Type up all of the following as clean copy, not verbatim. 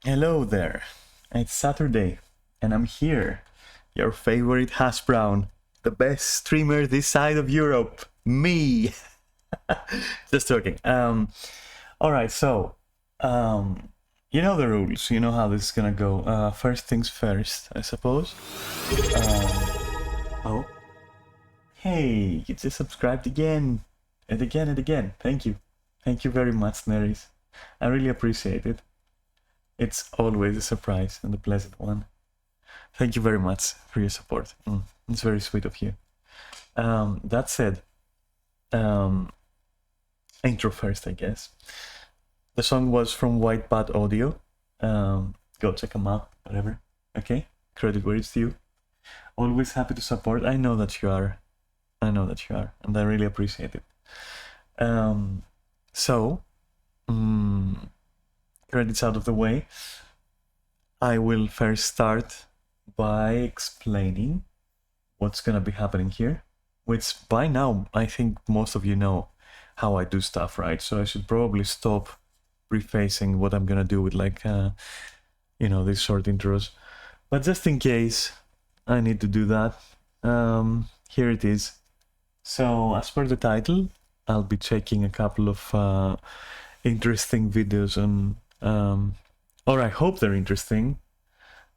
Hello there. It's Saturday, and I'm here. Your favorite hash brown, the best streamer this side of Europe, me. Just joking. All right. So, you know the rules. You know how this is gonna go. First things first, I suppose. Oh, hey, you just subscribed again, and again and again. Thank you. Thank you very much, Neris. I really appreciate it. It's always a surprise and a pleasant one. Thank you very much for your support. It's very sweet of you. That said, intro first, I guess. The song was from White Bat Audio. Go check them out, whatever. Okay? Credit where it's due. Always happy to support. I know that you are. And I really appreciate it. Credits out of the way. I will first start by explaining what's gonna be happening here, which by now I think most of you know how I do stuff, right? So I should probably stop prefacing what I'm gonna do with like these short intros, but just in case I need to do that, here it is. So as per the title, I'll be checking a couple of interesting videos on or I hope they're interesting,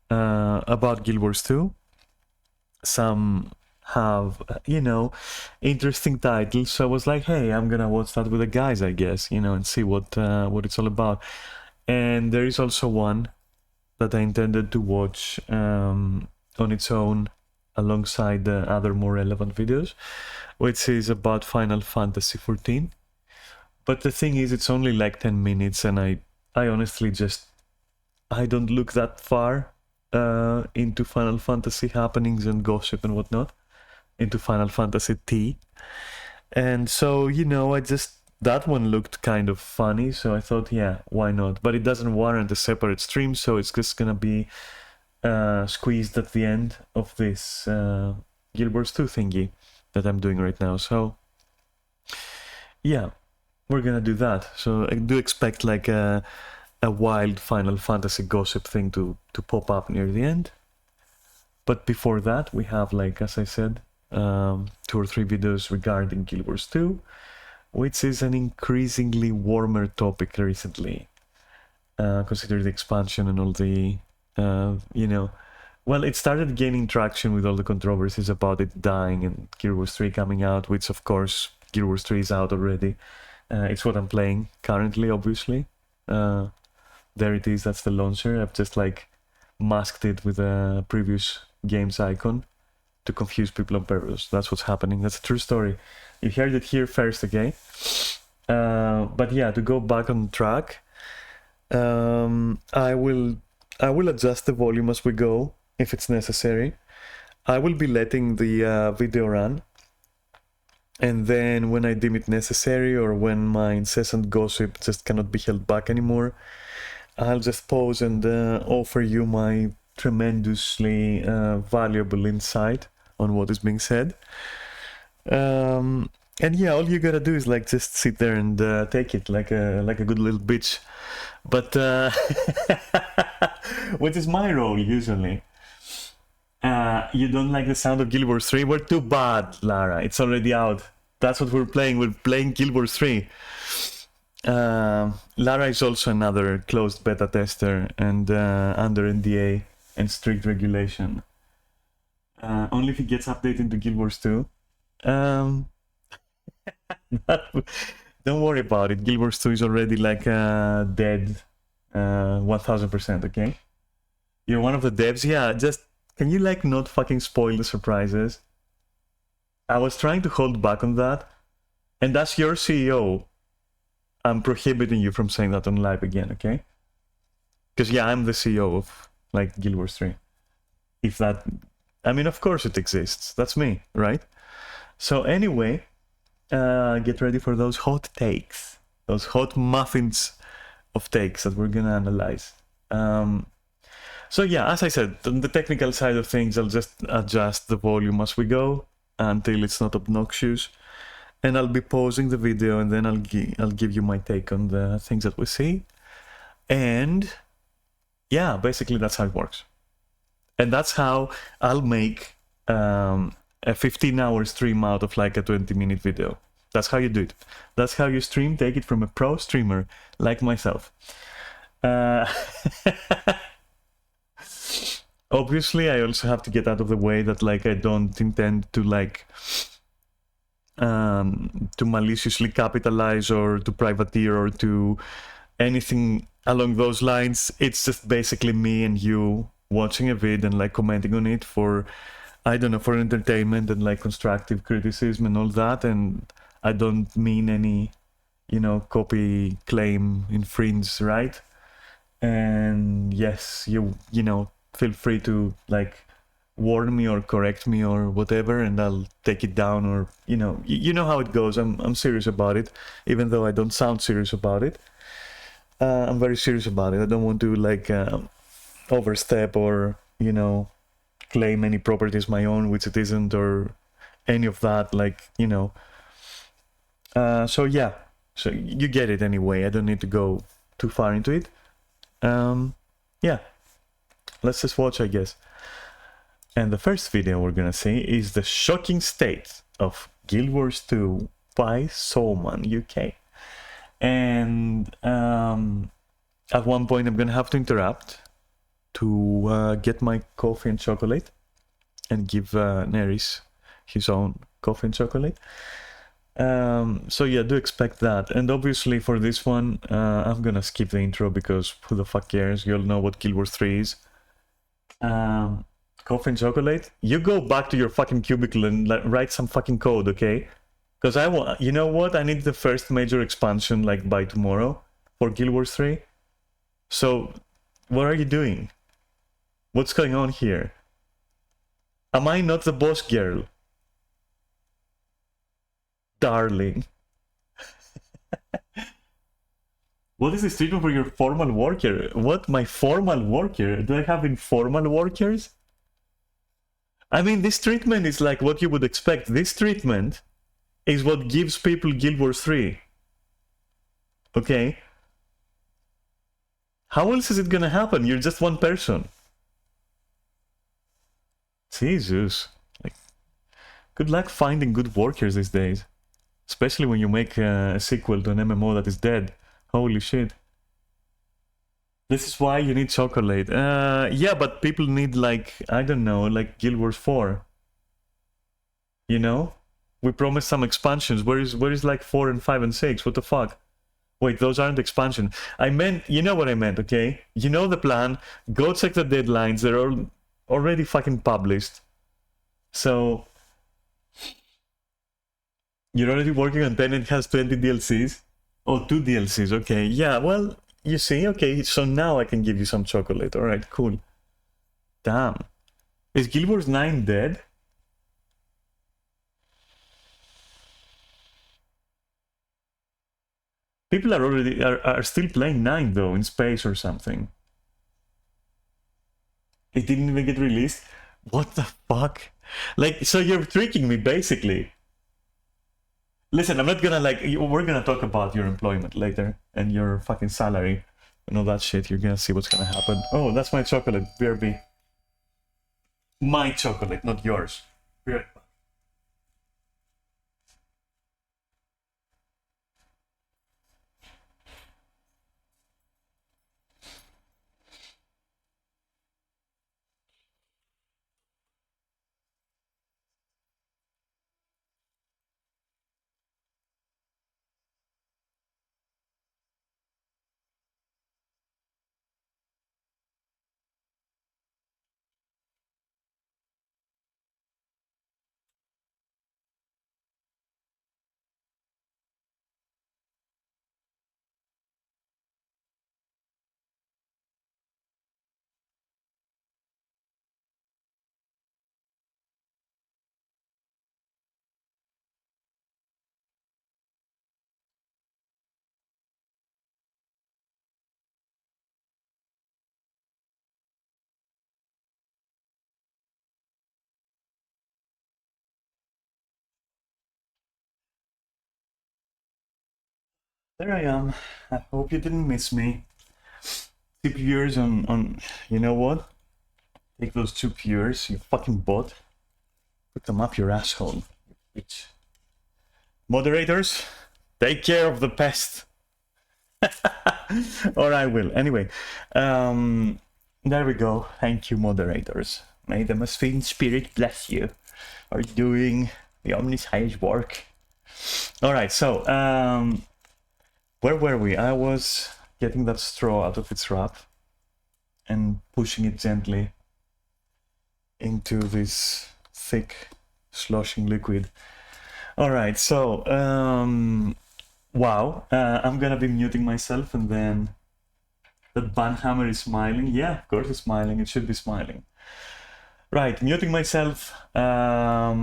about Guild Wars 2. Some have, interesting titles, so I was like, hey, I'm gonna watch that with the guys, I guess, and see what it's all about. And there is also one that I intended to watch on its own alongside the other more relevant videos, which is about Final Fantasy XIV. But the thing is, it's only like 10 minutes, and I honestly I don't look that far into Final Fantasy happenings and gossip and whatnot, into Final Fantasy T. And so, that one looked kind of funny, so I thought, yeah, why not? But it doesn't warrant a separate stream, so it's just gonna be squeezed at the end of this Guild Wars 2 thingy that I'm doing right now. So, yeah, we're gonna do that. So I do expect like a wild Final Fantasy gossip thing to pop up near the end. But before that, we have, like, as I said, 2 or 3 videos regarding Guild Wars 2, which is an increasingly warmer topic recently. Consider the expansion and all the, well, it started gaining traction with all the controversies about it dying and Guild Wars 3 coming out, which, of course, Guild Wars 3 is out already. It's what I'm playing currently, obviously. There it is, that's the launcher. I've just like masked it with a previous game's icon to confuse people on purpose. That's what's happening. That's a true story. You heard it here first, okay? But yeah, to go back on track, I will adjust the volume as we go if it's necessary. I will be letting the video run, and then when I deem it necessary or when my incessant gossip just cannot be held back anymore, I'll just pause and offer you my tremendously valuable insight on what is being said. And yeah, all you gotta do is like just sit there and take it like a good little bitch. But which is my role usually. You don't like the sound of Guild Wars 3? We're too bad, Lara. It's already out. That's what we're playing. We're playing Guild Wars 3. Lara is also another closed beta tester and under NDA and strict regulation. Only if it gets updated to Guild Wars 2. Don't worry about it. Guild Wars 2 is already like dead 1000%, okay? You're one of the devs? Yeah, just can you like not fucking spoil the surprises? I was trying to hold back on that, and as your CEO, I'm prohibiting you from saying that on live again, okay? Because yeah, I'm the CEO of like Guild Wars 3. If that, I mean, of course it exists. That's me, right? So anyway, get ready for those hot takes, those hot muffins of takes that we're gonna analyze. So yeah, as I said, on the technical side of things, I'll just adjust the volume as we go until it's not obnoxious. And I'll be pausing the video, and then I'll give you my take on the things that we see. And yeah, basically that's how it works. And that's how I'll make a 15-hour stream out of like a 20-minute video. That's how you do it. That's how you stream. Take it from a pro streamer like myself. Obviously, I also have to get out of the way that like I don't intend to like to maliciously capitalize or to privateer or to anything along those lines. It's just basically me and you watching a vid and like commenting on it for, I don't know, for entertainment and like constructive criticism and all that. And I don't mean any, you know, copy claim infringe, right? And yes, you know, feel free to like warn me or correct me or whatever, and I'll take it down, or you know how it goes. I'm serious about it, even though I don't sound serious about it. I'm very serious about it. I don't want to like overstep or, you know, claim any property as my own, which it isn't, or any of that, like, you know. So yeah, so you get it anyway. I don't need to go too far into it. Yeah, let's just watch, I guess. And the first video we're gonna see is the shocking state of Guild Wars 2 by Soulman UK. And at one point I'm gonna have to interrupt to get my coffee and chocolate and give Neris his own coffee and chocolate. So yeah, do expect that. And obviously for this one, I'm gonna skip the intro because who the fuck cares? You all know what Guild Wars 3 is. Coffee and chocolate? You go back to your fucking cubicle and like, write some fucking code, okay? Because I want, you know what? I need the first major expansion like by tomorrow for Guild Wars 3. So, what are you doing? What's going on here? Am I not the boss girl? Darling. What is this treatment for your formal worker? What? My formal worker? Do I have informal workers? I mean, this treatment is like what you would expect. This treatment is what gives people Guild Wars 3. Okay? How else is it gonna happen? You're just one person. Jesus. Like, good luck finding good workers these days. Especially when you make a sequel to an MMO that is dead. Holy shit. This is why you need chocolate. Yeah, but people need like, I don't know, like Guild Wars 4. You know? We promised some expansions. Where is like 4 and 5 and 6? What the fuck? Wait, those aren't expansion. I meant, you know what I meant, okay? You know the plan. Go check the deadlines. They're all already fucking published. So, you're already working on 10 and it has 20 DLCs? Oh, 2 DLCs, okay. Yeah, well, you see, okay, so now I can give you some chocolate. Alright, cool. Damn. Is Guild Wars 9 dead? People are already are still playing 9 though, in space or something. It didn't even get released? What the fuck? Like, so you're tricking me, basically. Listen, I'm not gonna like, we're gonna talk about your employment later and your fucking salary and all that shit. You're gonna see what's gonna happen. Oh, that's my chocolate, BRB. My chocolate, not yours. BRB. There I am. I hope you didn't miss me. CPUs on, you know what? Take those 2 pures, you fucking bot. Put them up your asshole, bitch. Moderators, take care of the pest. Or I will. Anyway, there we go. Thank you, moderators. May the Musfin spirit bless you. Are doing the Omnis highest work. Alright, so, where were we? I was getting that straw out of its wrap and pushing it gently into this thick, sloshing liquid. Alright, so, wow, I'm gonna be muting myself, and then that Banhammer is smiling. Yeah, of course it's smiling, it should be smiling. Right, muting myself. I'll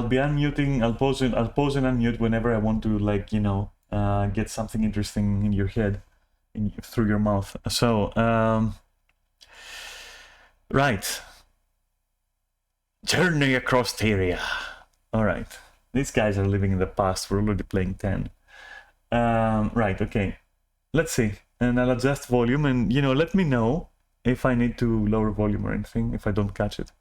be unmuting, I'll pause and unmute whenever I want to, like, you know, get something interesting in your head, through your mouth. So, right. Journey across Tyria. Alright. These guys are living in the past, we're already playing 10. Right, okay. Let's see. And I'll adjust volume, and, you know, let me know if I need to lower volume or anything, if I don't catch it.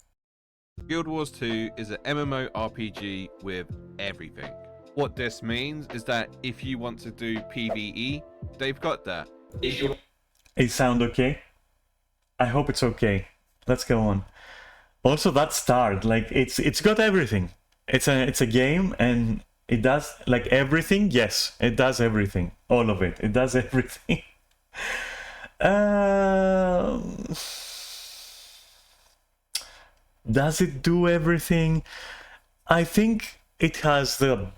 Guild Wars 2 is an MMORPG with everything. What this means is that if you want to do PvE, they've got that. It sound okay? I hope it's okay. Let's go on. Also, that start, like, it's got everything. It's a game, and it does, like, everything. Yes, it does everything. All of it. It does everything. Does it do everything? I think it has the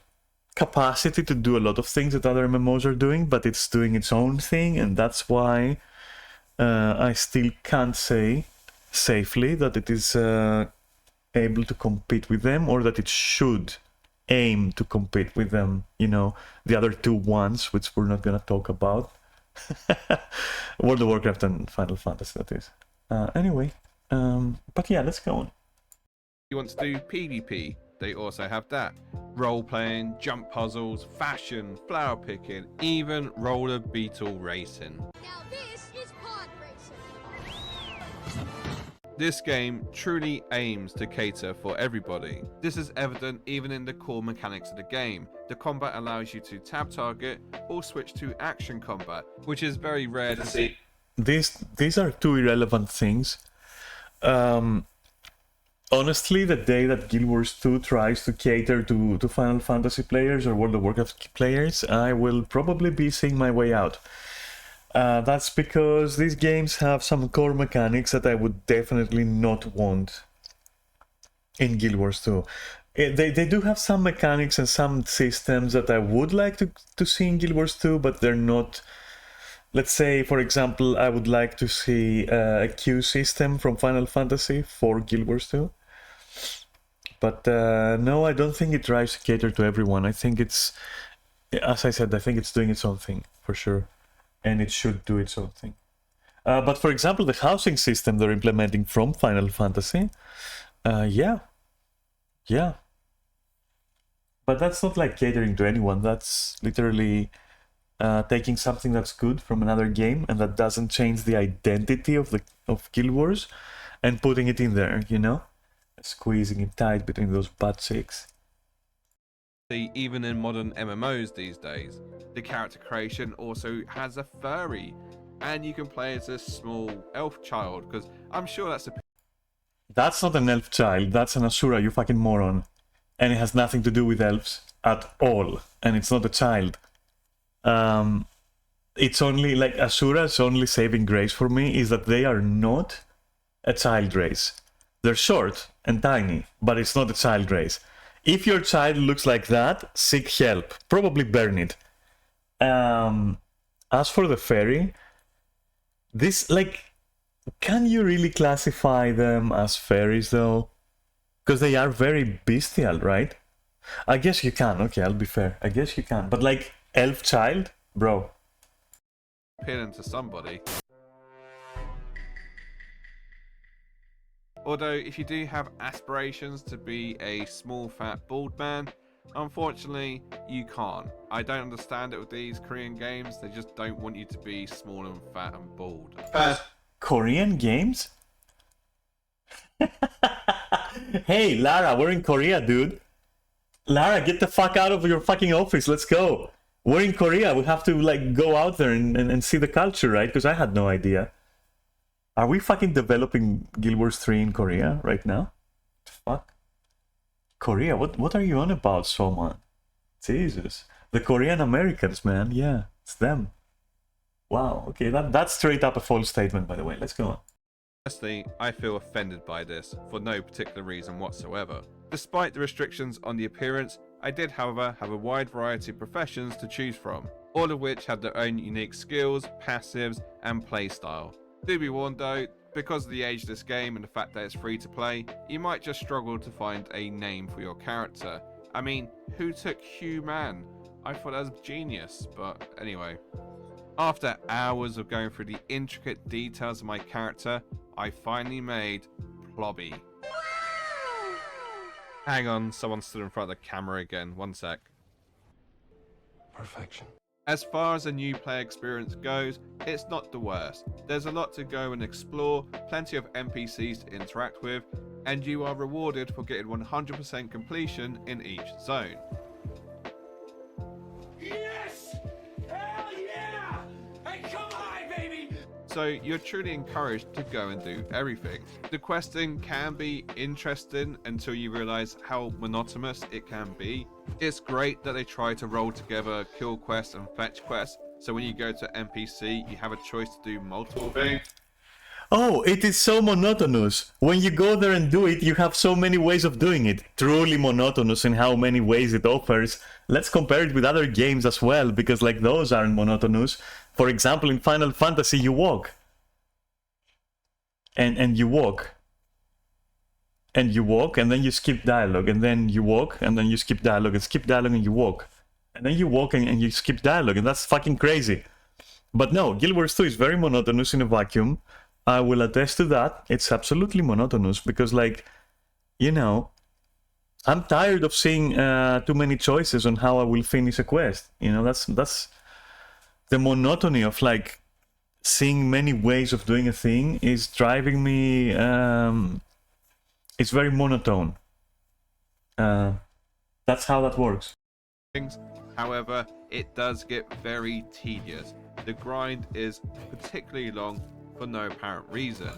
capacity to do a lot of things that other MMOs are doing, but it's doing its own thing, and that's why I still can't say safely that it is able to compete with them, or that it should aim to compete with them, you know, the other two ones, which we're not gonna talk about. World of Warcraft and Final Fantasy, that is. Anyway, but yeah, let's go on. You want to do PvP, they also have that. Role-playing, jump puzzles, fashion, flower picking, even roller beetle racing. Now this is pod racing. This game truly aims to cater for everybody. This is evident even in the core mechanics of the game. The combat allows you to tab target or switch to action combat, which is very rare to see. These are two irrelevant things. Honestly, the day that Guild Wars 2 tries to cater to Final Fantasy players or World of Warcraft players, I will probably be seeing my way out. That's because these games have some core mechanics that I would definitely not want in Guild Wars 2. They do have some mechanics and some systems that I would like to see in Guild Wars 2, but they're not... Let's say, for example, I would like to see a queue system from Final Fantasy for Guild Wars 2. But no, I don't think it tries to cater to everyone. I think it's, as I said, I think it's doing its own thing, for sure. And it should do its own thing. But for example, the housing system they're implementing from Final Fantasy, yeah. But that's not like catering to anyone. That's literally taking something that's good from another game and that doesn't change the identity of Guild Wars and putting it in there, you know? Squeezing it tight between those butt cheeks. Even in modern MMOs these days, the character creation also has a furry, and you can play as a small elf child, because I'm sure That's not an elf child, that's an Asura, you fucking moron. And it has nothing to do with elves at all, and it's not a child. It's only, like, Asura's only saving grace for me is that they are not a child race. They're short and tiny, but it's not a child race. If your child looks like that, seek help. Probably burn it. As for the fairy, this, like, can you really classify them as fairies, though? Because they are very bestial, right? I guess you can. Okay, I'll be fair. I guess you can. But, like, elf child? Bro. appealing to somebody. Although, if you do have aspirations to be a small, fat, bald man, Unfortunately, you can't. I don't understand it with these Korean games. They just don't want you to be small and fat and bald. Korean games? Hey, Lara, we're in Korea, dude. Lara, get the fuck out of your fucking office. Let's go. We're in Korea. We have to, like, go out there and see the culture, right? Because I had no idea. Are we fucking developing Guild Wars 3 in Korea right now? Fuck. Korea? What are you on about, Soman? Jesus. The Korean Americans, man. Yeah, it's them. Wow. Okay, that's straight up a false statement, by the way. Let's go on. Firstly, I feel offended by this, for no particular reason whatsoever. Despite the restrictions on the appearance, I did, however, have a wide variety of professions to choose from, all of which had their own unique skills, passives, and playstyle. Do be warned though, because of the age of this game and the fact that it's free to play, you might just struggle to find a name for your character. I mean, who took Hugh Man? I thought that was genius, but anyway. After hours of going through the intricate details of my character, I finally made Plobby. Hang on, someone stood in front of the camera again, one sec. Perfection. As far as a new player experience goes, it's not the worst. There's a lot to go and explore, plenty of NPCs to interact with, and you are rewarded for getting 100% completion in each zone. Yes! Hell yeah! Hey, come on, baby! So you're truly encouraged to go and do everything. The questing can be interesting until you realize how monotonous it can be. It's great that they try to roll together kill quests and fetch quests, so when you go to NPC, you have a choice to do multiple things. Oh, it is so monotonous. When you go there and do it, you have so many ways of doing it. Truly monotonous in how many ways it offers. Let's compare it with other games as well, because like those aren't monotonous. For example, in Final Fantasy, you walk. And you walk. And you walk, and then you skip dialogue, and then you walk, and then you skip dialogue, and skip dialogue, and you walk. And then you walk, and you skip dialogue, and that's fucking crazy. But no, Guild Wars 2 is very monotonous in a vacuum. I will attest to that. It's absolutely monotonous, because, like, you know, I'm tired of seeing too many choices on how I will finish a quest. You know, that's the monotony of, like, seeing many ways of doing a thing is driving me... it's very monotone. That's how that works. However, it does get very tedious. The grind is particularly long for no apparent reason.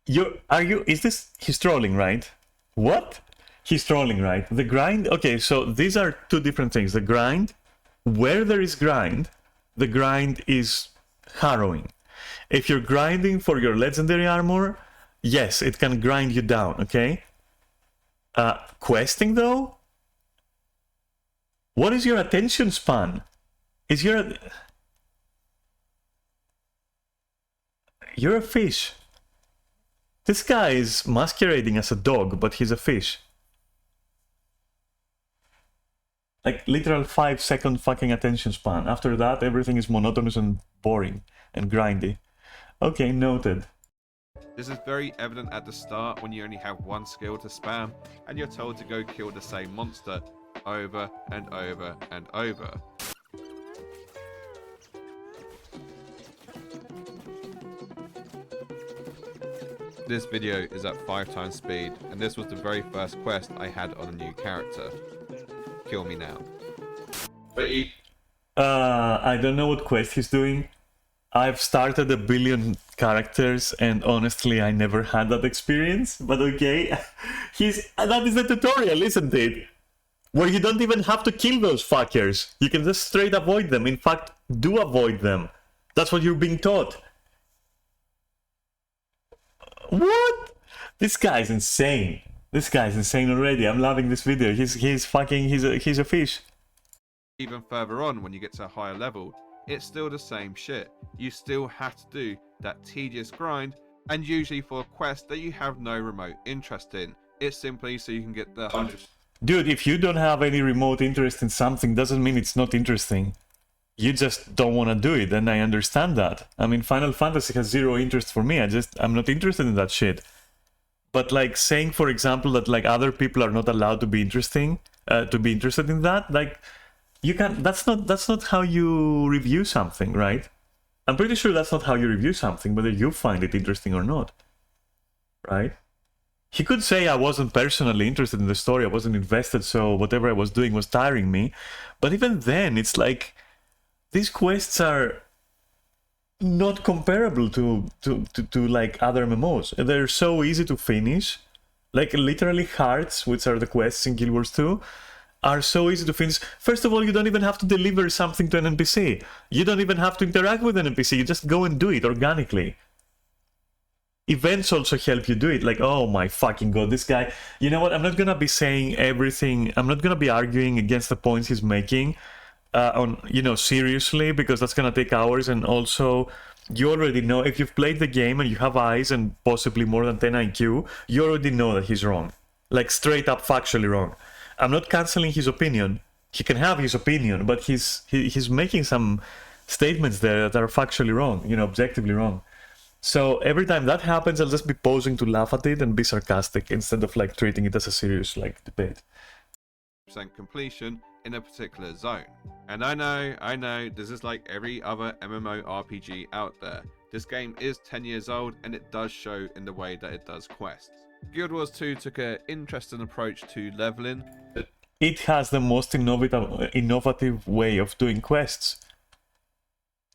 He's trolling, right? What? He's trolling, right? The grind, okay, so these are two different things. The grind, where there is grind, the grind is harrowing. If you're grinding for your legendary armor, yes, it can grind you down, okay? Questing, though? What is your attention span? You're a fish. This guy is masquerading as a dog, but he's a fish. Like, literal 5-second fucking attention span. After that, everything is monotonous and boring and grindy. Okay, noted. This is very evident at the start when you only have one skill to spam and you're told to go kill the same monster over and over and over. This video is at 5 times speed, and this was the very first quest I had on a new character. Kill me now. I don't know what quest he's doing. I've started 1 billion characters, and honestly, I never had that experience. But okay, that is the tutorial, isn't it? Where you don't even have to kill those fuckers. You can just straight avoid them. In fact, do avoid them. That's what you're being taught. What? This guy's insane. This guy's insane already. I'm loving this video. He's a fish. Even further on, when you get to a higher level, it's still the same shit. You still have to do that tedious grind, and usually for a quest that you have no remote interest in. It's simply so you can get the 100. Dude, if you don't have any remote interest in something, doesn't mean it's not interesting. You just don't want to do it, and I understand that. I mean, Final Fantasy has zero interest for me. I'm not interested in that shit. But like saying, for example, that like other people are not allowed to be interesting, to be interested in that. Like, you can. That's not how you review something, right? I'm pretty sure that's not how you review something, whether you find it interesting or not, right? He could say I wasn't personally interested in the story, I wasn't invested, so whatever I was doing was tiring me. But even then, it's like these quests are not comparable to like other MMOs. They're so easy to finish. Like literally hearts, which are the quests in Guild Wars 2, are so easy to finish. First of all, you don't even have to deliver something to an NPC. You don't even have to interact with an NPC. You just go and do it organically. Events also help you do it. Like, oh my fucking god, this guy. You know what? I'm not gonna be saying everything. I'm not gonna be arguing against the points he's making seriously, because that's gonna take hours. And also, you already know, if you've played the game and you have eyes and possibly more than 10 IQ, you already know that he's wrong. Like, straight up factually wrong. I'm not canceling his opinion. He can have his opinion, but he's making some statements there that are factually wrong, objectively wrong. So every time that happens, I'll just be posing to laugh at it and be sarcastic instead of like treating it as a serious like debate. Completion in a particular zone. And I know, this is like every other MMORPG out there. This game is 10 years old, and it does show in the way that it does quests. Guild Wars 2 took an interesting approach to leveling. It has the most innovative way of doing quests.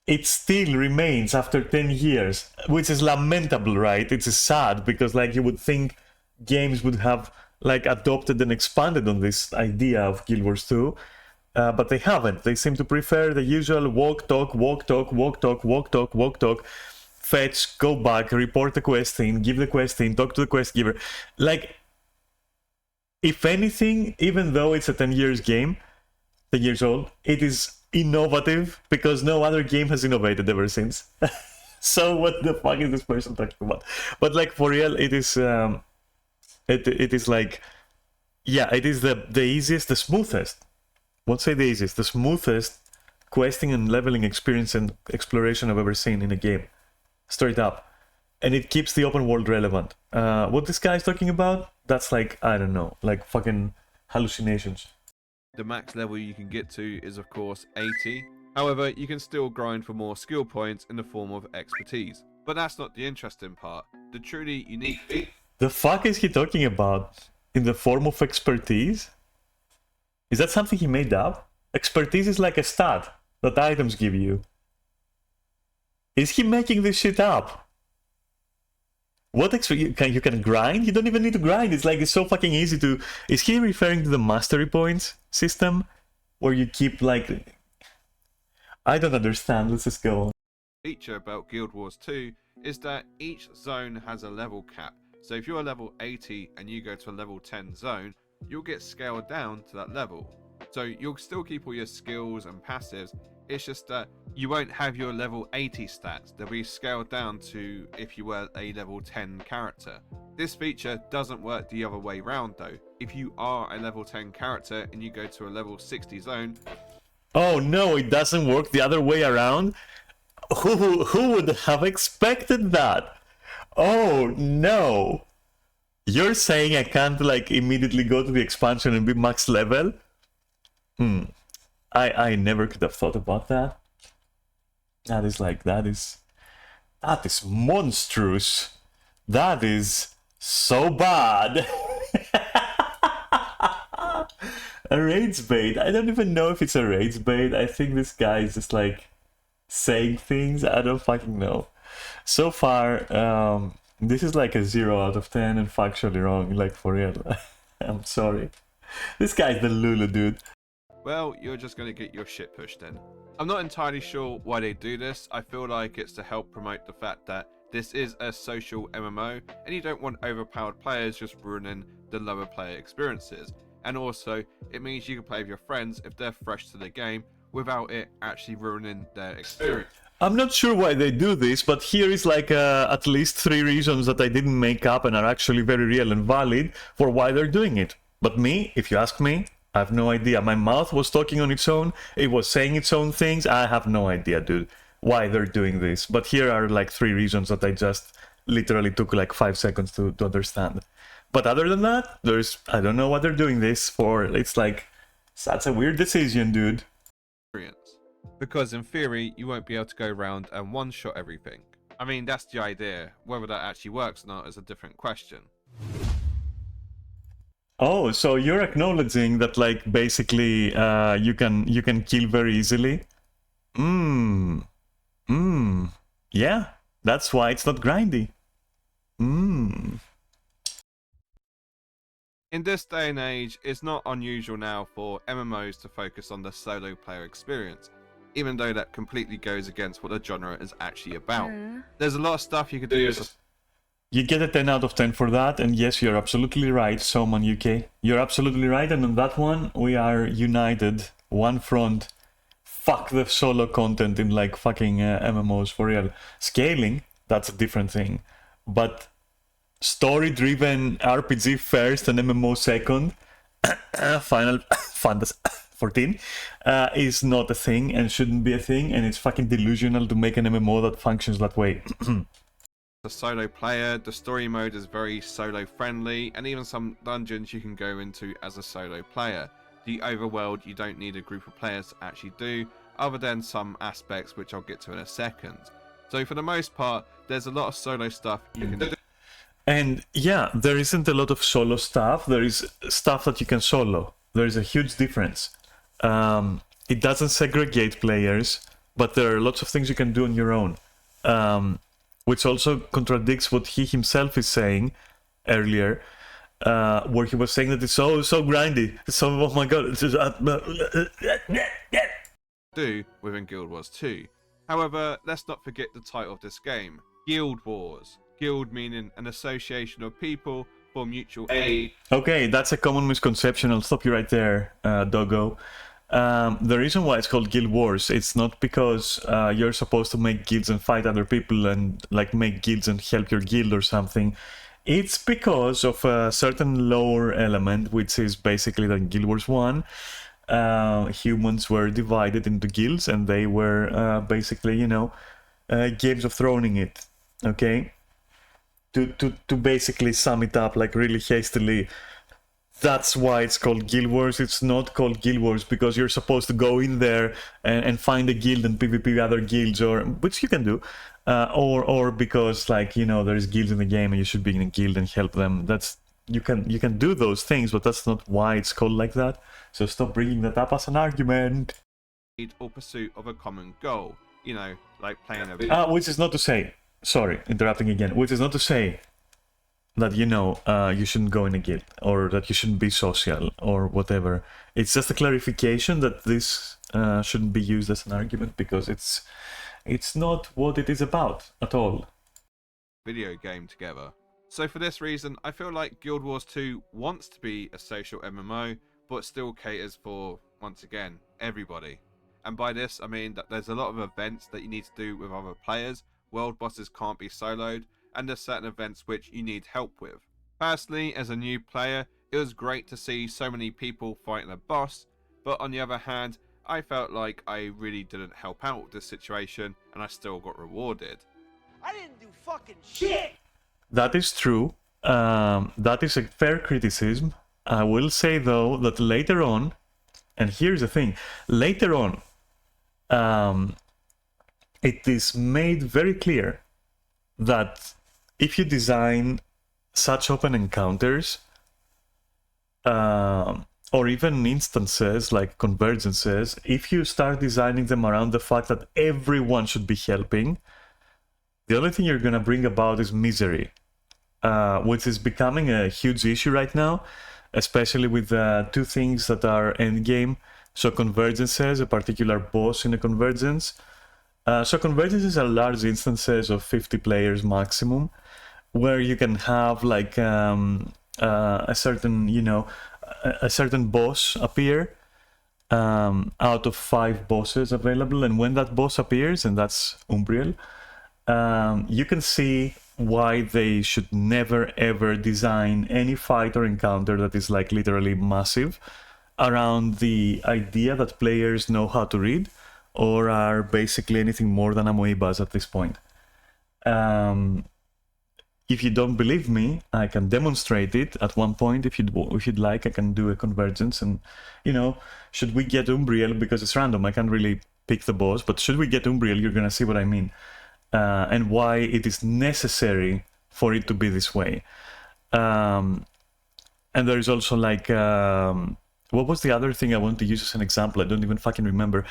It still remains after 10 years, which is lamentable, right? It's sad, because like you would think games would have like adopted and expanded on this idea of Guild Wars 2, but they haven't. They seem to prefer the usual walk, talk, walk, talk, walk, talk, walk, talk, walk, talk, fetch, go back, report the quest in, give the quest in, talk to the quest giver. Like, if anything, even though it's a 10 years game, 10 years old, it is innovative because no other game has innovated ever since. So what the fuck is this person talking about? But like, for real, it is it is like, yeah, it is the easiest, the smoothest, won't say the easiest, the smoothest questing and leveling experience and exploration I've ever seen in a game, straight up. And it keeps the open world relevant. What this guy is talking about, that's like, I don't know, like fucking hallucinations. The max level you can get to is of course 80. However, you can still grind for more skill points in the form of expertise. But that's not the interesting part. The truly unique thing. The fuck is he talking about? In the form of expertise? Is that something he made up? Expertise is like a stat that items give you. Is he making this shit up? What you can grind? You don't even need to grind. It's like, it's so fucking easy to... Is he referring to the mastery points system? Where you keep like... I don't understand. Let's just go on. Feature about Guild Wars 2 is that each zone has a level cap. So if you're level 80 and you go to a level 10 zone, you'll get scaled down to that level. So you'll still keep all your skills and passives. It's just that you won't have your level 80 stats. They'll be scaled down to if you were a level 10 character. This feature doesn't work the other way round though. If you are a level 10 character and you go to a level 60 zone... Oh no, it doesn't work the other way around? Who would have expected that? Oh no! You're saying I can't like immediately go to the expansion and be max level? I never could have thought about that. That is monstrous. That is so bad. A raids bait. I don't even know if it's a raids bait. I think this guy is just like saying things. I don't fucking know. So far, this is like a 0 out of 10 and factually wrong, like for real. I'm sorry. This guy's the Lulu, dude. Well, you're just going to get your shit pushed in. I'm not entirely sure why they do this. I feel like it's to help promote the fact that this is a social MMO and you don't want overpowered players just ruining the lower player experiences. And also, it means you can play with your friends if they're fresh to the game without it actually ruining their experience. I'm not sure why they do this, but here is like at least 3 reasons that I didn't make up and are actually very real and valid for why they're doing it. But me, if you ask me, I have no idea. My mouth was talking on its own, it was saying its own things. I have no idea, dude, why they're doing this. But here are like 3 reasons that I just literally took like 5 seconds to understand. But other than that, I don't know what they're doing this for. It's like, that's a weird decision, dude. Experience. Because in theory, you won't be able to go around and one-shot everything. I mean, that's the idea. Whether that actually works or not is a different question. Oh, so you're acknowledging that, like, basically, you can kill very easily? Yeah, that's why it's not grindy. In this day and age, it's not unusual now for MMOs to focus on the solo player experience, even though that completely goes against what the genre is actually about. There's a lot of stuff you could do as a... You get a 10 out of 10 for that, and yes, you're absolutely right, Soman UK. You're absolutely right, and on that one, we are united. One front. Fuck the solo content in, like, fucking MMOs, for real. Scaling, that's a different thing. But story-driven RPG first and MMO second, Final Fantasy 14, is not a thing and shouldn't be a thing, and it's fucking delusional to make an MMO that functions that way. a solo player, the story mode is very solo friendly, and even some dungeons you can go into as a solo player. The overworld you don't need a group of players to actually do, other than some aspects which I'll get to in a second. So for the most part, there's a lot of solo stuff you can do. And yeah, there isn't a lot of solo stuff, there is stuff that you can solo. There is a huge difference. It doesn't segregate players, but there are lots of things you can do on your own. Which also contradicts what he himself is saying earlier, where he was saying that it's so grindy. So, oh my god, it's just, do within Guild Wars 2. However, let's not forget the title of this game, Guild Wars. Guild meaning an association of people for mutual aid. Okay, that's a common misconception. I'll stop you right there, Doggo. The reason why it's called Guild Wars, it's not because you're supposed to make guilds and fight other people and like make guilds and help your guild or something. It's because of a certain lore element, which is basically that in Guild Wars 1, humans were divided into guilds and they were basically, you know, Games of Throning it, okay? To basically sum it up like really hastily, that's why it's called Guild Wars. It's not called Guild Wars because you're supposed to go in there and find a guild and PvP other guilds, or which you can do, or because, like, you know, there's guilds in the game and you should be in a guild and help them. That's you can do those things, but that's not why it's called like that. So stop bringing that up as an argument. Or pursuit of a common goal. You know, like playing a... Which is not to say, sorry, interrupting again, which is not to say that, you know, you shouldn't go in a guild, or that you shouldn't be social, or whatever. It's just a clarification that this shouldn't be used as an argument, because it's not what it is about at all. video game together. So for this reason, I feel like Guild Wars 2 wants to be a social MMO, but still caters for, once again, everybody. And by this, I mean that there's a lot of events that you need to do with other players, world bosses can't be soloed, and there's certain events which you need help with. Personally, as a new player, it was great to see so many people fighting a boss, but on the other hand, I felt like I really didn't help out with this situation, and I still got rewarded. I didn't do fucking shit! That is true. That is a fair criticism. I will say, though, that later on, and here's the thing, later on, it is made very clear that if you design such open encounters, or even instances like convergences, if you start designing them around the fact that everyone should be helping, the only thing you're going to bring about is misery, which is becoming a huge issue right now, especially with two things that are endgame. So convergences, a particular boss in a convergence. So convergences are large instances of 50 players maximum, where you can have like a certain, you know, a certain boss appear out of 5 bosses available, and when that boss appears, and that's Umbriel, you can see why they should never ever design any fight or encounter that is like literally massive around the idea that players know how to read or are basically anything more than amoebas at this point. if you don't believe me, I can demonstrate it at one point. If you'd like, I can do a convergence. And, you know, should we get Umbriel, because it's random, I can't really pick the boss, but should we get Umbriel, you're gonna see what I mean. And why it is necessary for it to be this way. And there is also like, what was the other thing I wanted to use as an example? I don't even fucking remember.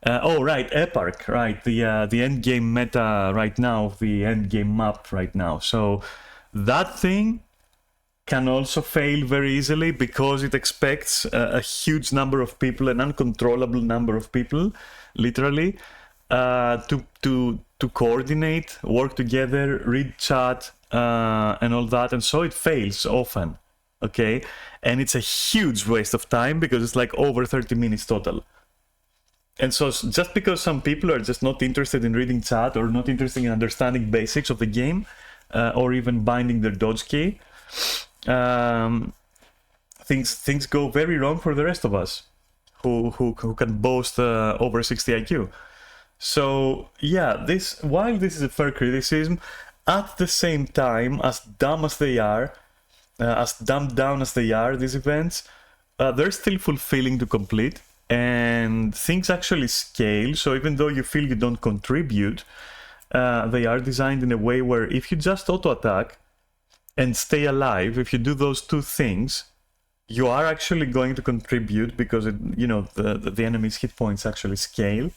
Oh, right, Eparch, right, the end game meta right now, the end game map right now. So that thing can also fail very easily because it expects a huge number of people, an uncontrollable number of people, literally, to coordinate, work together, read chat, and all that, and so it fails often. Okay, and it's a huge waste of time because it's like over 30 minutes total. And so just because some people are just not interested in reading chat or not interested in understanding basics of the game, or even binding their dodge key, things go very wrong for the rest of us who can boast over 60 IQ. So yeah, while this is a fair criticism, at the same time, as dumb as they are, as dumbed down as they are, these events, they're still fulfilling to complete, and things actually scale. So even though you feel you don't contribute, they are designed in a way where if you just auto-attack and stay alive, if you do those two things, you are actually going to contribute because the enemy's hit points actually scale.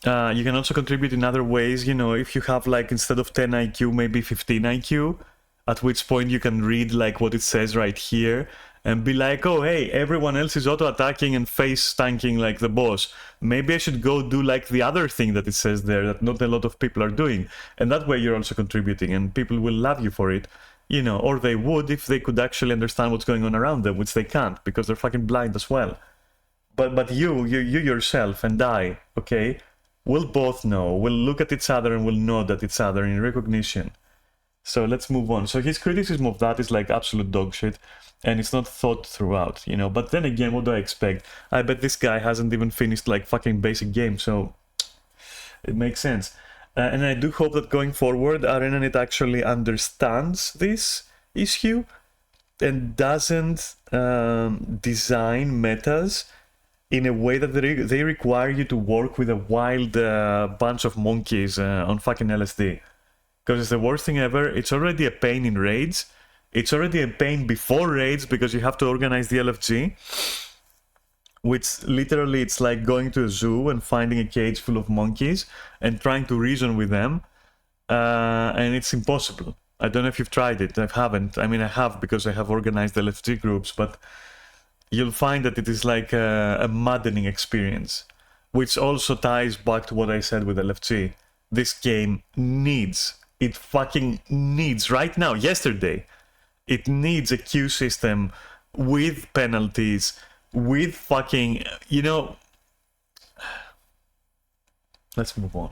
You can also contribute in other ways, if you have like instead of 10 IQ, maybe 15 IQ, at which point you can read like what it says right here and be like, oh hey, everyone else is auto-attacking and face tanking like the boss. Maybe I should go do like the other thing that it says there that not a lot of people are doing. And that way you're also contributing and people will love you for it, or they would if they could actually understand what's going on around them, which they can't because they're fucking blind as well. But you yourself and I, okay, we'll both know, we'll look at each other and we'll nod at each other in recognition. So let's move on. So his criticism of that is like absolute dog shit, and it's not thought throughout, But then again, what do I expect? I bet this guy hasn't even finished like fucking basic game, so it makes sense. And I do hope that going forward, ArenaNet actually understands this issue and doesn't design metas in a way that they require you to work with a wild bunch of monkeys on fucking LSD. Because it's the worst thing ever. It's already a pain in raids. It's already a pain before raids because you have to organize the LFG. Which literally it's like going to a zoo and finding a cage full of monkeys and trying to reason with them. And it's impossible. I don't know if you've tried it. I haven't. I mean, I have because I have organized LFG groups. But you'll find that it is like a maddening experience. Which also ties back to what I said with LFG. This game needs... It fucking needs, right now, yesterday, it needs a queue system with penalties, with fucking, Let's move on.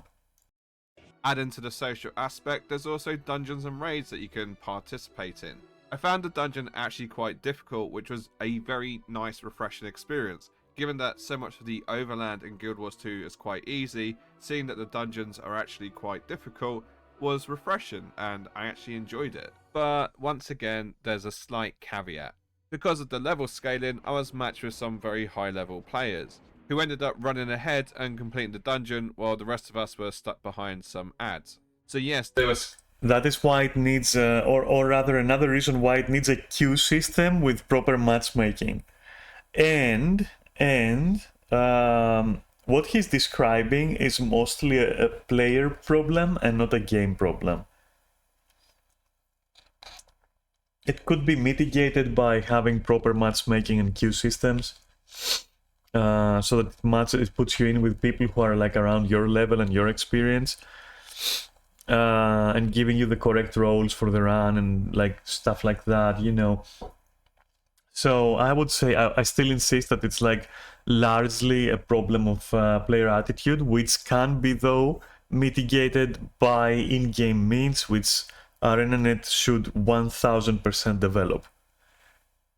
Adding to the social aspect, there's also dungeons and raids that you can participate in. I found the dungeon actually quite difficult, which was a very nice, refreshing experience. Given that so much of the overland in Guild Wars 2 is quite easy, seeing that the dungeons are actually quite difficult was refreshing and I actually enjoyed it. But once again, there's a slight caveat. Because of the level scaling, I was matched with some very high level players who ended up running ahead and completing the dungeon while the rest of us were stuck behind some ads. So yes, that is why it needs, or rather another reason why it needs a queue system with proper matchmaking. And what he's describing is mostly a player problem and not a game problem. It could be mitigated by having proper matchmaking and queue systems, so that it puts you in with people who are like around your level and your experience, and giving you the correct roles for the run and like stuff like that, So I would say I still insist that it's like largely a problem of player attitude, which can be though mitigated by in-game means, which ArenaNet should 1000% develop.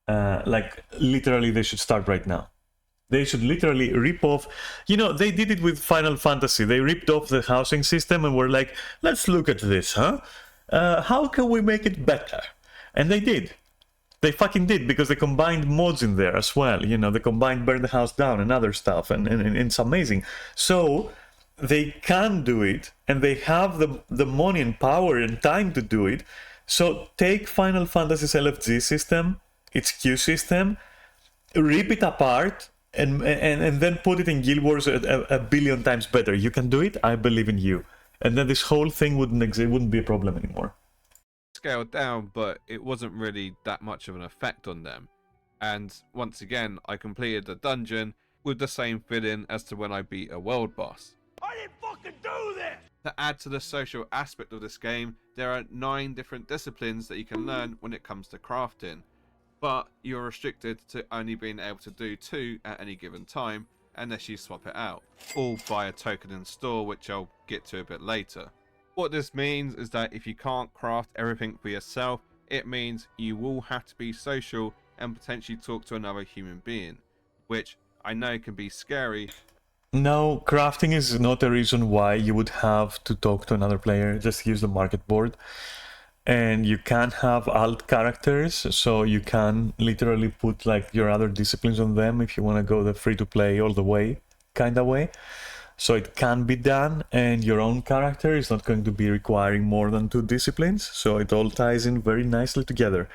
Like literally they should start right now. They should literally rip off, they did it with Final Fantasy. They ripped off the housing system and were like, let's look at this, huh? How can we make it better? And they did. They fucking did, because they combined mods in there as well. You know, they combined Burn the House Down and other stuff, and it's amazing. So they can do it, and they have the money and power and time to do it. So take Final Fantasy's LFG system, its queue system, rip it apart, and then put it in Guild Wars a billion times better. You can do it. I believe in you. And then this whole thing wouldn't be a problem anymore. Scaled down, but it wasn't really that much of an effect on them. And once again, I completed the dungeon with the same feeling as to when I beat a world boss. I didn't fucking do this! To add to the social aspect of this game, there are 9 different disciplines that you can learn when it comes to crafting, but you're restricted to only being able to do 2 at any given time unless you swap it out, all by a token in store, which I'll get to a bit later. What this means is that if you can't craft everything for yourself, it means you will have to be social and potentially talk to another human being, which I know can be scary. No, crafting is not a reason why you would have to talk to another player. Just use the market board. And you can have alt characters, so you can literally put like your other disciplines on them if you want to go the free-to-play all the way kind of way. So it can be done, and your own character is not going to be requiring more than 2 disciplines, so it all ties in very nicely together.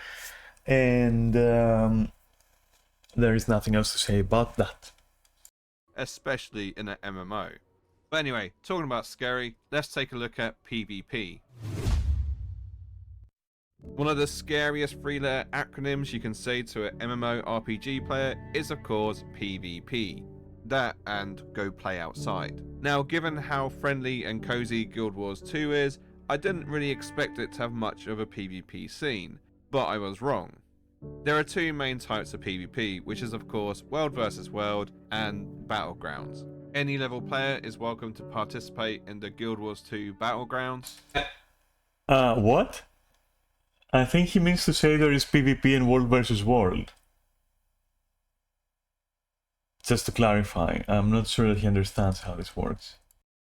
And there is nothing else to say about that. Especially in an MMO. But anyway, talking about scary, let's take a look at PvP. One of the scariest 3-letter acronyms you can say to an MMORPG player is of course PvP. That and go play outside. Now, given how friendly and cozy Guild Wars 2 is, I didn't really expect it to have much of a PvP scene, but I was wrong. There are 2 main types of PvP, which is of course World vs World and Battlegrounds. Any level player is welcome to participate in the Guild Wars 2 Battlegrounds. What? I think he means to say there is PvP in World vs World. Just to clarify, I'm not sure that he understands how this works.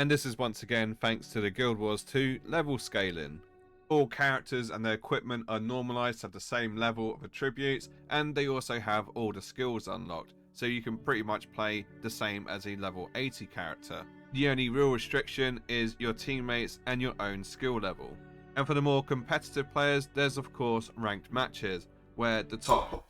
And this is once again thanks to the Guild Wars 2 level scaling. All characters and their equipment are normalized to have the same level of attributes, and they also have all the skills unlocked, so you can pretty much play the same as a level 80 character. The only real restriction is your teammates and your own skill level. And for the more competitive players, there's of course ranked matches, where the top...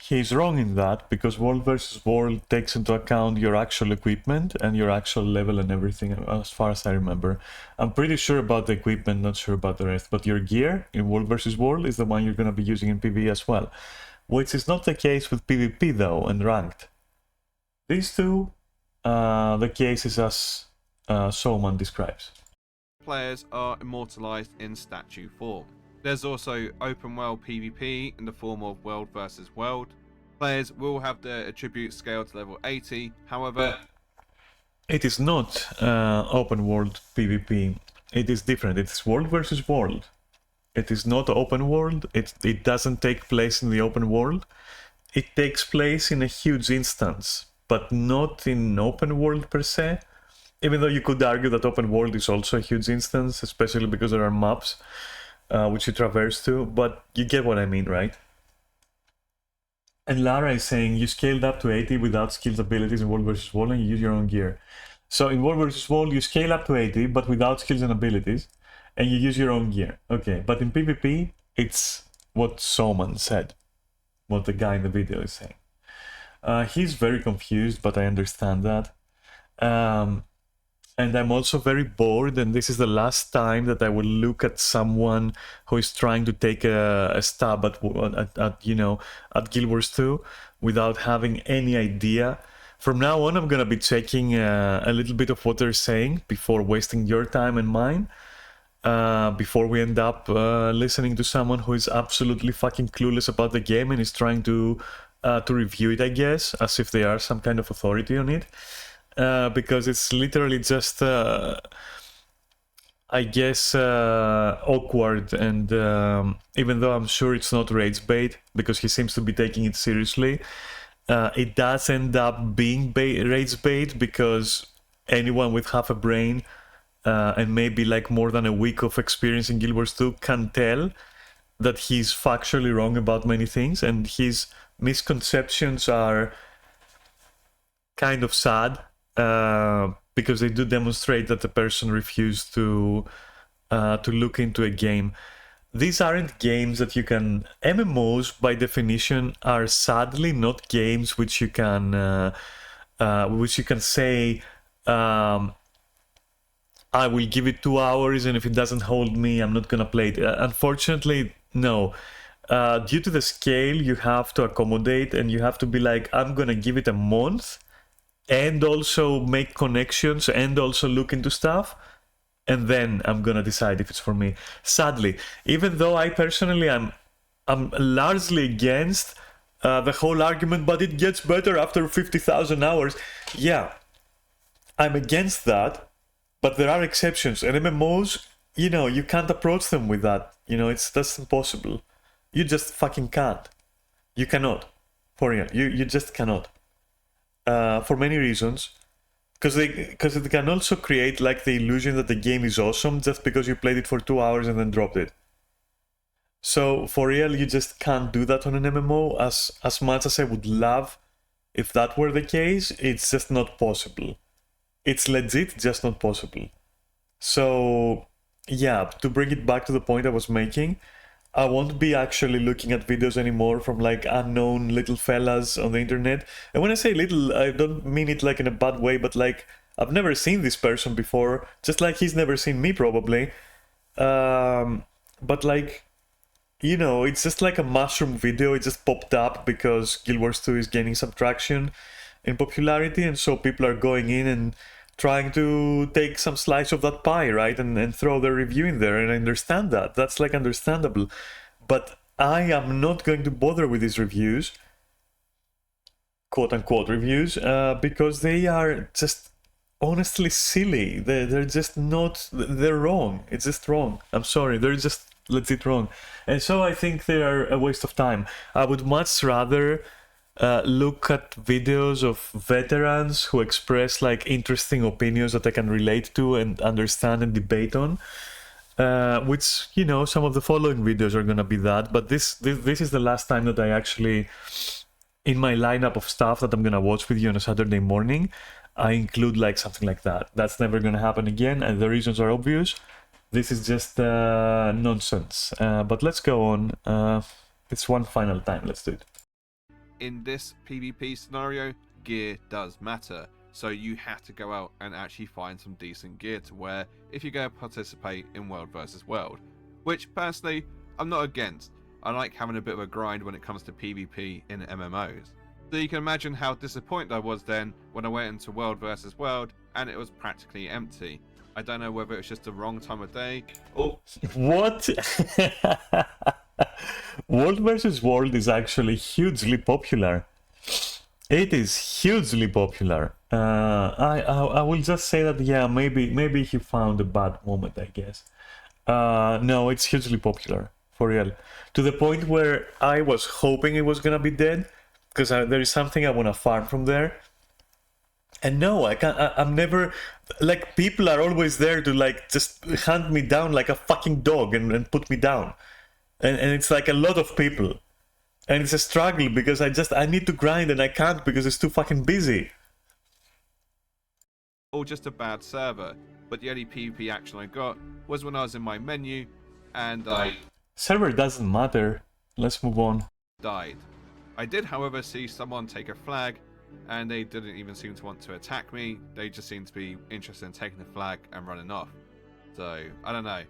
He's wrong in that, because World vs World takes into account your actual equipment and your actual level and everything, as far as I remember. I'm pretty sure about the equipment, not sure about the rest, but your gear in World vs World is the one you're going to be using in PvE as well, which is not the case with PvP though, and ranked. These 2, the case is as Soman describes. Players are immortalized in statue form. There's also open world PvP in the form of World vs World. Players will have their attributes scaled to level 80, however... It is not open world PvP. It is different. It is World vs World. It is not open world. It doesn't take place in the open world. It takes place in a huge instance, but not in open world per se. Even though you could argue that open world is also a huge instance, especially because there are maps which you traverse to, but you get what I mean, right? And Lara is saying you scaled up to 80 without skills abilities in World vs World and you use your own gear. So in World vs World you scale up to 80 but without skills and abilities and you use your own gear. Okay, but in PvP it's what Soman said, what the guy in the video is saying. He's very confused, but I understand that. And I'm also very bored, and this is the last time that I will look at someone who is trying to take a stab at Guild Wars 2 without having any idea. From now on, I'm gonna be checking a little bit of what they're saying before wasting your time and mine. Before we end up listening to someone who is absolutely fucking clueless about the game and is trying to review it, I guess, as if they are some kind of authority on it. Because it's literally just, I guess, awkward, and even though I'm sure it's not rage bait, because he seems to be taking it seriously, it does end up being rage bait, because anyone with half a brain and maybe like more than a week of experience in Guild Wars 2 can tell that he's factually wrong about many things, and his misconceptions are kind of sad, because they do demonstrate that the person refused to look into a game. These aren't games that you can... MMOs, by definition, are sadly not games which you can say, I will give it 2 hours, and if it doesn't hold me, I'm not gonna play it. Unfortunately, no. Due to the scale, you have to accommodate, and you have to be like, I'm gonna give it a month, and also make connections, and also look into stuff, and then I'm gonna decide if it's for me. Sadly, even though I personally I'm largely against the whole argument, but it gets better after 50,000 hours. Yeah, I'm against that, but there are exceptions. And MMOs, you know, you can't approach them with that. You know, that's impossible. You just fucking can't. You cannot. For real, you just cannot. For many reasons. Because it can also create like the illusion that the game is awesome just because you played it for 2 hours and then dropped it. So for real, you just can't do that on an MMO. As much as I would love if that were the case, it's just not possible. It's legit just not possible. So yeah, to bring it back to the point I was making, I won't be actually looking at videos anymore from like unknown little fellas on the internet. And when I say little, I don't mean it like in a bad way, but like I've never seen this person before, just like he's never seen me probably. But like, you know, it's just like a mushroom video. It just popped up because Guild Wars 2 is gaining some traction in popularity, and so people are going in and trying to take some slice of that pie, right? And throw their review in there, and I understand that. That's like understandable. But I am not going to bother with these reviews, quote-unquote reviews, because they are just honestly silly. They're just not... They're wrong. It's just wrong. I'm sorry. They're just legit wrong. And so I think they are a waste of time. I would much rather... look at videos of veterans who express like interesting opinions that I can relate to and understand and debate on, which, you know, some of the following videos are gonna be that, but this is the last time that I actually, in my lineup of stuff that I'm gonna watch with you on a Saturday morning, I include like something like that. That's never gonna happen again, and the reasons are obvious. This is just nonsense. But let's go on. It's one final time. Let's do it. In this PvP scenario, gear does matter, so you have to go out and actually find some decent gear to wear if you're going to participate in World vs. World, which personally I'm not against. I like having a bit of a grind when it comes to PvP in MMOs. So you can imagine how disappointed I was then when I went into World vs. World and it was practically empty. I don't know whether it's just the wrong time of day or... What? World vs. World is actually hugely popular. It is hugely popular. I will just say that, yeah, maybe he found a bad moment, I guess. No, it's hugely popular, for real. To the point where I was hoping it was gonna be dead, because there is something I wanna farm from there. And no, I can't. I'm never... Like, people are always there to, like, just hunt me down like a fucking dog and put me down. And it's like a lot of people. And it's a struggle because I need to grind and I can't because it's too fucking busy. Or just a bad server. But the only PvP action I got was when I was in my menu and I... Server doesn't matter. Let's move on. ...died. I did, however, see someone take a flag and they didn't even seem to want to attack me. They just seemed to be interested in taking the flag and running off. So, I don't know.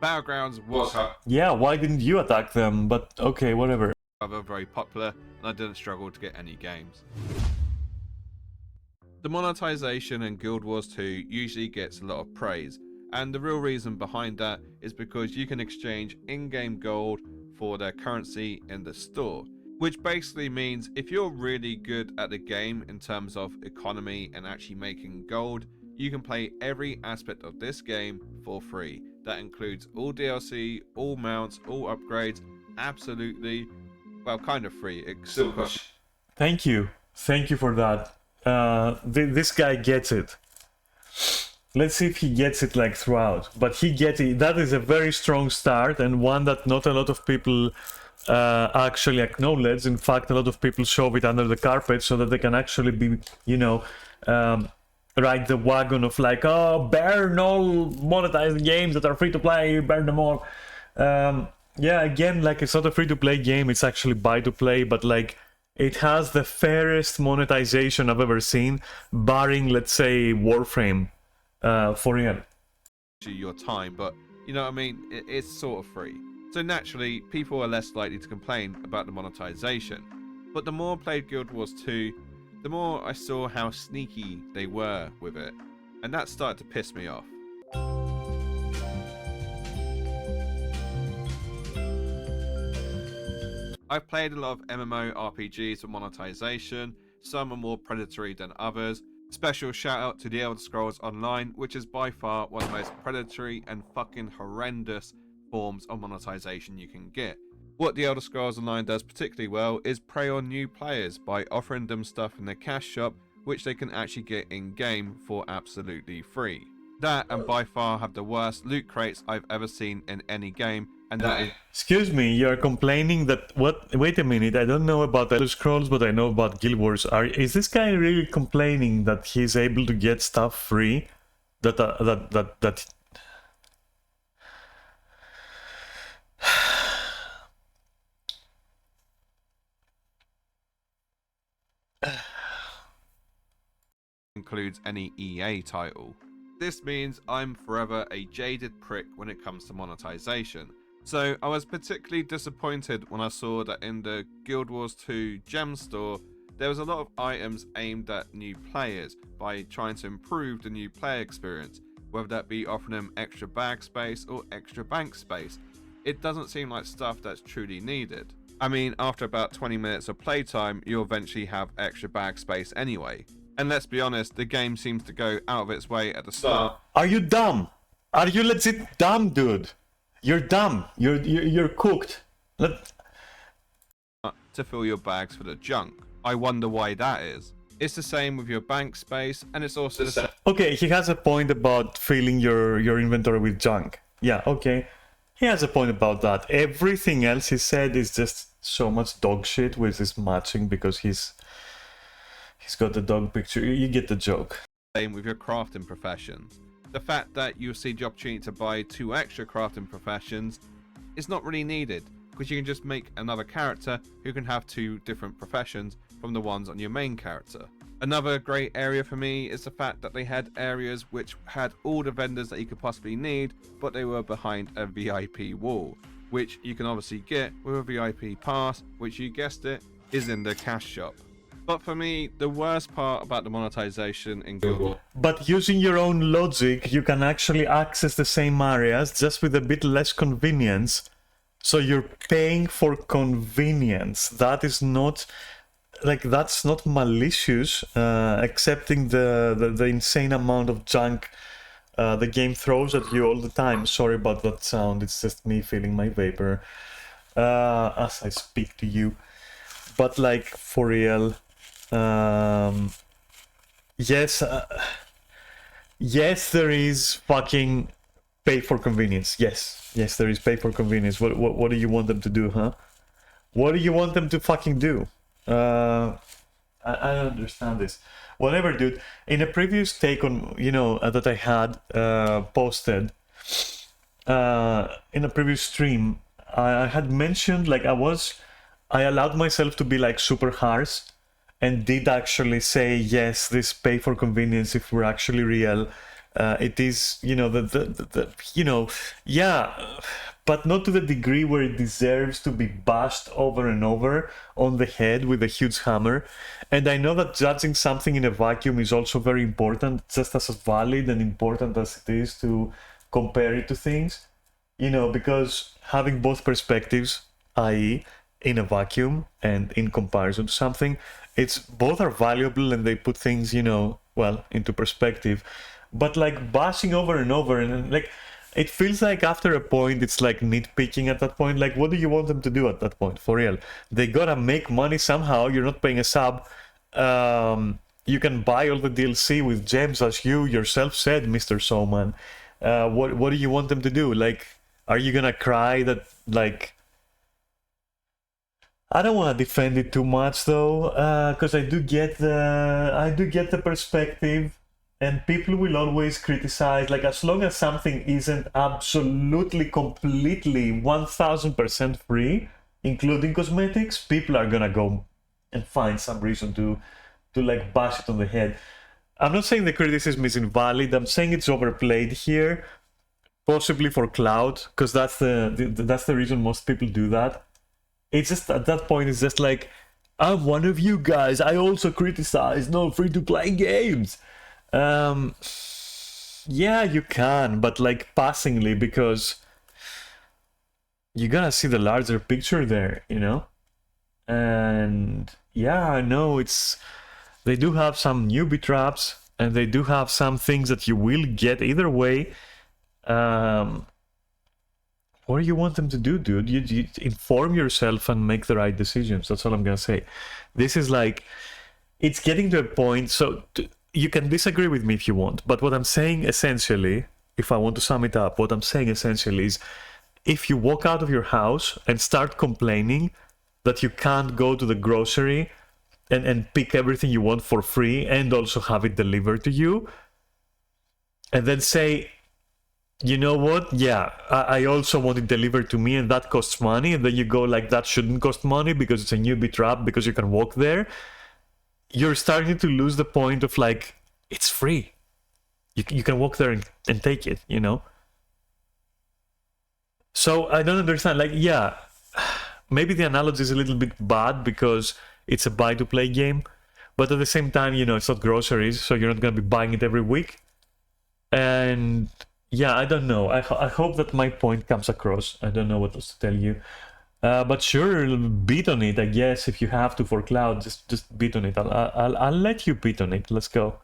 Battlegrounds was... Yeah, why didn't you attack them? But okay, whatever. ...very popular, and I didn't struggle to get any games. The monetization in Guild Wars 2 usually gets a lot of praise, and the real reason behind that is because you can exchange in-game gold for their currency in the store, which basically means if you're really good at the game in terms of economy and actually making gold, you can play every aspect of this game for free. That includes all DLC, all mounts, all upgrades, absolutely, well, kind of free. It still costs. Thank you for that. This guy gets it. Let's see if he gets it like throughout. But he gets it. That is a very strong start, and one that not a lot of people actually acknowledge. In fact, a lot of people shove it under the carpet so that they can actually be, ride the wagon of like, oh, burn all monetized games that are free to play, burn them all. Yeah, again, like, it's not a free to play game, it's actually buy to play, but like, it has the fairest monetization I've ever seen, barring, let's say, Warframe, for real. Your time, but you know what I mean, it's sort of free, so naturally people are less likely to complain about the monetization. But the more I played Guild Wars 2, the more I saw how sneaky they were with it, and that started to piss me off. I've played a lot of MMO RPGs with monetization. Some are more predatory than others. Special shout out to The Elder Scrolls Online, which is by far one of the most predatory and fucking horrendous forms of monetization you can get. What The Elder Scrolls Online does particularly well is prey on new players by offering them stuff in their cash shop which they can actually get in game for absolutely free. That, and by far, have the worst loot crates I've ever seen in any game, and that is... Excuse me, you're complaining that... What? Wait a minute, I don't know about Elder Scrolls, but I know about Guild Wars. Is this guy really complaining that he's able to get stuff free? That includes any EA title. This means I'm forever a jaded prick when it comes to monetization. So I was particularly disappointed when I saw that in the Guild Wars 2 gem store there was a lot of items aimed at new players by trying to improve the new player experience, whether that be offering them extra bag space or extra bank space. It doesn't seem like stuff that's truly needed. I mean, after about 20 minutes of playtime, you'll eventually have extra bag space anyway. And let's be honest, the game seems to go out of its way at the start. Are you dumb? Are you legit dumb, dude? You're dumb. You're cooked. To fill your bags for the junk. I wonder why that is. It's the same with your bank space, and it's also the same. Okay, he has a point about filling your inventory with junk. Yeah, okay. He has a point about that. Everything else he said is just so much dog shit with his matching because he's got the dog picture. You get the joke. Same with your crafting professions. The fact that you'll see the opportunity to buy 2 extra crafting professions is not really needed, because you can just make another character who can have 2 different professions from the ones on your main character. Another great area for me is the fact that they had areas which had all the vendors that you could possibly need, but they were behind a VIP wall, which you can obviously get with a VIP pass, which, you guessed it, is in the cash shop. But for me, the worst part about the monetization in Guild Wars... But using your own logic, you can actually access the same areas just with a bit less convenience. So you're paying for convenience. That is not... Like, that's not malicious, accepting the insane amount of junk the game throws at you all the time. Sorry about that sound, it's just me feeling my vapor as I speak to you. But, like, for real... yes, yes, there is fucking pay for convenience. Yes, there is pay for convenience. What do you want them to do, huh? What do you want them to fucking do? I don't understand this. Whatever, dude. In a previous take on, that I had posted in a previous stream, I had mentioned, like, I allowed myself to be like super harsh. And did actually say, yes, this pay for convenience, if we're actually real, it is, yeah, but not to the degree where it deserves to be bashed over and over on the head with a huge hammer. And I know that judging something in a vacuum is also very important, just as valid and important as it is to compare it to things, because having both perspectives, i.e., in a vacuum and in comparison to something, it's both are valuable and they put things, into perspective. But like bashing over and over, and like it feels like after a point it's like nitpicking at that point. Like, what do you want them to do at that point? For real, they gotta make money somehow. You're not paying a sub. You can buy all the DLC with gems, as you yourself said, Mr. Soman. What do you want them to do? Like, are you gonna cry that, like... I don't want to defend it too much though, because I do get the perspective, and people will always criticize. Like, as long as something isn't absolutely, completely, 1000% free, including cosmetics, people are gonna go and find some reason to like bash it on the head. I'm not saying the criticism is invalid. I'm saying it's overplayed here, possibly for cloud, because that's the reason most people do that. It's just, at that point, it's just like, I'm one of you guys. I also criticize no free-to-play games. Yeah, you can, but like passingly, because you gotta see the larger picture there, you know? And yeah, I know they do have some newbie traps, and they do have some things that you will get either way. What do you want them to do, dude? You inform yourself and make the right decisions. That's all I'm gonna say. This is like, it's getting to a point, so you can disagree with me if you want, but what I'm saying essentially, if I want to sum it up, what I'm saying essentially is, if you walk out of your house and start complaining that you can't go to the grocery and pick everything you want for free and also have it delivered to you, and then say, you know what, yeah, I also want it delivered to me and that costs money, and then you go like, that shouldn't cost money because it's a newbie trap, because you can walk there, you're starting to lose the point of like, it's free. You can walk there and take it, you know? So I don't understand, like, yeah, maybe the analogy is a little bit bad because it's a buy-to-play game, but at the same time, you know, it's not groceries, so you're not going to be buying it every week. And yeah, I don't know. I hope that my point comes across. I don't know what else to tell you. But sure, beat on it, I guess, if you have to for cloud. Just beat on it. I'll let you beat on it. Let's go.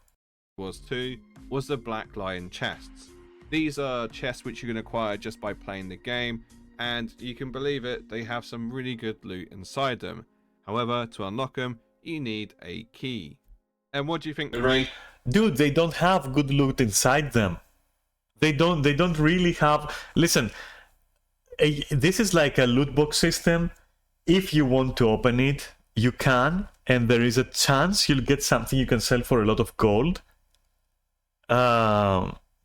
Was the Black Lion chests. These are chests which you can acquire just by playing the game, and you can believe it, they have some really good loot inside them. However, to unlock them, you need a key. And what do you think? Right, dude, they don't have good loot inside them. They don't really have. Listen, this is like a loot box system. If you want to open it, you can, and there is a chance you'll get something you can sell for a lot of gold.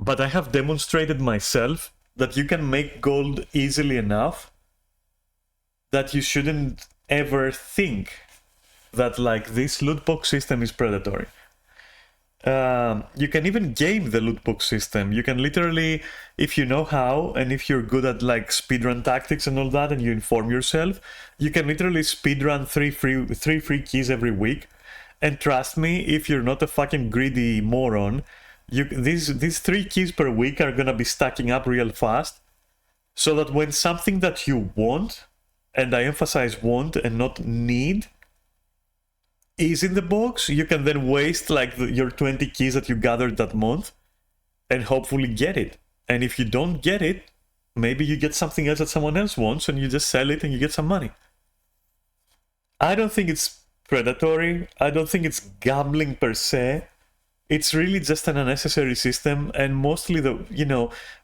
But I have demonstrated myself that you can make gold easily enough that you shouldn't ever think that like this loot box system is predatory. You can even game the loot box system. You can literally, if you know how, and if you're good at like speedrun tactics and all that, and you inform yourself, you can literally speedrun three free keys every week. And trust me, if you're not a fucking greedy moron, these 3 keys per week are gonna be stacking up real fast, so that when something that you want, and I emphasize want and not need, is in the box, you can then waste like your 20 keys that you gathered that month and hopefully get it. And if you don't get it, maybe you get something else that someone else wants and you just sell it and you get some money. I don't think it's predatory. I don't think it's gambling per se. It's really just an unnecessary system, and mostly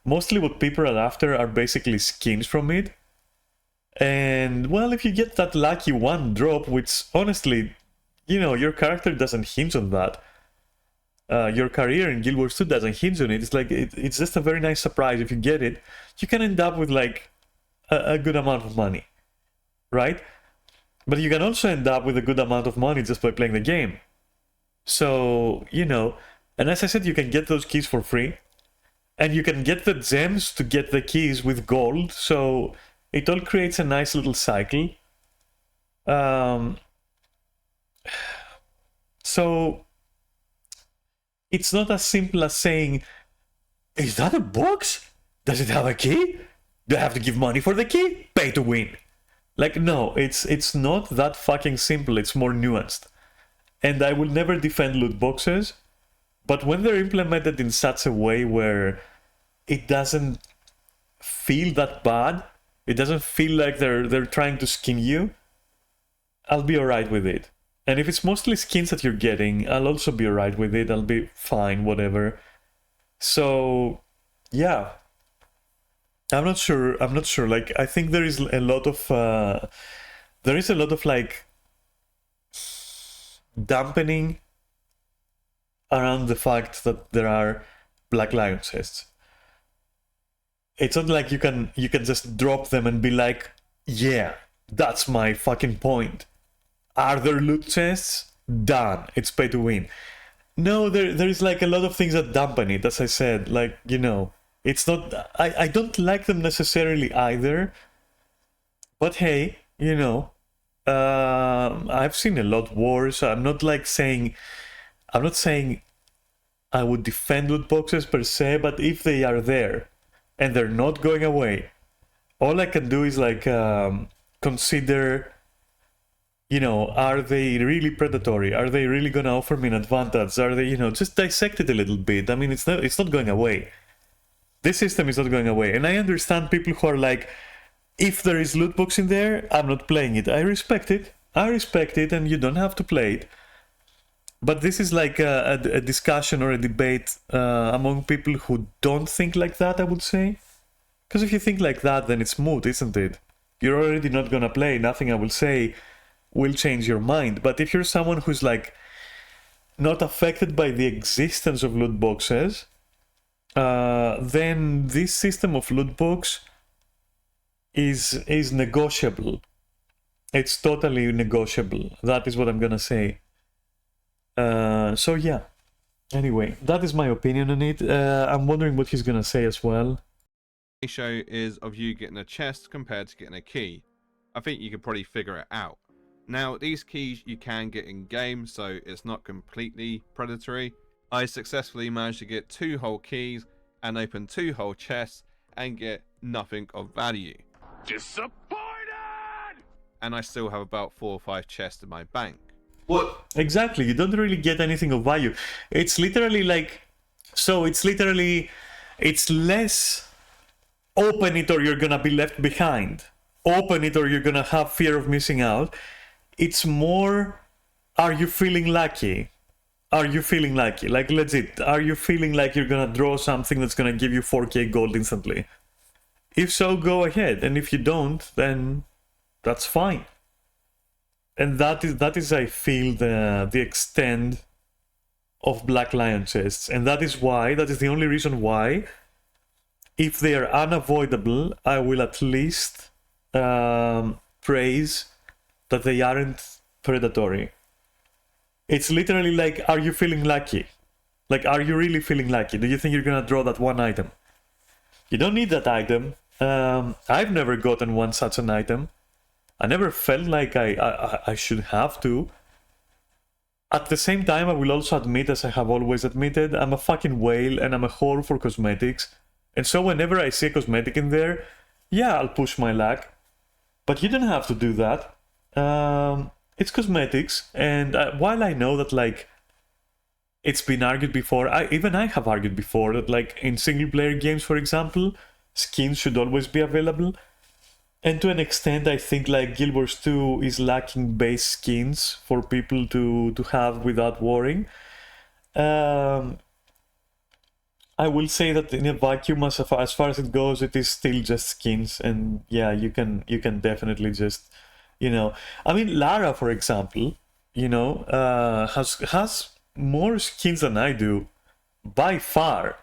mostly what people are after are basically skins from it. And well, if you get that lucky one drop, which honestly, your character doesn't hinge on that. Your career in Guild Wars 2 doesn't hinge on it. It's like it's just a very nice surprise. If you get it, you can end up with like a good amount of money, right? But you can also end up with a good amount of money just by playing the game. So, and as I said, you can get those keys for free, and you can get the gems to get the keys with gold. So it all creates a nice little cycle. So it's not as simple as saying, is that a box? Does it have a key? Do I have to give money for the key? Pay to win. Like, no, it's not that fucking simple. It's more nuanced. And I will never defend loot boxes, but when they're implemented in such a way where it doesn't feel that bad, it doesn't feel like they're trying to skin you, I'll be alright with it. And if it's mostly skins that you're getting, I'll also be alright with it. I'll be fine, whatever. So, yeah. I'm not sure. Like, I think there is a lot of like dampening around the fact that there are Black Lion chests. It's not like you can just drop them and be like, yeah, that's my fucking point. Are there loot chests? Done. It's pay to win. No, there is like a lot of things that dampen it, as I said. Like, you know, it's not... I don't like them necessarily either. But hey, you know, I've seen a lot worse. I'm not saying I would defend loot boxes per se, but if they are there and they're not going away, all I can do is like consider, you know, are they really predatory? Are they really gonna offer me an advantage? Are they, you know, just dissect it a little bit. I mean, it's not going away. This system is not going away. And I understand people who are like, if there is loot box in there, I'm not playing it. I respect it, and you don't have to play it. But this is like a discussion or a debate among people who don't think like that, I would say. Because if you think like that, then it's moot, isn't it? You're already not gonna play. Nothing I will say will change your mind. But if you're someone who's like not affected by the existence of loot boxes, then this system of loot box is negotiable. It's totally negotiable. That is what I'm gonna say. So yeah. Anyway, that is my opinion on it. I'm wondering what he's gonna say as well. Ratio is of you getting a chest compared to getting a key. I think you could probably figure it out. Now, these keys you can get in game, so it's not completely predatory. I successfully managed to get 2 whole keys and open 2 whole chests and get nothing of value. Disappointed! And I still have about 4 or 5 chests in my bank. What? Exactly, you don't really get anything of value. It's literally like... So it's less open it or you're gonna be left behind. Open it or you're gonna have fear of missing out. It's more, are you feeling lucky? Are you feeling lucky? Like, legit, are you feeling like you're gonna draw something that's gonna give you 4k gold instantly? If so, go ahead. And if you don't, then that's fine. And that is I feel, the extent of Black Lion chests. And that is the only reason why, if they are unavoidable, I will at least praise that they aren't predatory. It's literally like, are you feeling lucky? Like, are you really feeling lucky? Do you think you're gonna draw that one item? You don't need that item. I've never gotten one such an item. I never felt like I should have to. At the same time, I will also admit, as I have always admitted, I'm a fucking whale and I'm a whore for cosmetics. And so whenever I see a cosmetic in there, yeah, I'll push my luck. But you don't have to do that. It's cosmetics, and while I know that, like, it's been argued before, even I have argued before that, like, in single-player games, for example, skins should always be available. And to an extent, I think, like, Guild Wars 2 is lacking base skins for people to have without worrying. I will say that in a vacuum, as far as it goes, it is still just skins, and yeah, you can definitely just, you know, I mean, Lara, for example, you know, has more skins than I do, by far,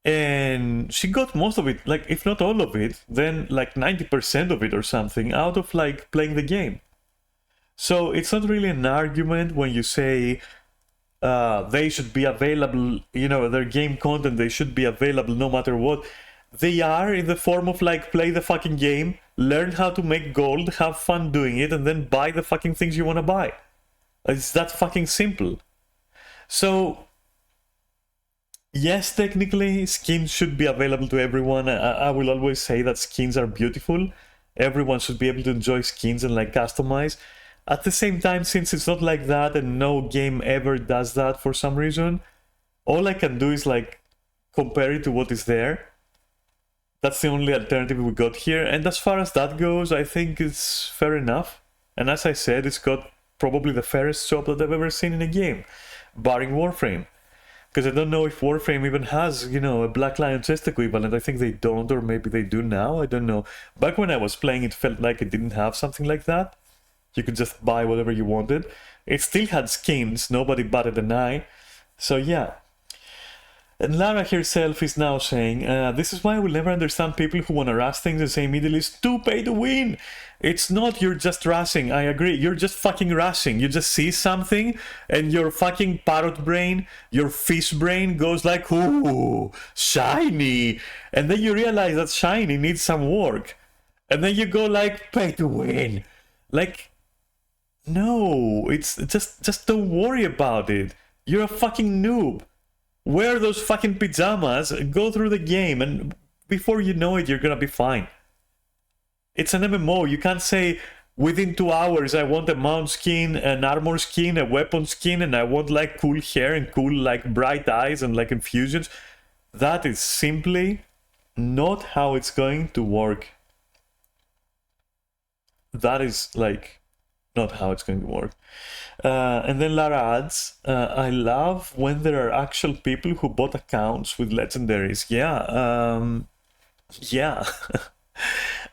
and she got most of it, like, if not all of it, then like 90% of it or something out of like playing the game. So it's not really an argument when you say they should be available, you know, their game content, they should be available no matter what. They are in the form of, like, play the fucking game, learn how to make gold, have fun doing it, and then buy the fucking things you want to buy. It's that fucking simple. So, yes, technically, skins should be available to everyone. I will always say that skins are beautiful. Everyone should be able to enjoy skins and, like, customize. At the same time, since it's not like that and no game ever does that for some reason, all I can do is, like, compare it to what is there. That's the only alternative we got here. And as far as that goes, I think it's fair enough. And as I said, it's got probably the fairest shop that I've ever seen in a game, barring Warframe. Because I don't know if Warframe even has, you know, a Black Lion chest equivalent. I think they don't, or maybe they do now. I don't know. Back when I was playing, it felt like it didn't have something like that. You could just buy whatever you wanted. It still had skins. Nobody batted an eye. So yeah. And Lara herself is now saying, this is why I will never understand people who want to rush things and say Middle is too pay to win. It's not you're just rushing, I agree. You're just fucking rushing. You just see something and your fucking parrot brain, your fish brain goes like, ooh, shiny. And then you realize that shiny needs some work. And then you go like, pay to win. Like, no, it's just don't worry about it. You're a fucking noob. Wear those fucking pajamas, go through the game, and before you know it, you're gonna be fine. It's an MMO. You can't say within 2 hours I want a mount skin, an armor skin, a weapon skin, and I want like cool hair and cool like bright eyes and like infusions. That is simply not how it's going to work. That is like not how it's going to work. And then Lara adds, I love when there are actual people who bought accounts with legendaries. Yeah, yeah.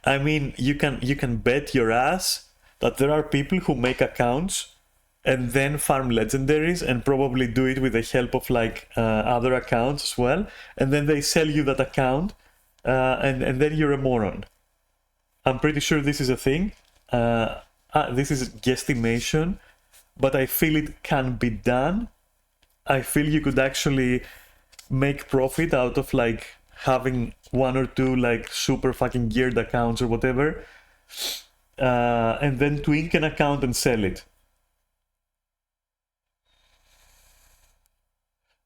I mean, you can bet your ass that there are people who make accounts and then farm legendaries and probably do it with the help of like other accounts as well. And then they sell you that account and then you're a moron. I'm pretty sure this is a thing. This is guesstimation, but I feel it can be done. I feel you could actually make profit out of like having 1 or 2 like super fucking geared accounts or whatever, and then twink an account and sell it.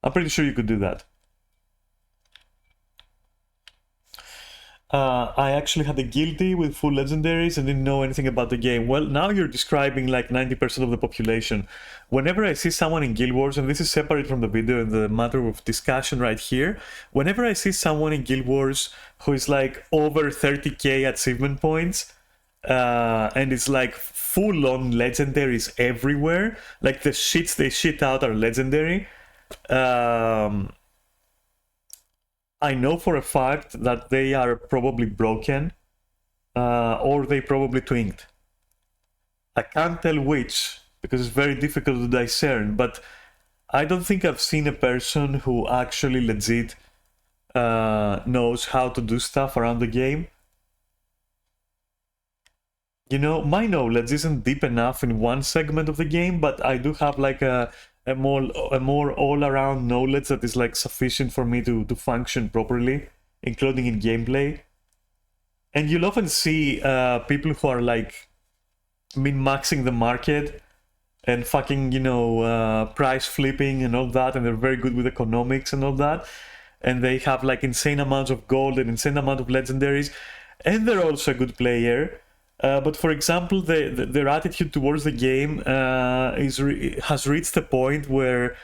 I'm pretty sure you could do that. I actually had a guilty with full legendaries and didn't know anything about the game. Well, now you're describing like 90% of the population. Whenever I see someone in Guild Wars, and this is separate from the video and the matter of discussion right here, whenever I see someone in Guild Wars who is like over 30k achievement points, and it's like full-on legendaries everywhere, like the shits they shit out are legendary, I know for a fact that they are probably broken, or they probably twinked. I can't tell which, because it's very difficult to discern, but I don't think I've seen a person who actually legit knows how to do stuff around the game. You know, my knowledge isn't deep enough in one segment of the game, but I do have like a more all-around knowledge that is like sufficient for me to function properly, including in gameplay. And you'll often see people who are like min-maxing the market and fucking, you know, price flipping and all that, and they're very good with economics and all that, and they have like insane amounts of gold and insane amount of legendaries, and they're also a good player. But for example, their attitude towards the game has reached a point where,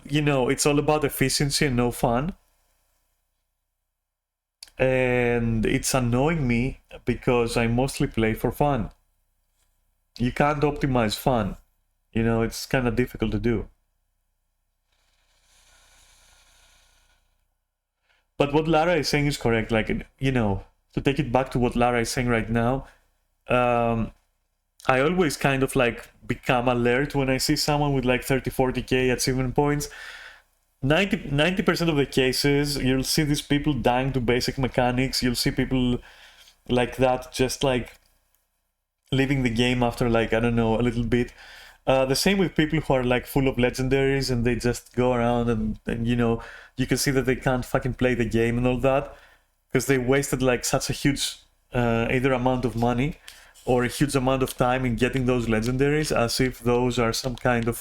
you know, it's all about efficiency and no fun. And it's annoying me because I mostly play for fun. You can't optimize fun. You know, it's kind of difficult to do. But what Lara is saying is correct. Like, you know, to take it back to what Lara is saying right now, I always kind of like become alert when I see someone with like 30-40k achievement points. 90% of the cases, you'll see these people dying to basic mechanics. You'll see people like that just like leaving the game after like, I don't know, a little bit. The same with people who are like full of legendaries and they just go around and you know, you can see that they can't fucking play the game and all that because they wasted like such a huge either amount of money or a huge amount of time in getting those legendaries, as if those are some kind of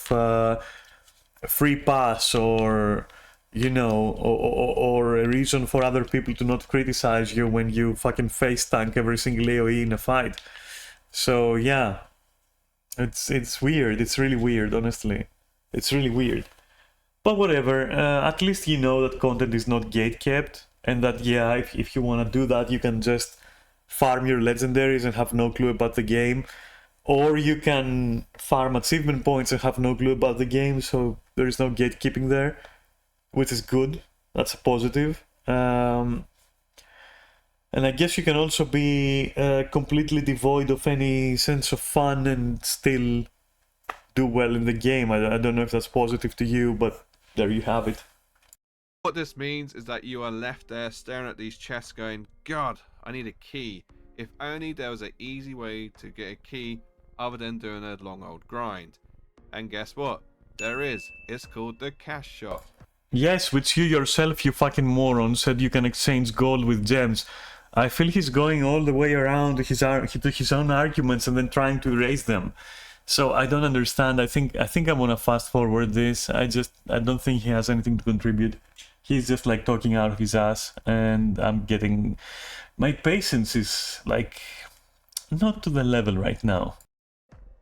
free pass or, you know, or a reason for other people to not criticize you when you fucking face tank every single AoE in a fight. So yeah, it's weird. It's really weird, honestly. It's really weird. But whatever, at least you know that content is not gate-kept, and that, yeah, if you want to do that, you can just farm your legendaries and have no clue about the game, or you can farm achievement points and have no clue about the game, so there is no gatekeeping there, which is good. That's a positive. And I guess you can also be completely devoid of any sense of fun and still do well in the game. I don't know if that's positive to you, but there you have it. What this means is that you are left there staring at these chests going, God, I need a key. If only there was an easy way to get a key other than doing a long old grind. And guess what? There is. It's called the cash shop. Yes, which you yourself, you fucking moron, said you can exchange gold with gems. I feel he's going all the way around his own arguments and then trying to erase them. So I don't understand. I think I'm gonna fast forward this. I don't think he has anything to contribute. He's just like talking out of his ass, and my patience is like not to the level right now.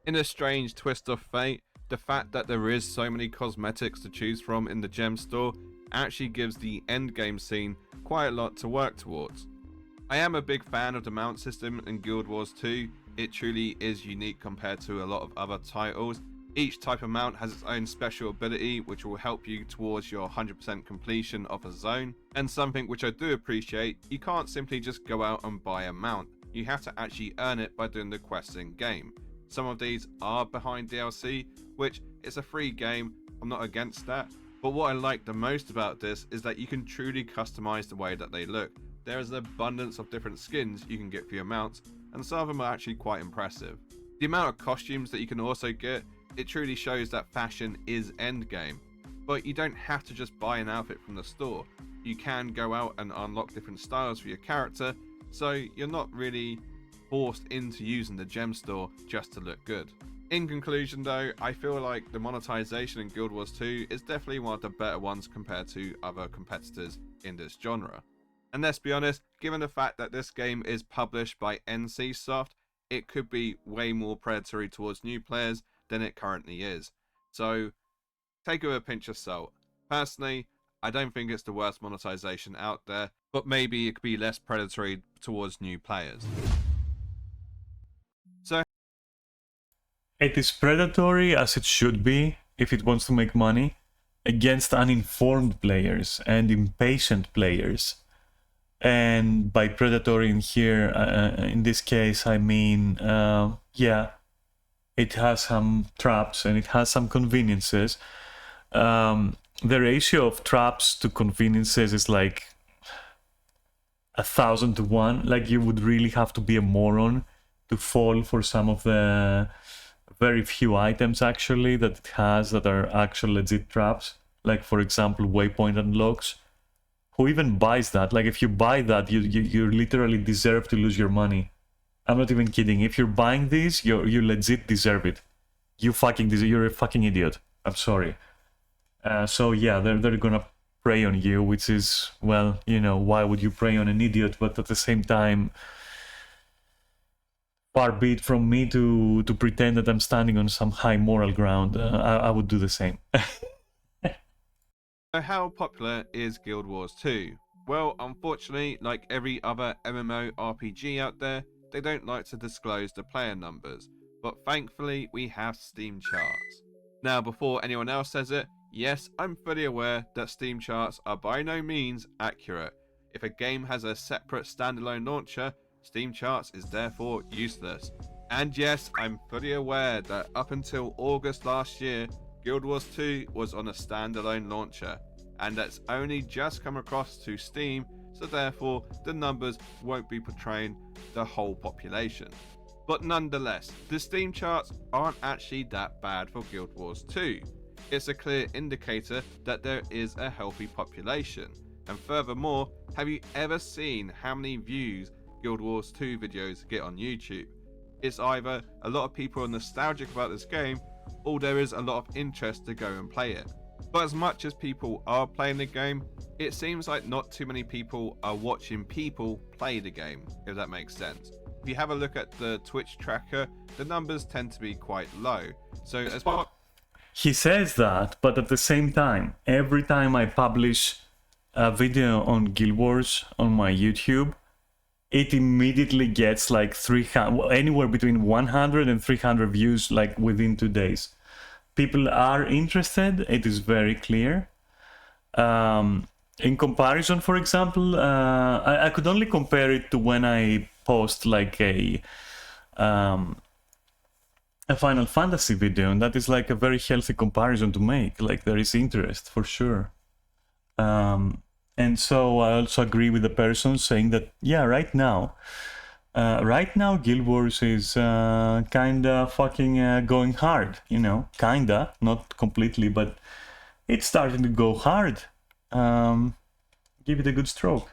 In a strange twist of fate, the fact that there is so many cosmetics to choose from in the gem store actually gives the endgame scene quite a lot to work towards. I am a big fan of the mount system in Guild Wars 2. It truly is unique compared to a lot of other titles. Each type of mount has its own special ability which will help you towards your 100% completion of a zone. And something which I do appreciate, you can't simply just go out and buy a mount. You have to actually earn it by doing the quests in game. Some of these are behind DLC, which is a free game, I'm not against that. But what I like the most about this is that you can truly customize the way that they look. There is an abundance of different skins you can get for your mounts, and some of them are actually quite impressive. The amount of costumes that you can also get, it truly shows that fashion is endgame. But you don't have to just buy an outfit from the store. You can go out and unlock different styles for your character, so you're not really forced into using the gem store just to look good. In conclusion though, I feel like the monetization in Guild Wars 2 is definitely one of the better ones compared to other competitors in this genre. And let's be honest, given the fact that this game is published by NC Soft, it could be way more predatory towards new players than it currently is. So take it with a pinch of salt. Personally, I don't think it's the worst monetization out there, but maybe it could be less predatory towards new players. So it is predatory as it should be if it wants to make money against uninformed players and impatient players. And by predatory in here, in this case, I mean, yeah, it has some traps and it has some conveniences. The ratio of traps to conveniences is like 1,000 to 1. Like you would really have to be a moron to fall for some of the very few items actually that it has that are actual legit traps. Like for example, waypoint unlocks. Who even buys that? Like if you buy that, you literally deserve to lose your money. I'm not even kidding. If you're buying these, you legit deserve it. You fucking deserve. You're a fucking idiot. I'm sorry. So yeah, they're gonna prey on you, which is, well, you know, why would you prey on an idiot? But at the same time, far be it from me to pretend that I'm standing on some high moral ground. I would do the same. So how popular is Guild Wars 2? Well, unfortunately, like every other MMORPG out there, they don't like to disclose the player numbers, but thankfully we have Steam charts. Now, before anyone else says it, yes, I'm fully aware that Steam charts are by no means accurate. If a game has a separate standalone launcher, Steam charts is therefore useless. And yes, I'm fully aware that up until August last year, Guild Wars 2 was on a standalone launcher, and that's only just come across to Steam, so therefore the numbers won't be portraying the whole population. But nonetheless, the Steam charts aren't actually that bad for Guild Wars 2. It's a clear indicator that there is a healthy population. And furthermore, have you ever seen how many views Guild Wars 2 videos get on YouTube? It's either a lot of people are nostalgic about this game, or there is a lot of interest to go and play it. But as much as people are playing the game, it seems like not too many people are watching people play the game, if that makes sense. If you have a look at the Twitch tracker, the numbers tend to be quite low. So as part... He says that, but at the same time, every time I publish a video on Guild Wars on my YouTube, it immediately gets like 300, anywhere between 100 and 300 views like within 2 days. People are interested, it is very clear. In comparison, for example, I could only compare it to when I post like a Final Fantasy video, and that is like a very healthy comparison to make. Like there is interest for sure. And so I also agree with the person saying that, yeah, right now Guild Wars is kinda fucking going hard, you know, kinda, not completely, but it's starting to go hard. Give it a good stroke.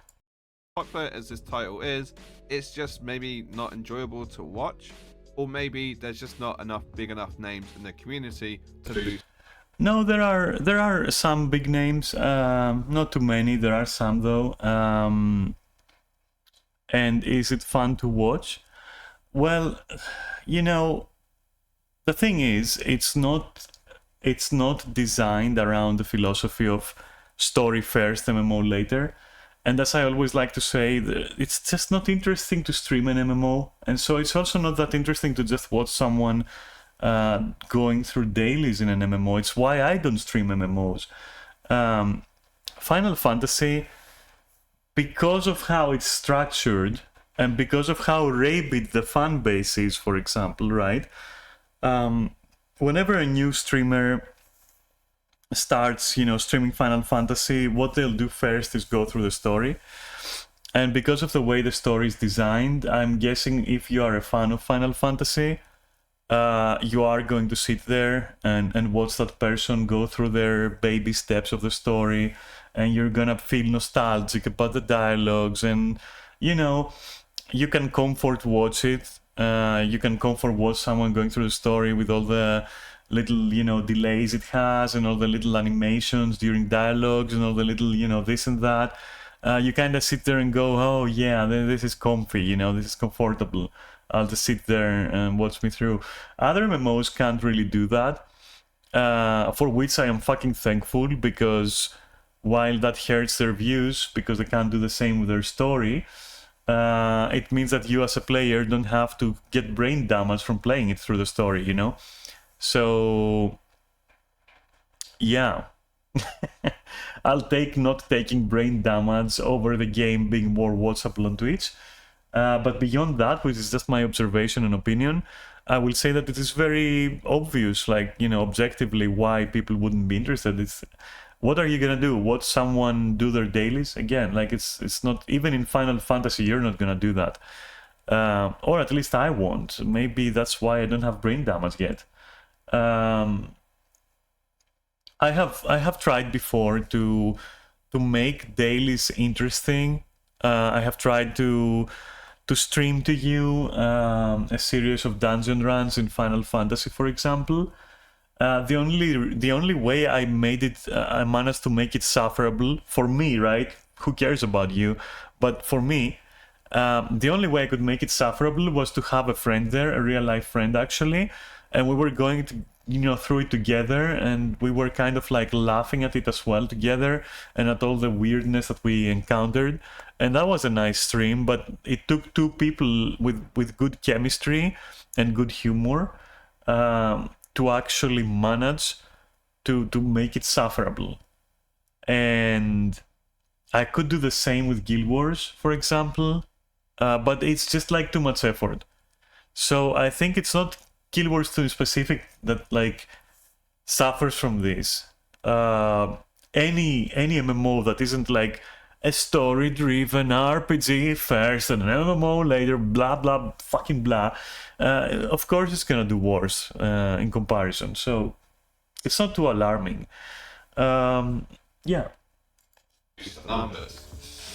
Popular as this title is, it's just maybe not enjoyable to watch, or maybe there's just not enough big enough names in the community to boost. No, there are some big names, not too many. There are some though. And is it fun to watch? Well, you know, the thing is, it's not designed around the philosophy of story first, MMO later. And as I always like to say, it's just not interesting to stream an MMO, and so it's also not that interesting to just watch someone going through dailies in an MMO. It's why I don't stream MMOs. Final Fantasy, because of how it's structured and because of how rabid the fan base is, for example, right? Whenever a new streamer starts, you know, streaming Final Fantasy, what they'll do first is go through the story. And because of the way the story is designed, I'm guessing if you are a fan of Final Fantasy, you are going to sit there and watch that person go through their baby steps of the story, and you're gonna feel nostalgic about the dialogues, and you know, you can comfort watch it. You can comfort watch someone going through the story with all the little, you know, delays it has, and all the little animations during dialogues, and all the little, you know, this and that. You kind of sit there and go, oh yeah, this is comfy, you know, this is comfortable. I'll just sit there and watch me through. Other MMOs can't really do that, for which I am fucking thankful, because while that hurts their views because they can't do the same with their story, it means that you as a player don't have to get brain damage from playing it through the story, you know? So, yeah. I'll take not taking brain damage over the game being more watchable on Twitch. But beyond that, which is just my observation and opinion, I will say that it is very obvious, like, you know, objectively, why people wouldn't be interested. It's, what are you gonna do? Watch someone do their dailies? Again, like, it's not, even in Final Fantasy, you're not gonna do that. Or at least I won't. Maybe that's why I don't have brain damage yet. I have tried before to make dailies interesting. I have tried to stream to you a series of dungeon runs in Final Fantasy, for example. The only way I made it, I managed to make it sufferable for me, right? Who cares about you? But for me, the only way I could make it sufferable was to have a friend there, a real life friend actually, and we were going to, you know, through it together, and we were kind of like laughing at it as well together, and at all the weirdness that we encountered, and that was a nice stream. But it took two people with good chemistry and good humor to actually manage to make it sufferable. And I could do the same with Guild Wars, for example, but it's just like too much effort. So I think it's not Guild Wars 2 specific that like suffers from this. Any MMO that isn't like a story-driven RPG first and an MMO later, blah blah fucking blah, of course it's gonna do worse in comparison. So it's not too alarming. Yeah. Numbers.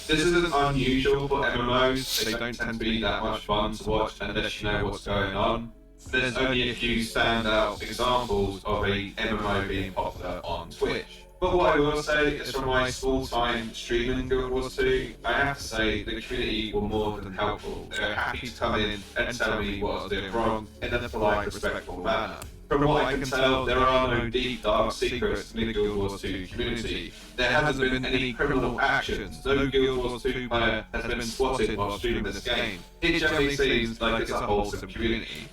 This isn't unusual for MMOs. They don't tend to be that much fun to watch unless you know what's going on. There's only a few standout examples of a MMO being popular on Twitch. But what I will say is, from my small-time streaming Guild Wars 2, I have to say the community were more than helpful. They were happy to come in and tell me what I was doing wrong in a polite, respectful manner. From what I can tell, there are no deep, dark secrets in the Guild Wars 2 community. There hasn't been any criminal actions. No Guild Wars 2 player has been swatted while streaming this game. It generally seems like it's a wholesome community.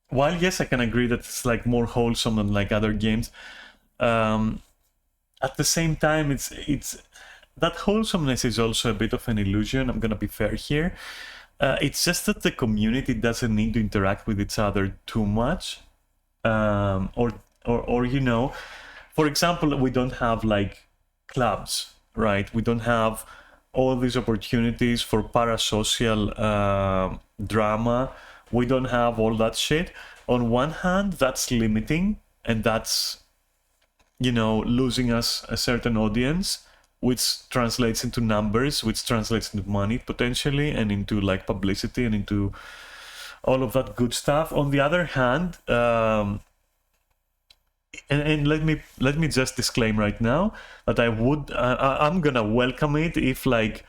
While yes, I can agree that it's like more wholesome than like other games, at the same time, it's that wholesomeness is also a bit of an illusion. I'm gonna be fair here. It's just that the community doesn't need to interact with each other too much, or you know, for example, we don't have like clubs, right? We don't have all these opportunities for parasocial drama. We don't have all that shit. On one hand, that's limiting, and that's, you know, losing us a certain audience, which translates into numbers, which translates into money potentially, and into like publicity and into all of that good stuff. On the other hand, and let me just disclaim right now that I'm gonna welcome it if like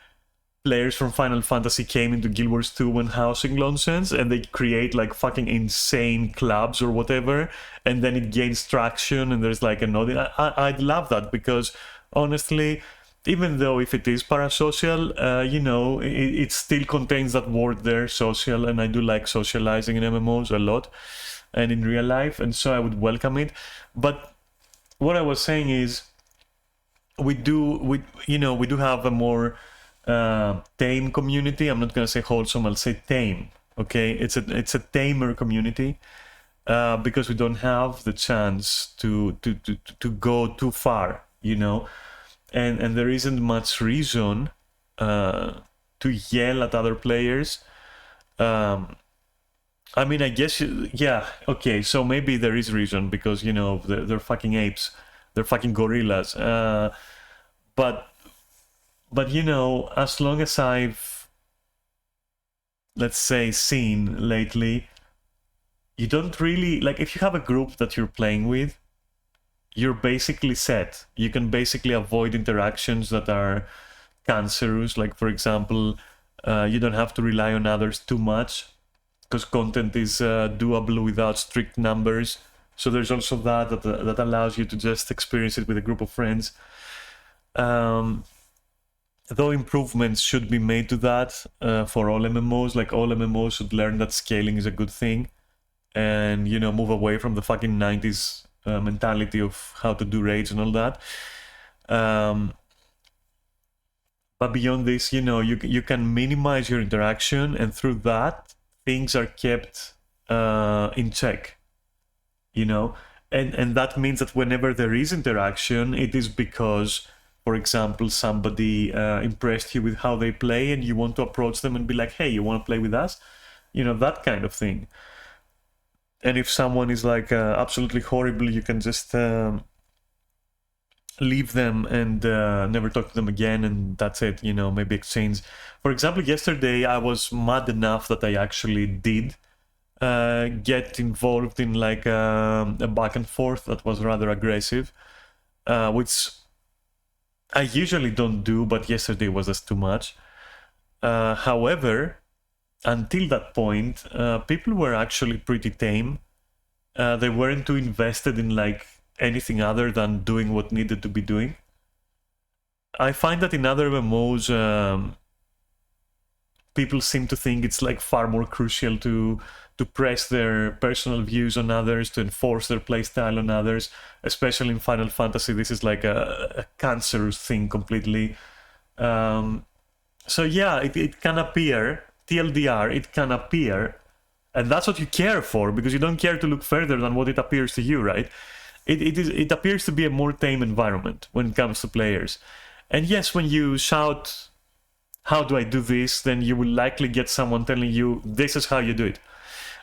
players from Final Fantasy came into Guild Wars 2 when housing nonsense and they create like fucking insane clubs or whatever, and then it gains traction and there's like an audience. I'd love that, because honestly, even though if it is parasocial, you know, it still contains that word there, social, and I do like socializing in MMOs a lot and in real life, and so I would welcome it. But what I was saying is, we do have a more tame community. I'm not gonna say wholesome, I'll say tame. Okay, it's a tamer community, because we don't have the chance to go too far, you know, and there isn't much reason to yell at other players. I mean, I guess, yeah, okay, so maybe there is reason, because, you know, they're fucking apes, they're fucking gorillas, but you know, as long as I've, let's say, seen lately, you don't really, like, if you have a group that you're playing with, you're basically set. You can basically avoid interactions that are cancerous, like, for example, you don't have to rely on others too much, because content is doable without strict numbers. So there's also that allows you to just experience it with a group of friends. Though improvements should be made to that for all MMOs. Like, all MMOs should learn that scaling is a good thing, and, you know, move away from the fucking 90s mentality of how to do raids and all that. But beyond this, you know, you can minimize your interaction, and through that, things are kept in check, you know, and that means that whenever there is interaction, it is because, for example, somebody impressed you with how they play, and you want to approach them and be like, hey, you want to play with us? You know, that kind of thing. And if someone is like absolutely horrible, you can just leave them and never talk to them again, and that's it, you know, maybe exchange. For example, yesterday I was mad enough that I actually did get involved in like a back and forth that was rather aggressive, which I usually don't do, but yesterday was just too much. However, until that point, people were actually pretty tame. They weren't too invested in like anything other than doing what needed to be doing. I find that in other MMOs, people seem to think it's like far more crucial to press their personal views on others, to enforce their playstyle on others. Especially in Final Fantasy, this is like a cancerous thing completely. So yeah, it can appear, TLDR, it can appear, and that's what you care for, because you don't care to look further than what it appears to you, right? It appears to be a more tame environment when it comes to players. And yes, when you shout, how do I do this, then you will likely get someone telling you, this is how you do it.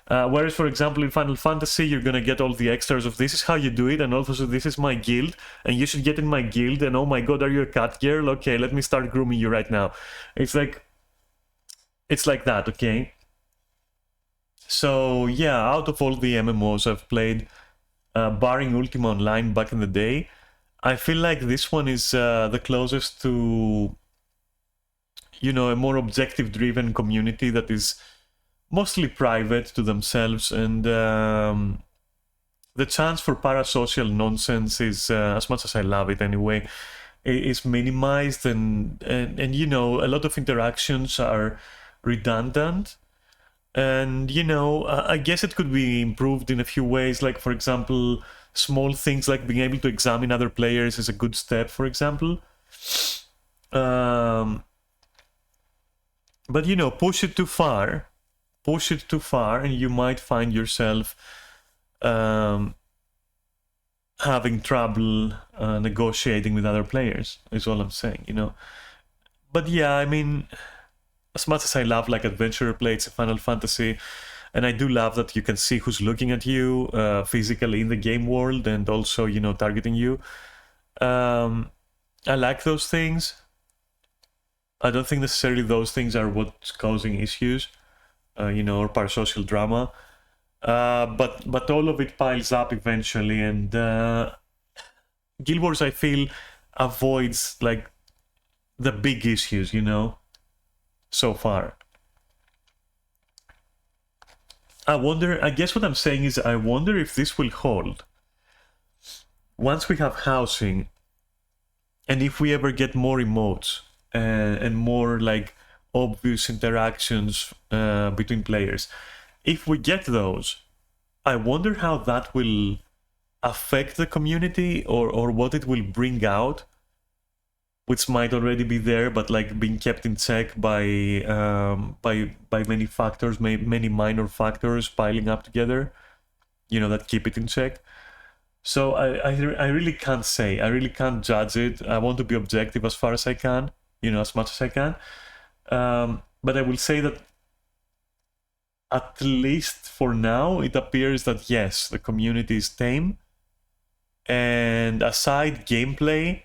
Whereas, for example, in Final Fantasy, you're gonna get all the extras of this is how you do it, and also this is my guild, and you should get in my guild, and oh my god, are you a cat girl? Okay, let me start grooming you right now. It's like that, okay? So yeah, out of all the MMOs I've played, barring Ultima Online back in the day, I feel like this one is the closest to, you know, a more objective driven community that is mostly private to themselves, and the chance for parasocial nonsense is, as much as I love it anyway, is minimized, and you know, a lot of interactions are redundant. And you know, I guess it could be improved in a few ways, like for example, small things like being able to examine other players is a good step, for example. But you know, push it too far, and you might find yourself having trouble negotiating with other players, is all I'm saying, you know. But yeah, I mean, as much as I love like adventure play, it's a Final Fantasy, and I do love that you can see who's looking at you physically in the game world, and also, you know, targeting you. I like those things. I don't think necessarily those things are what's causing issues, you know, or parasocial drama. But all of it piles up eventually, and Guild Wars, I feel, avoids like the big issues, you know, so far. I guess what I'm saying is, I wonder if this will hold once we have housing, and if we ever get more emotes and more like obvious interactions between players. If we get those, I wonder how that will affect the community, or what it will bring out, which might already be there, but like being kept in check by many factors, many minor factors piling up together, you know, that keep it in check. So I really can't say. I really can't judge it. I want to be objective as far as I can, you know, as much as I can. But I will say that at least for now, it appears that yes, the community is tame, and aside gameplay,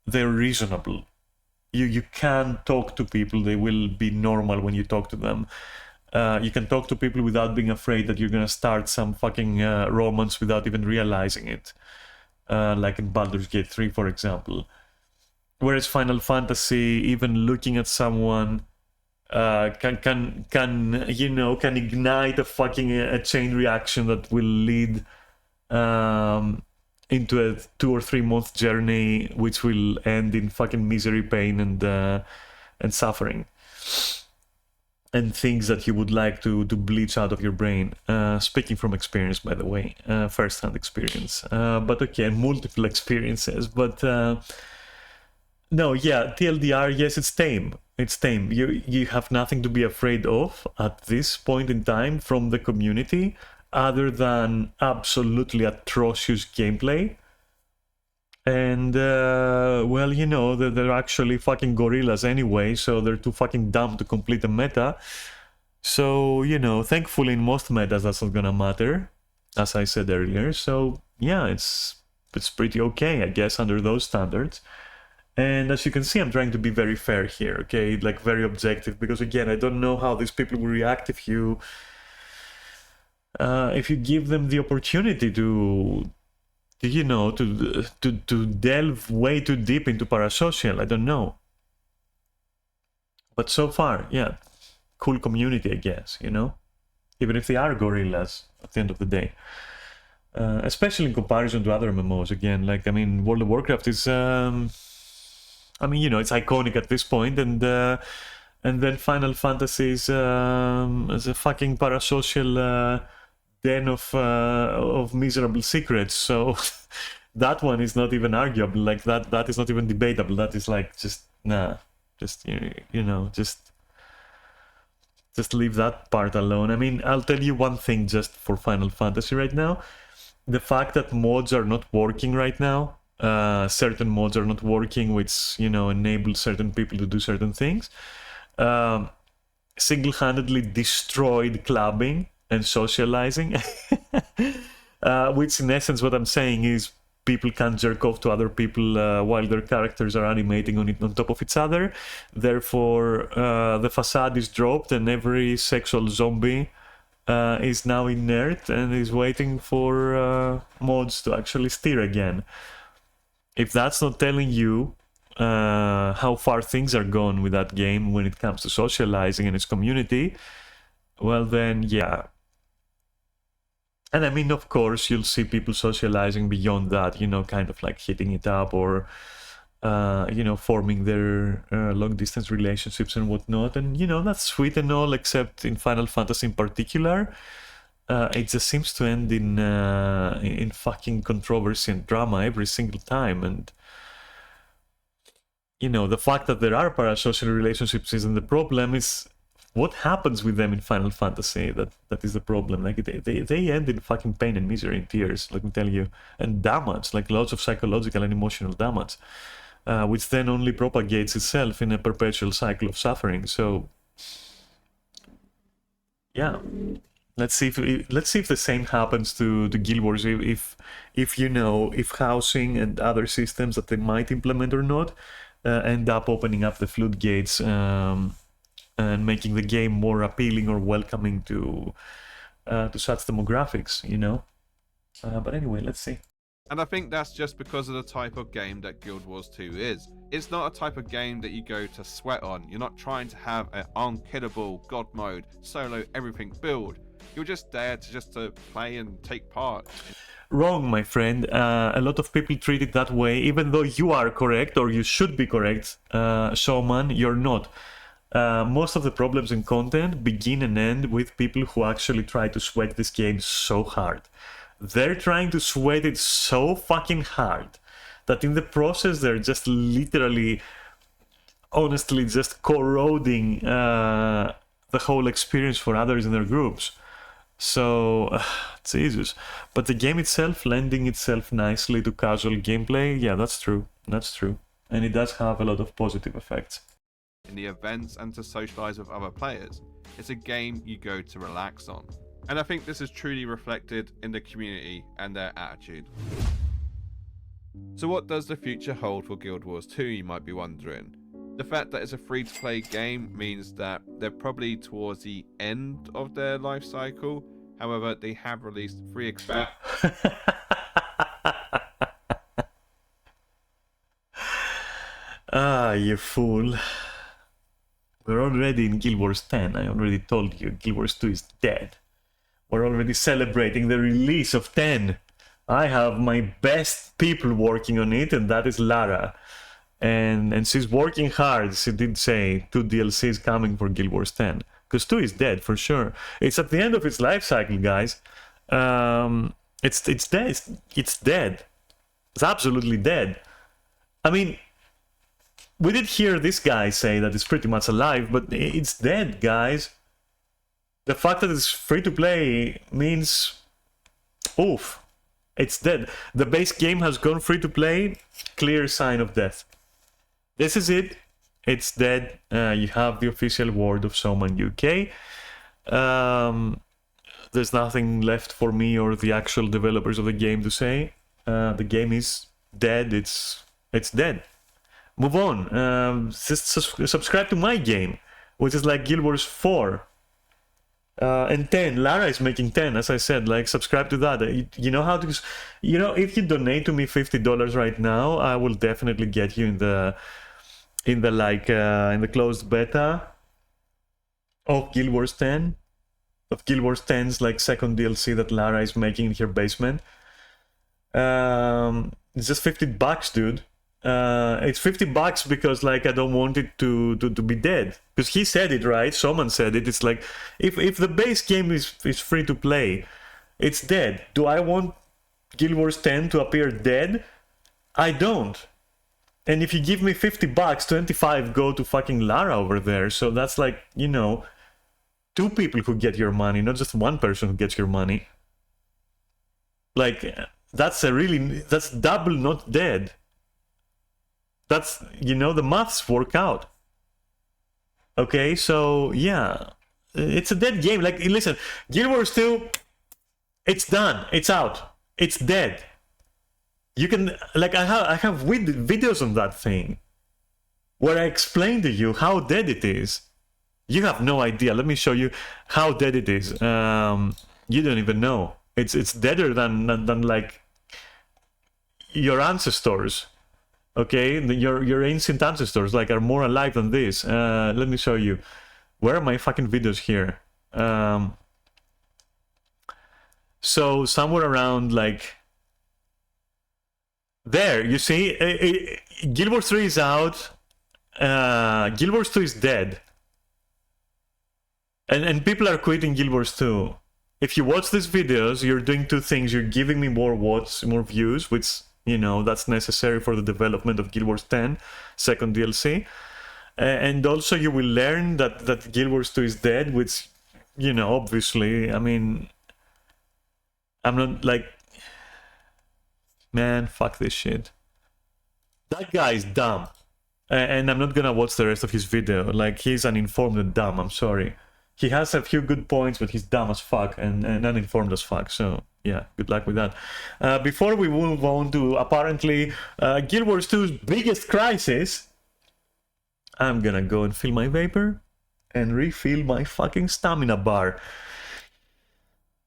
they're reasonable. You can talk to people, they will be normal when you talk to them. You can talk to people without being afraid that you're gonna start some fucking romance without even realizing it, like in Baldur's Gate 3, for example. Whereas Final Fantasy, even looking at someone can you know, can ignite a fucking a chain reaction that will lead into a 2 or 3 month journey, which will end in fucking misery, pain, and suffering, and things that you would like to bleach out of your brain. Speaking from experience, by the way, first-hand experience. But okay, multiple experiences. But no, yeah, TLDR, yes, it's tame. It's tame. You have nothing to be afraid of at this point in time from the community, other than absolutely atrocious gameplay. And, well, you know, they're actually fucking gorillas anyway, so they're too fucking dumb to complete a meta. So, you know, thankfully in most metas that's not gonna matter, as I said earlier. So, yeah, it's pretty okay, I guess, under those standards. And as you can see, I'm trying to be very fair here, okay? Like, very objective, because again, I don't know how these people will react if you give them the opportunity to you know, to delve way too deep into parasocial. I don't know. But so far, yeah, cool community, I guess, you know? Even if they are gorillas at the end of the day. Especially in comparison to other MMOs, again. Like, I mean, World of Warcraft is... I mean, you know, it's iconic at this point, and then Final Fantasy is a fucking parasocial den of miserable secrets. So that one is not even arguable. Like that is not even debatable. That is like just nah, just you know, just leave that part alone. I mean, I'll tell you one thing just for Final Fantasy right now: the fact that mods are not working right now. Certain mods are not working, which, you know, enable certain people to do certain things. Single-handedly destroyed clubbing and socializing. Which in essence what I'm saying is people can't jerk off to other people while their characters are animating on top of each other. Therefore, the facade is dropped, and every sexual zombie is now inert and is waiting for mods to actually steer again. If that's not telling you how far things are gone with that game when it comes to socializing and its community, well then, yeah. And I mean, of course, you'll see people socializing beyond that, you know, kind of like hitting it up or, you know, forming their long-distance relationships and whatnot. And, you know, that's sweet and all, except in Final Fantasy in particular. It just seems to end in fucking controversy and drama every single time. And, you know, the fact that there are parasocial relationships isn't the problem. It's what happens with them in Final Fantasy that is the problem. Like they end in fucking pain and misery and tears, let me tell you, and damage, like lots of psychological and emotional damage, which then only propagates itself in a perpetual cycle of suffering. So yeah, let's see if the same happens to Guild Wars, if you know, if housing and other systems that they might implement or not end up opening up the floodgates and making the game more appealing or welcoming to such demographics, you know. But anyway, let's see. And I think that's just because of the type of game that Guild Wars 2 is. It's not a type of game that you go to sweat on. You're not trying to have an unkillable god mode, solo everything build. You're just there to play and take part. Wrong, my friend. A lot of people treat it that way, even though you are correct, or you should be correct, Showman, you're not. Most of the problems in content begin and end with people who actually try to sweat this game so hard. They're trying to sweat it so fucking hard that in the process they're just literally, honestly, just corroding the whole experience for others in their groups. So, Jesus. But the game itself, lending itself nicely to casual gameplay, yeah, that's true. That's true. And it does have a lot of positive effects. In the events and to socialize with other players. It's a game you go to relax on. And I think this is truly reflected in the community and their attitude. So what does the future hold for Guild Wars 2, you might be wondering? The fact that it's a free-to-play game means that they're probably towards the end of their life cycle. However, they have released free expansions. Ah, you fool. We're already in Guild Wars 10. I already told you, Guild Wars 2 is dead. We're already celebrating the release of 10. I have my best people working on it, and that is Lara. And she's working hard. She did say 2 DLCs coming for Guild Wars 10. Because 2 is dead, for sure. It's at the end of its life cycle, guys. It's dead. It's dead. It's absolutely dead. I mean, we did hear this guy say that it's pretty much alive, but it's dead, guys. The fact that it's free to play means, oof, it's dead. The base game has gone free to play, clear sign of death. This is it. It's dead. You have the official word of Showman UK. There's nothing left for me or the actual developers of the game to say. The game is dead. It's dead. Move on. Just subscribe to my game, which is like Guild Wars 4 and 10. Lara is making 10, as I said. Like, subscribe to that. You know how to. You know, if you donate to me $50 right now, I will definitely get you in the closed beta of Guild Wars 10, of Guild Wars 10's like second DLC that Lara is making in her basement. It's just $50, dude. It's $50 because like I don't want it to be dead, because he said it, right? Someone said it. It's like if the base game is free to play, it's dead. Do I want Guild Wars 10 to appear dead? I don't. And if you give me $50, 25 go to fucking Lara over there. So that's like, you know, 2 people who get your money, not just 1 person who gets your money. Like, that's double, not dead. That's, you know, the maths work out. Okay, so yeah, it's a dead game. Like, listen, Guild Wars 2, it's done, it's out, it's dead. You can, like, I have videos on that thing where I explain to you how dead it is. You have no idea. Let me show you how dead it is. You don't even know. It's deader than like your ancestors. Okay, your ancient ancestors like are more alive than this. Let me show you. Where are my fucking videos here? So somewhere around like there, you see, Guild Wars 3 is out. Guild Wars 2 is dead. And people are quitting Guild Wars 2. If you watch these videos, you're doing two things. You're giving me more watch, more views, which, you know, that's necessary for the development of Guild Wars 10, second DLC. And also you will learn that Guild Wars 2 is dead, which, you know, obviously, I mean, I'm not like, man, fuck this shit. That guy is dumb. And I'm not gonna watch the rest of his video. Like, he's uninformed and dumb, I'm sorry. He has a few good points, but he's dumb as fuck and uninformed as fuck. So, yeah, good luck with that. Before we move on to, apparently, Guild Wars 2's biggest crisis, I'm gonna go and fill my vapor and refill my fucking stamina bar.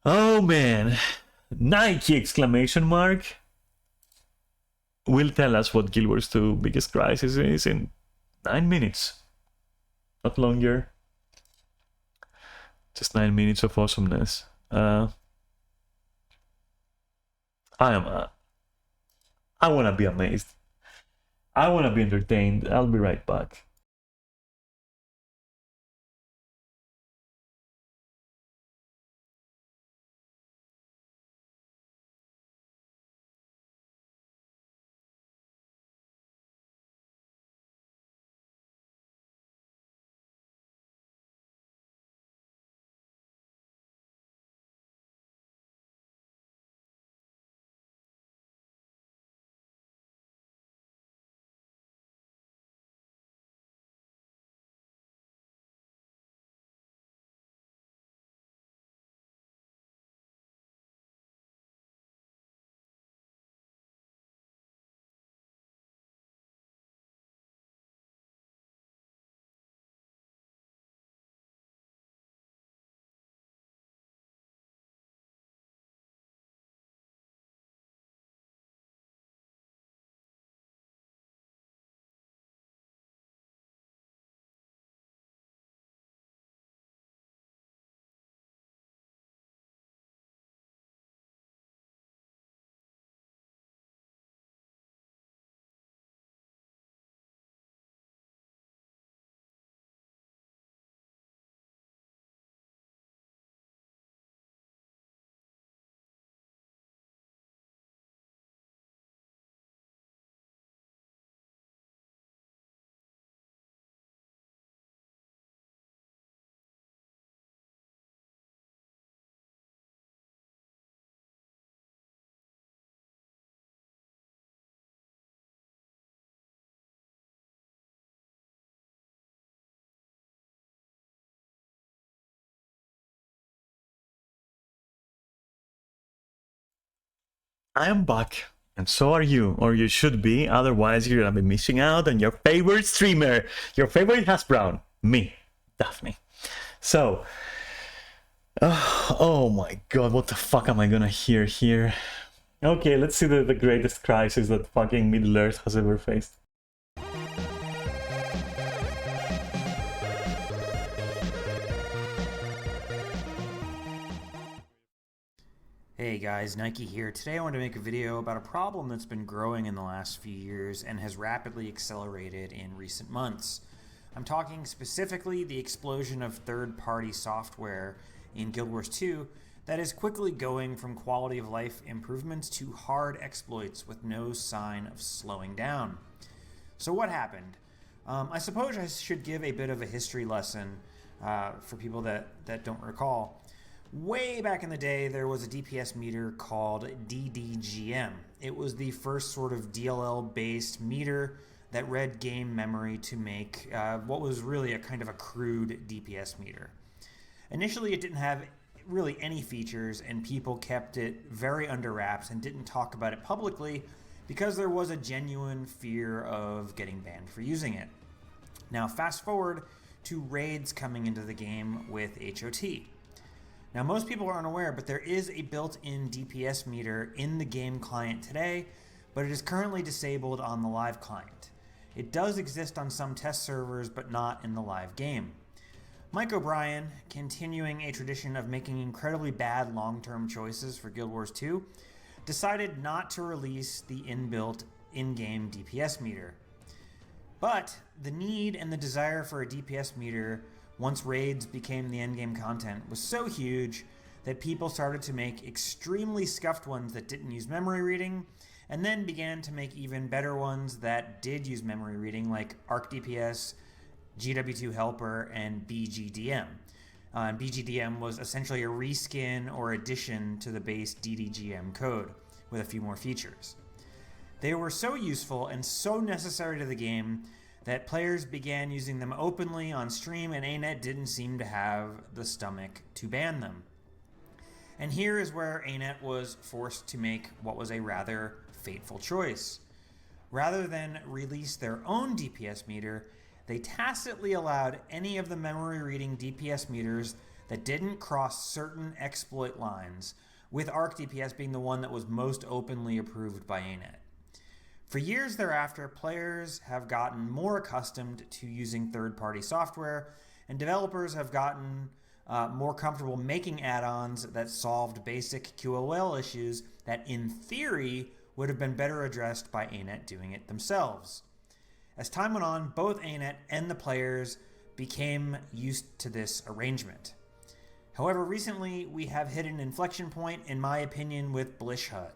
Oh, man. Nike exclamation mark will tell us what Guild Wars 2 biggest crisis is in 9 minutes. Not longer. Just 9 minutes of awesomeness. I wanna be amazed. I wanna be entertained. I'll be right back. I am back, and so are you, or you should be, otherwise you're gonna be missing out on your favorite streamer, your favorite hash brown, me, Daphne. So, oh my god, what the fuck am I gonna hear here? Okay, let's see the greatest crisis that fucking Middle Earth has ever faced. Hey guys, Nike here. Today I want to make a video about a problem that's been growing in the last few years and has rapidly accelerated in recent months. I'm talking specifically the explosion of third-party software in Guild Wars 2 that is quickly going from quality of life improvements to hard exploits with no sign of slowing down. So what happened? I suppose I should give a bit of a history lesson for people that don't recall. Way back in the day, there was a DPS meter called DDGM. It was the first sort of DLL-based meter that read game memory to make what was really a kind of a crude DPS meter. Initially, it didn't have really any features, and people kept it very under wraps and didn't talk about it publicly because there was a genuine fear of getting banned for using it. Now, fast forward to raids coming into the game with HOT. Now, most people are unaware, but there is a built-in DPS meter in the game client today, but it is currently disabled on the live client. It does exist on some test servers, but not in the live game. Mike O'Brien, continuing a tradition of making incredibly bad long-term choices for Guild Wars 2, decided not to release the inbuilt in-game DPS meter. But the need and the desire for a DPS meter once raids became the endgame content was so huge that people started to make extremely scuffed ones that didn't use memory reading, and then began to make even better ones that did use memory reading, like Arc DPS, GW2 Helper, and BGDM. And BGDM was essentially a reskin or addition to the base DDGM code with a few more features. They were so useful and so necessary to the game that players began using them openly on stream, and ANET didn't seem to have the stomach to ban them. And here is where ANET was forced to make what was a rather fateful choice. Rather than release their own DPS meter, they tacitly allowed any of the memory reading DPS meters that didn't cross certain exploit lines, with Arc DPS being the one that was most openly approved by ANET. For years thereafter, players have gotten more accustomed to using third-party software, and developers have gotten more comfortable making add-ons that solved basic QoL issues that, in theory, would have been better addressed by ANET doing it themselves. As time went on, both ANET and the players became used to this arrangement. However, recently we have hit an inflection point, in my opinion, with Blish HUD.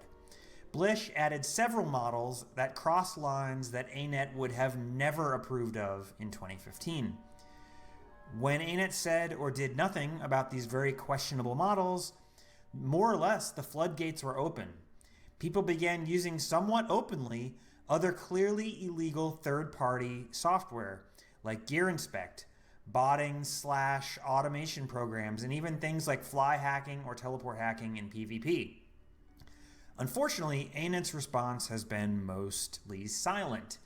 Blish added several models that cross lines that ANET would have never approved of in 2015. When ANET said or did nothing about these very questionable models, more or less the floodgates were open. People began using somewhat openly other clearly illegal third-party software like Gear Inspect, botting / automation programs, and even things like fly hacking or teleport hacking in PvP. Unfortunately, ANET's response has been mostly silent.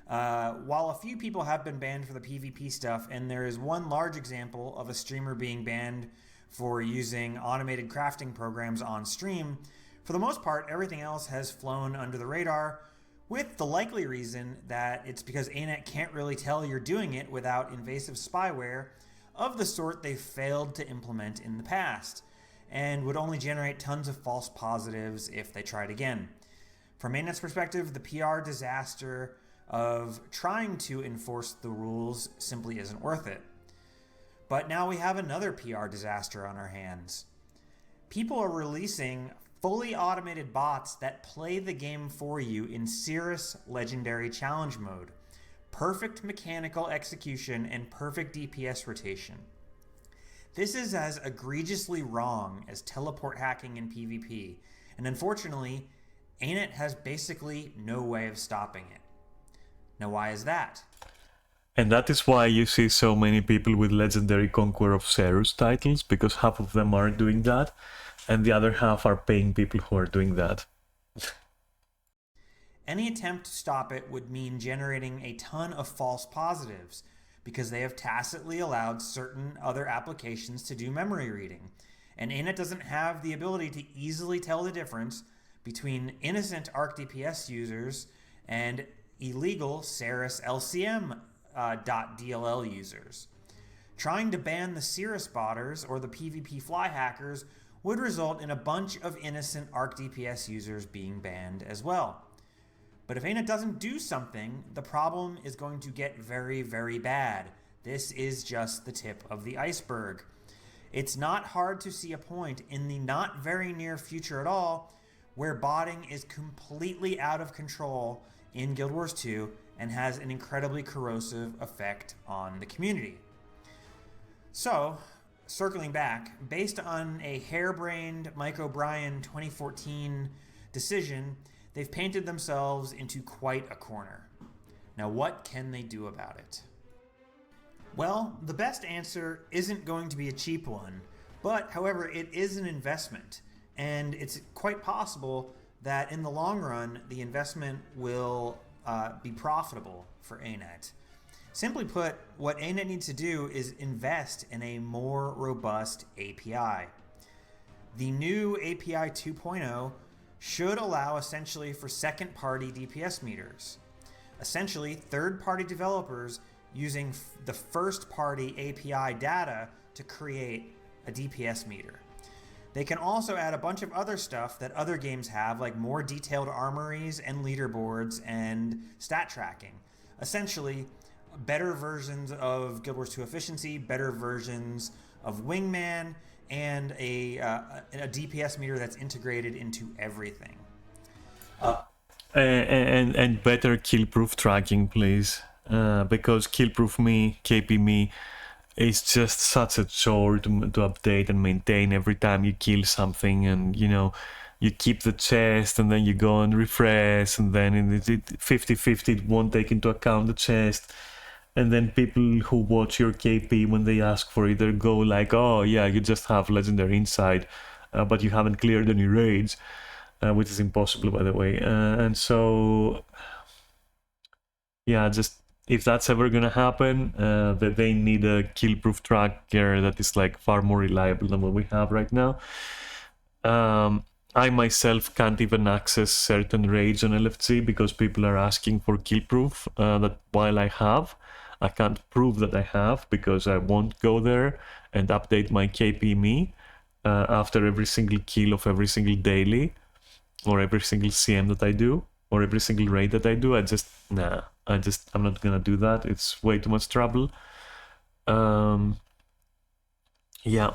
While a few people have been banned for the PvP stuff, and there is one large example of a streamer being banned for using automated crafting programs on stream, for the most part, everything else has flown under the radar, with the likely reason that it's because ANET can't really tell you're doing it without invasive spyware of the sort they've failed to implement in the past, and would only generate tons of false positives if they tried again. From ANET's perspective, the PR disaster of trying to enforce the rules simply isn't worth it. But now we have another PR disaster on our hands. People are releasing fully automated bots that play the game for you in Cirrus Legendary Challenge Mode. Perfect mechanical execution and perfect DPS rotation. This is as egregiously wrong as teleport hacking in PvP, and unfortunately, ANET has basically no way of stopping it. Now, why is that? And that is why you see so many people with Legendary Conqueror of Cerus titles, because half of them are doing that, and the other half are paying people who are doing that. Any attempt to stop it would mean generating a ton of false positives, because they have tacitly allowed certain other applications to do memory reading, and ANET doesn't have the ability to easily tell the difference between innocent Arc DPS users and illegal Cirrus LCM .dll users. Trying to ban the Cirrus botters or the PvP fly hackers would result in a bunch of innocent Arc DPS users being banned as well. But if ANET doesn't do something, the problem is going to get very, very bad. This is just the tip of the iceberg. It's not hard to see a point in the not very near future at all where botting is completely out of control in Guild Wars 2 and has an incredibly corrosive effect on the community. So, circling back, based on a harebrained Mike O'Brien 2014 decision, they've painted themselves into quite a corner. Now, what can they do about it? Well, the best answer isn't going to be a cheap one, but however, it is an investment, and it's quite possible that in the long run, the investment will be profitable for ANET. Simply put, what ANET needs to do is invest in a more robust API. The new API 2.0 should allow essentially for second-party DPS meters. Essentially, third-party developers using the first-party API data to create a DPS meter. They can also add a bunch of other stuff that other games have, like more detailed armories and leaderboards and stat tracking. Essentially, better versions of Guild Wars 2 efficiency, better versions of Wingman, and a DPS meter that's integrated into everything. And better kill-proof tracking, please. Because kill-proof me, KP me, is just such a chore to update and maintain every time you kill something, and you know, you keep the chest and then you go and refresh, and then in 50-50 it won't take into account the chest. And then people who watch your KP, when they ask for it, they go like, oh yeah, you just have legendary inside, but you haven't cleared any raids, which is impossible, by the way. And so, yeah, just if that's ever gonna happen, that they need a kill-proof tracker that is like far more reliable than what we have right now. I myself can't even access certain raids on LFG because people are asking for kill-proof, that while I can't prove that I have, because I won't go there and update my KP me after every single kill of every single daily, or every single CM that I do, or every single raid that I do. I'm not gonna do that. It's way too much trouble. Yeah.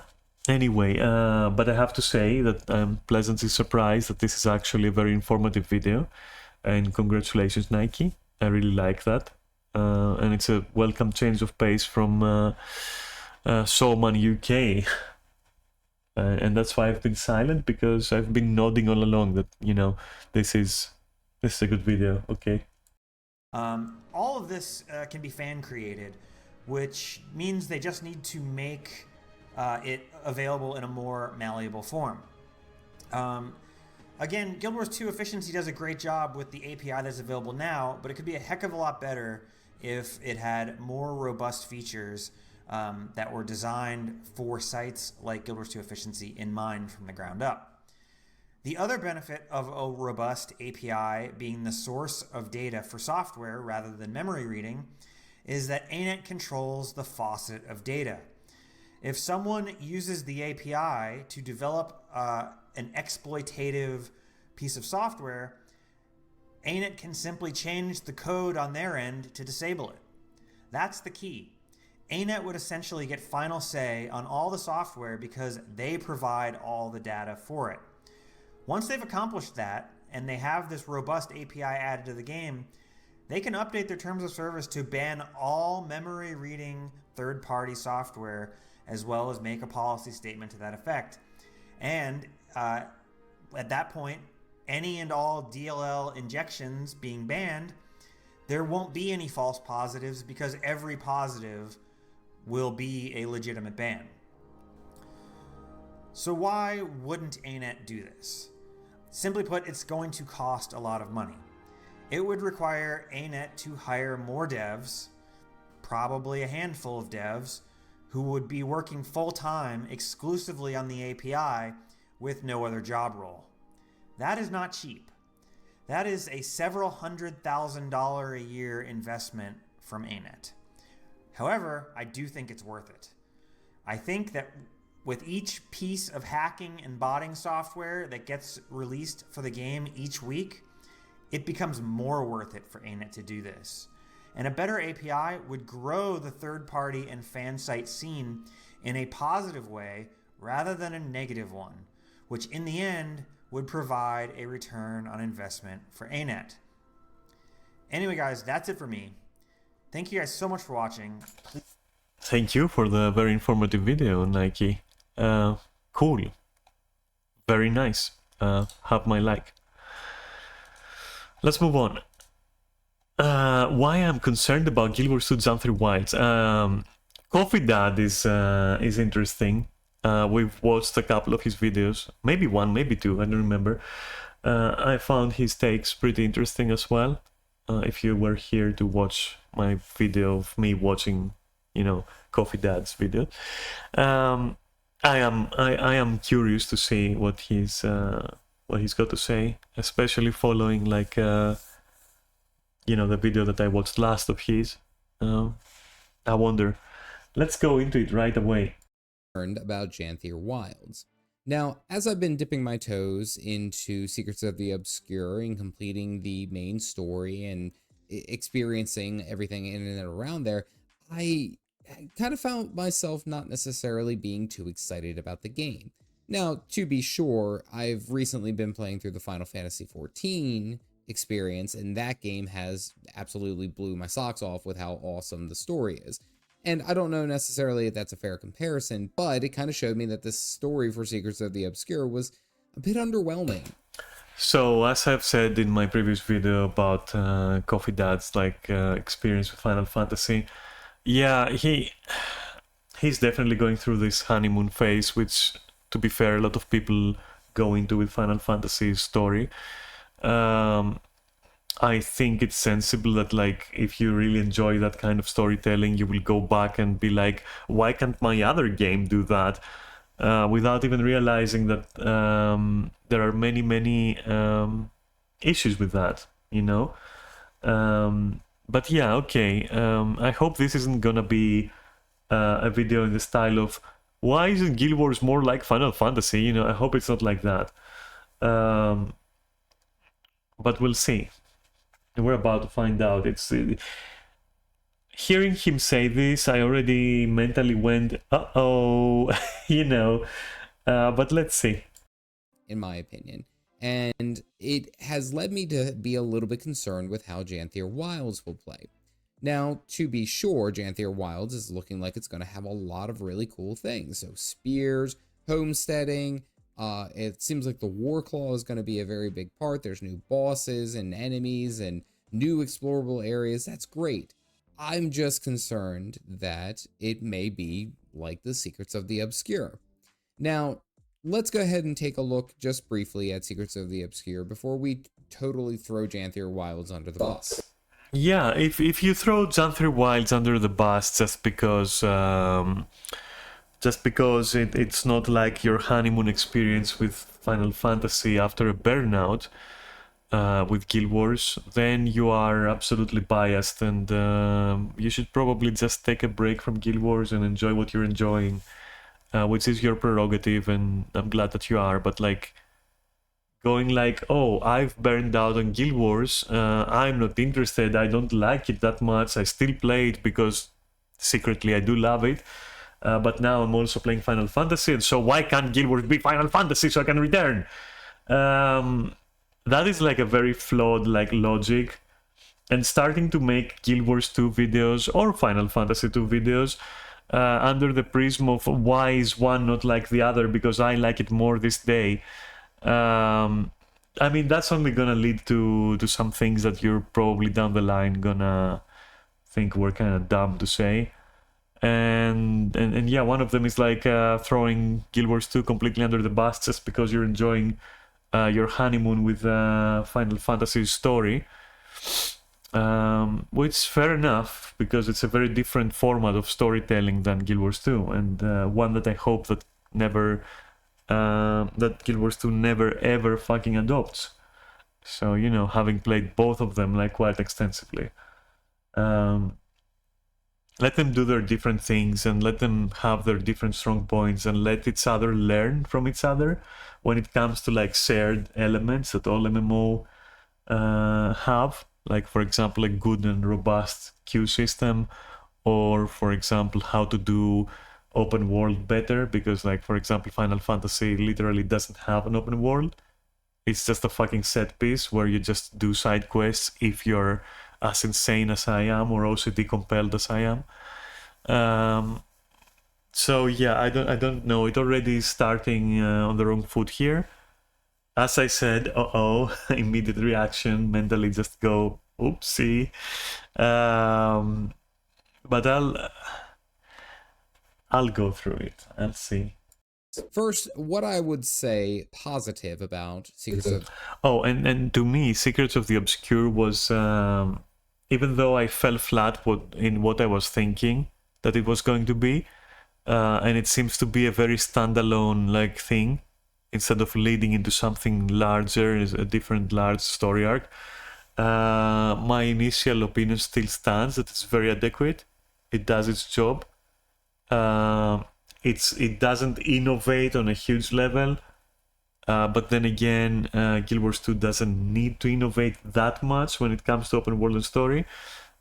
Anyway, but I have to say that I'm pleasantly surprised that this is actually a very informative video, and congratulations, Nike. I really like that. And it's a welcome change of pace from Soulman UK. And that's why I've been silent, because I've been nodding all along that, you know, this is a good video. Okay. All of this can be fan created, which means they just need to make it available in a more malleable form. Again, Guild Wars 2 efficiency does a great job with the API that's available now, but it could be a heck of a lot better if it had more robust features that were designed for sites like Guild Wars 2 efficiency in mind from the ground up. The other benefit of a robust API being the source of data for software rather than memory reading is that ANET controls the faucet of data. If someone uses the API to develop an exploitative piece of software, ANET can simply change the code on their end to disable it. That's the key. ANET would essentially get final say on all the software because they provide all the data for it. Once they've accomplished that, and they have this robust API added to the game, they can update their terms of service to ban all memory reading third-party software, as well as make a policy statement to that effect. And at that point, any and all DLL injections being banned, there won't be any false positives because every positive will be a legitimate ban. So why wouldn't ANET do this? Simply put, it's going to cost a lot of money. It would require ANET to hire more devs, probably a handful of devs, who would be working full-time exclusively on the API with no other job role. That is not cheap. That is a several $100,000 a year investment from ANET. However, I do think it's worth it. I think that with each piece of hacking and botting software that gets released for the game each week, it becomes more worth it for ANET to do this. And a better API would grow the third-party and fan site scene in a positive way rather than a negative one, which in the end would provide a return on investment for ANET. Anyway, guys, that's it for me. Thank you guys so much for watching. Thank you for the very informative video, Nike. Cool. Very nice. Have my like. Let's move on. Why I'm concerned about Guild Wars 2 Jump Through Wilds. Coffee Dad is interesting. We've watched a couple of his videos. Maybe one, maybe two, I don't remember. I found his takes pretty interesting as well. If you were here to watch my video of me watching, you know, Coffee Dad's video. I am curious to see what his what he's got to say, especially following like you know, the video that I watched last of his. I wonder. Let's go into it right away. About Janthier Wilds. Now, as I've been dipping my toes into Secrets of the Obscure and completing the main story and experiencing everything in and around there, I kind of found myself not necessarily being too excited about the game. Now, to be sure, I've recently been playing through the Final Fantasy XIV experience, and that game has absolutely blew my socks off with how awesome the story is. And I don't know necessarily if that's a fair comparison, but it kind of showed me that this story for Secrets of the Obscure was a bit underwhelming. So, as I've said in my previous video about Coffee Dad's like experience with Final Fantasy, yeah, he's definitely going through this honeymoon phase, which, to be fair, a lot of people go into with Final Fantasy story. I think it's sensible that, like, if you really enjoy that kind of storytelling, you will go back and be like, why can't my other game do that? Without even realizing that there are many issues with that, you know? But yeah, okay. I hope this isn't gonna be a video in the style of, why isn't Guild Wars more like Final Fantasy? You know, I hope it's not like that. But we'll see. We're about to find out. It's hearing him say this, I already mentally went, uh-oh, you know. But let's see. In my opinion. And it has led me to be a little bit concerned with how Janthier Wilds will play. Now, to be sure, Janthier Wilds is looking like it's going to have a lot of really cool things. So spears, homesteading, it seems like the War Claw is going to be a very big part. There's new bosses and enemies and new explorable areas. That's great. I'm just concerned that it may be like the Secrets of the Obscure. Now, let's go ahead and take a look just briefly at Secrets of the Obscure before we totally throw Janthier Wilds under the bus. Yeah, if you throw Janthier Wilds under the bus just because it's not like your honeymoon experience with Final Fantasy after a burnout with Guild Wars, then you are absolutely biased, and you should probably just take a break from Guild Wars and enjoy what you're enjoying, which is your prerogative, and I'm glad that you are. But like going like, oh, I've burned out on Guild Wars, I'm not interested, I don't like it that much, I still play it because secretly I do love it. But now I'm also playing Final Fantasy, and so why can't Guild Wars be Final Fantasy so I can return? That is like a very flawed like logic, and starting to make Guild Wars 2 videos or Final Fantasy 2 videos under the prism of why is one not like the other because I like it more this day. I mean, that's only gonna lead to some things that you're probably down the line gonna think were kind of dumb to say. And yeah, one of them is like throwing Guild Wars 2 completely under the bus just because you're enjoying your honeymoon with Final Fantasy's story, which fair enough because it's a very different format of storytelling than Guild Wars 2, and one that I hope that Guild Wars 2 never ever fucking adopts. So, you know, having played both of them like quite extensively, let them do their different things and let them have their different strong points and let each other learn from each other when it comes to like shared elements that all MMO have, like for example a good and robust queue system, or for example how to do open world better, because like for example Final Fantasy literally doesn't have an open world. It's just a fucking set piece where you just do side quests if you're as insane as I am or OCD compelled as I am. So yeah, I don't know. It already is starting on the wrong foot here. As I said, immediate reaction, mentally just go, oopsie. But I'll go through it. I'll see. First, what I would say positive about Secrets of... Oh, and to me, Secrets of the Obscure was, even though I fell flat in what I was thinking that it was going to be, and it seems to be a very standalone like thing, instead of leading into something larger, is a different large story arc. My initial opinion still stands that it's very adequate. It does its job. It doesn't innovate on a huge level, but then again, Guild Wars 2 doesn't need to innovate that much when it comes to open world and story.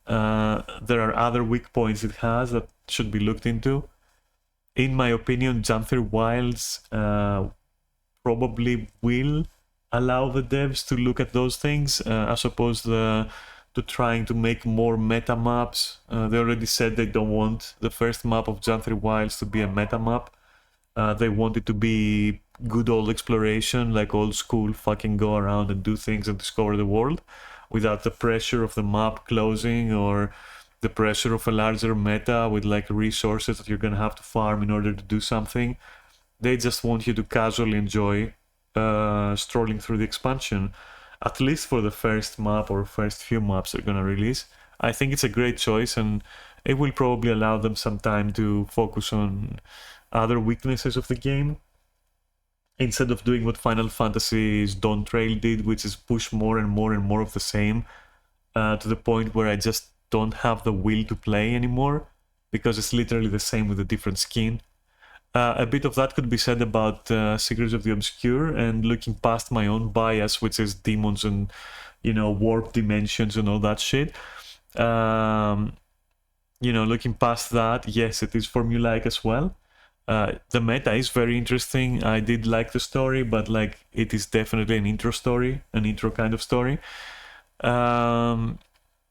There are other weak points it has that should be looked into. In my opinion, Janther Wilds probably will allow the devs to look at those things as opposed to trying to make more meta maps. They already said they don't want the first map of Janther Wilds to be a meta map. They want it to be good old exploration, like old school, fucking go around and do things and discover the world without the pressure of the map closing or the pressure of a larger meta with like resources that you're gonna have to farm in order to do something. They just want you to casually enjoy strolling through the expansion, at least for the first map or first few maps they're gonna release. I think it's a great choice, and it will probably allow them some time to focus on other weaknesses of the game instead of doing what Final Fantasy's Dawn Trail did, which is push more and more and more of the same to the point where I just don't have the will to play anymore because it's literally the same with a different skin. A bit of that could be said about Secrets of the Obscure, and looking past my own bias, which is demons and, you know, warp dimensions and all that shit. You know, looking past that, yes, it is formulaic as well. The meta is very interesting. I did like the story, but like it is definitely an intro story, an intro kind of story.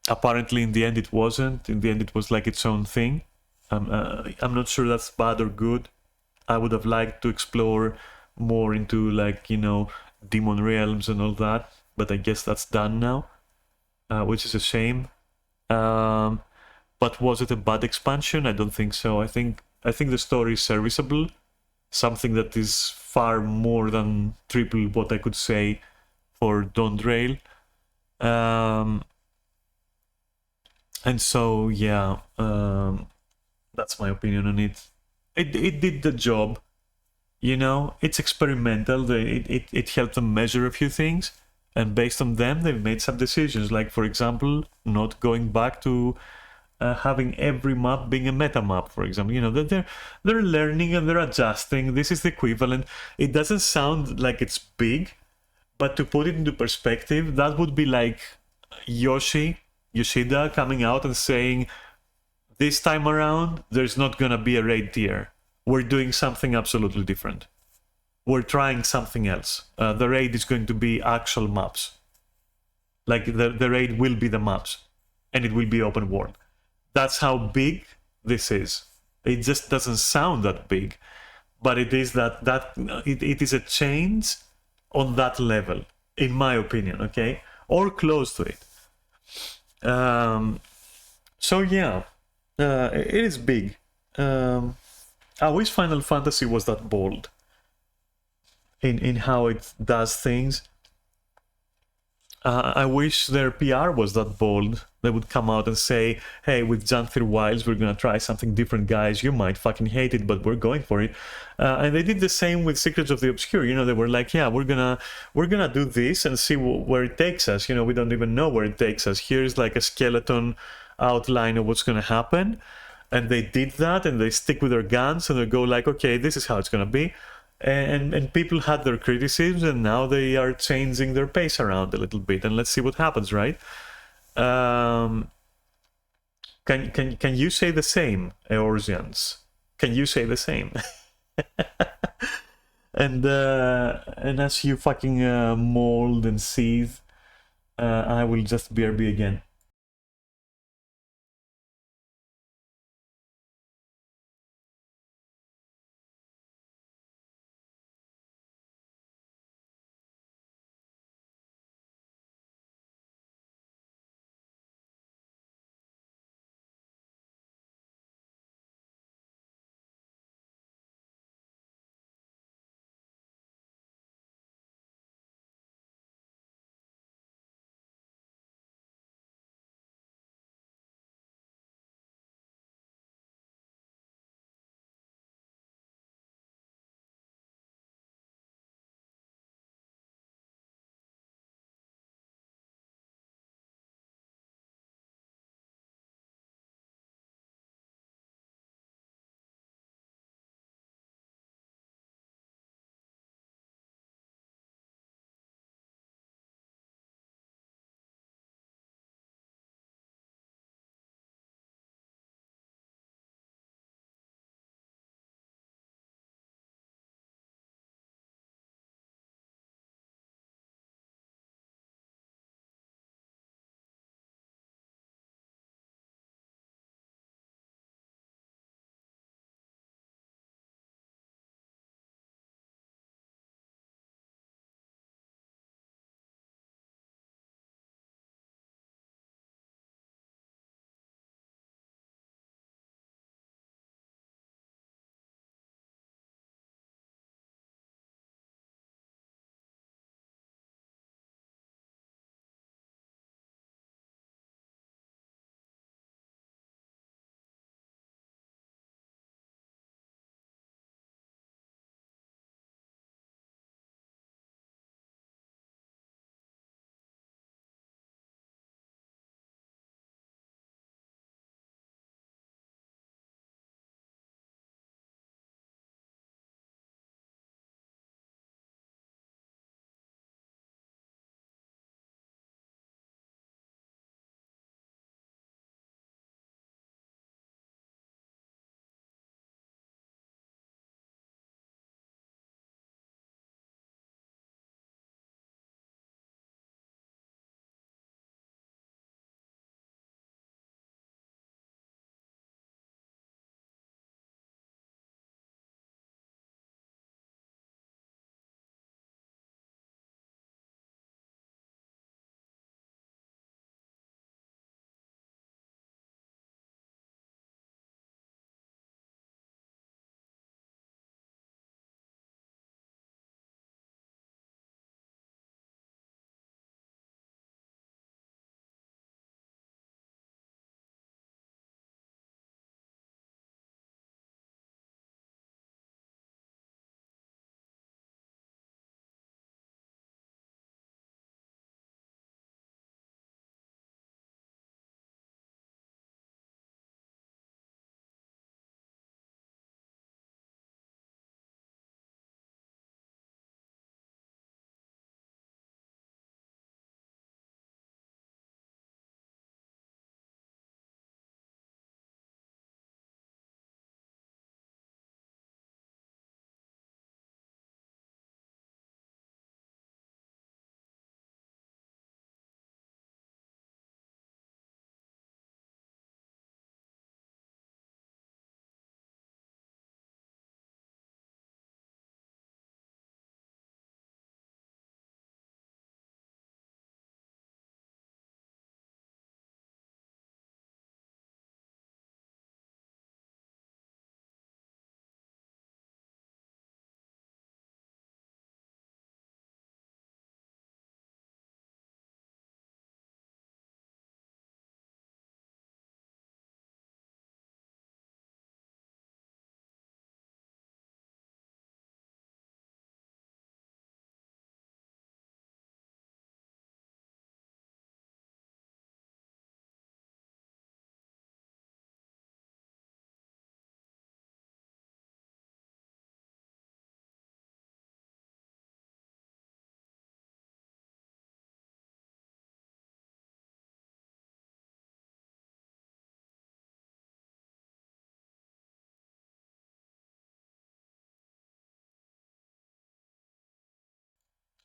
Apparently, in the end, it wasn't. In the end, it was like its own thing. I'm not sure that's bad or good. I would have liked to explore more into like, you know, demon realms and all that, but I guess that's done now, which is a shame. But was it a bad expansion? I don't think so. I think the story is serviceable, something that is far more than triple what I could say for Dawn Trail. And so yeah, that's my opinion on it. It did the job, you know. It's experimental. It helped them measure a few things, and based on them, they've made some decisions. Like, for example, not going back to having every map being a meta map, for example. You know, they're learning and they're adjusting. This is the equivalent. It doesn't sound like it's big, but to put it into perspective, that would be like Yoshida coming out and saying, this time around, there's not gonna be a raid tier. We're doing something absolutely different. We're trying something else. The raid is going to be actual maps. Like, the raid will be the maps, and it will be open world. That's how big this is. It just doesn't sound that big, but it is it is a change on that level, in my opinion, okay? Or close to it. So yeah, it is big. I wish Final Fantasy was that bold in how it does things. I wish their PR was that bold. They would come out and say, hey, with Janther Wilds, we're gonna try something different, guys. You might fucking hate it, but we're going for it. And they did the same with Secrets of the Obscure. You know, they were like, yeah, we're gonna do this and see where it takes us. You know, we don't even know where it takes us. Here's like a skeleton outline of what's gonna happen. And they did that, and they stick with their guns, and they go like, okay, this is how it's gonna be. And people had their criticisms, and now they are changing their pace around a little bit, and let's see what happens, right? Can you say the same, Eorzeans? Can you say the same? And as you fucking mold and seethe, I will just BRB again.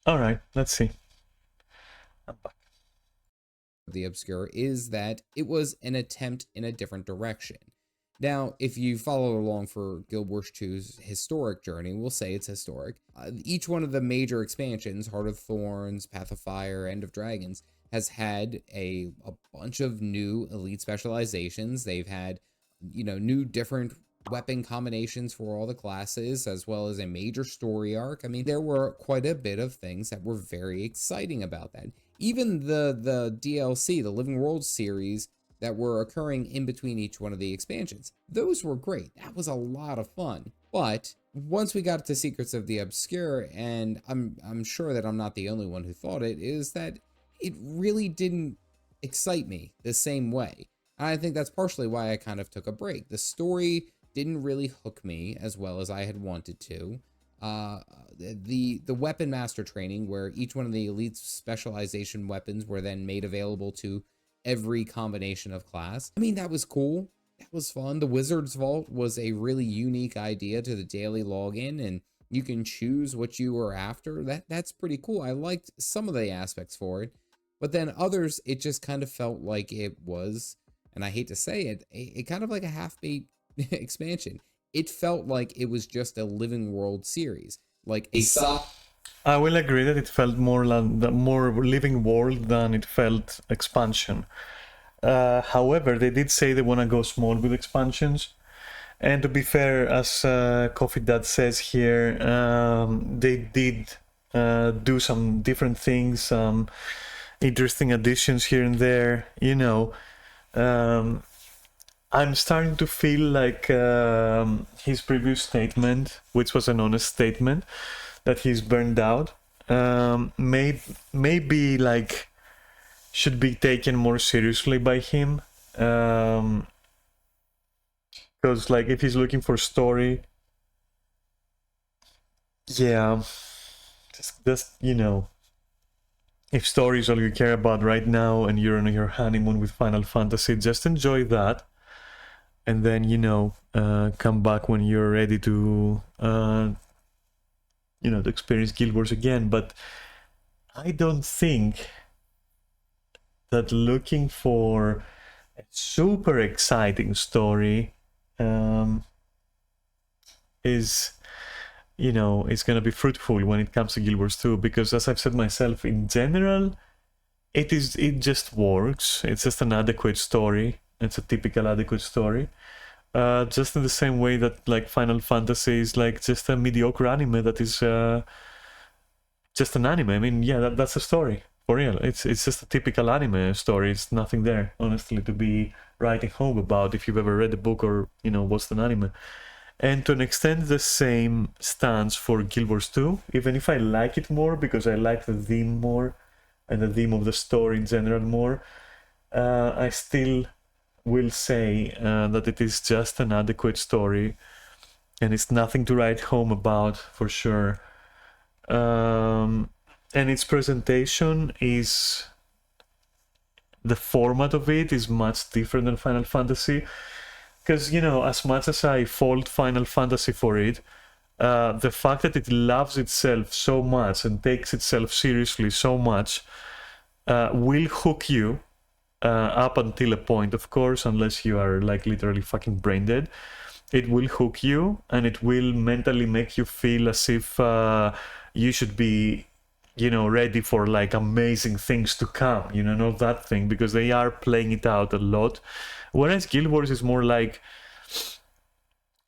All right, let's see. The Obscure is that it was an attempt in a different direction. Now, if you follow along for Guild Wars 2's historic journey, we'll say it's historic. Each one of the major expansions, Heart of Thorns, Path of Fire, End of Dragons, has had a bunch of new elite specializations. They've had, new different weapon combinations for all the classes, as well as a major story arc. I mean, there were quite a bit of things that were very exciting about that. Even the DLC, the Living World series, that were occurring in between each one of the expansions, those were great. That was a lot of fun. But once we got to Secrets of the Obscure, and I'm sure that I'm not the only one who thought it, is that it really didn't excite me the same way. And I think that's partially why I kind of took a break. The story didn't really hook me as well as I had wanted to. The weapon master training, where each one of the elite specialization weapons were then made available to every combination of class. I mean, that was cool. That was fun. The Wizard's Vault was a really unique idea to the daily login, and you can choose what you were after. That's pretty cool. I liked some of the aspects for it, but then others, it just kind of felt like it was, and I hate to say it, it kind of like a half-baked expansion. It felt like it was just a Living World series, like a I will agree that it felt more Living World than it felt expansion. However, they did say they want to go small with expansions. And to be fair, as Coffee Dad says here, they did do some different things, some interesting additions here and there. I'm starting to feel like his previous statement, which was an honest statement, that he's burned out, maybe like should be taken more seriously by him, because like if he's looking for story, yeah, just if story is all you care about right now and you're on your honeymoon with Final Fantasy, just enjoy that, and then come back when you're ready to to experience Guild Wars again. But I don't think that looking for a super exciting story is gonna be fruitful when it comes to Guild Wars 2, because as I've said myself, in general, it just works. It's just an adequate story. It's a typical adequate story. Just in the same way that like Final Fantasy is like just a mediocre anime that is just an anime. I mean, yeah, that's a story for real. It's just a typical anime story. It's nothing there, honestly, to be writing home about if you've ever read a book or watched an anime. And to an extent, the same stands for Guild Wars 2, even if I like it more because I like the theme more and the theme of the story in general more. I still will say that it is just an adequate story and it's nothing to write home about for sure. And its presentation is, the format of it is much different than Final Fantasy, because as much as I fault Final Fantasy for it, the fact that it loves itself so much and takes itself seriously so much will hook you up until a point, of course, unless you are like literally fucking brain dead. It will hook you and it will mentally make you feel as if you should be ready for like amazing things to come, not that thing, because they are playing it out a lot. Whereas Guild Wars is more like,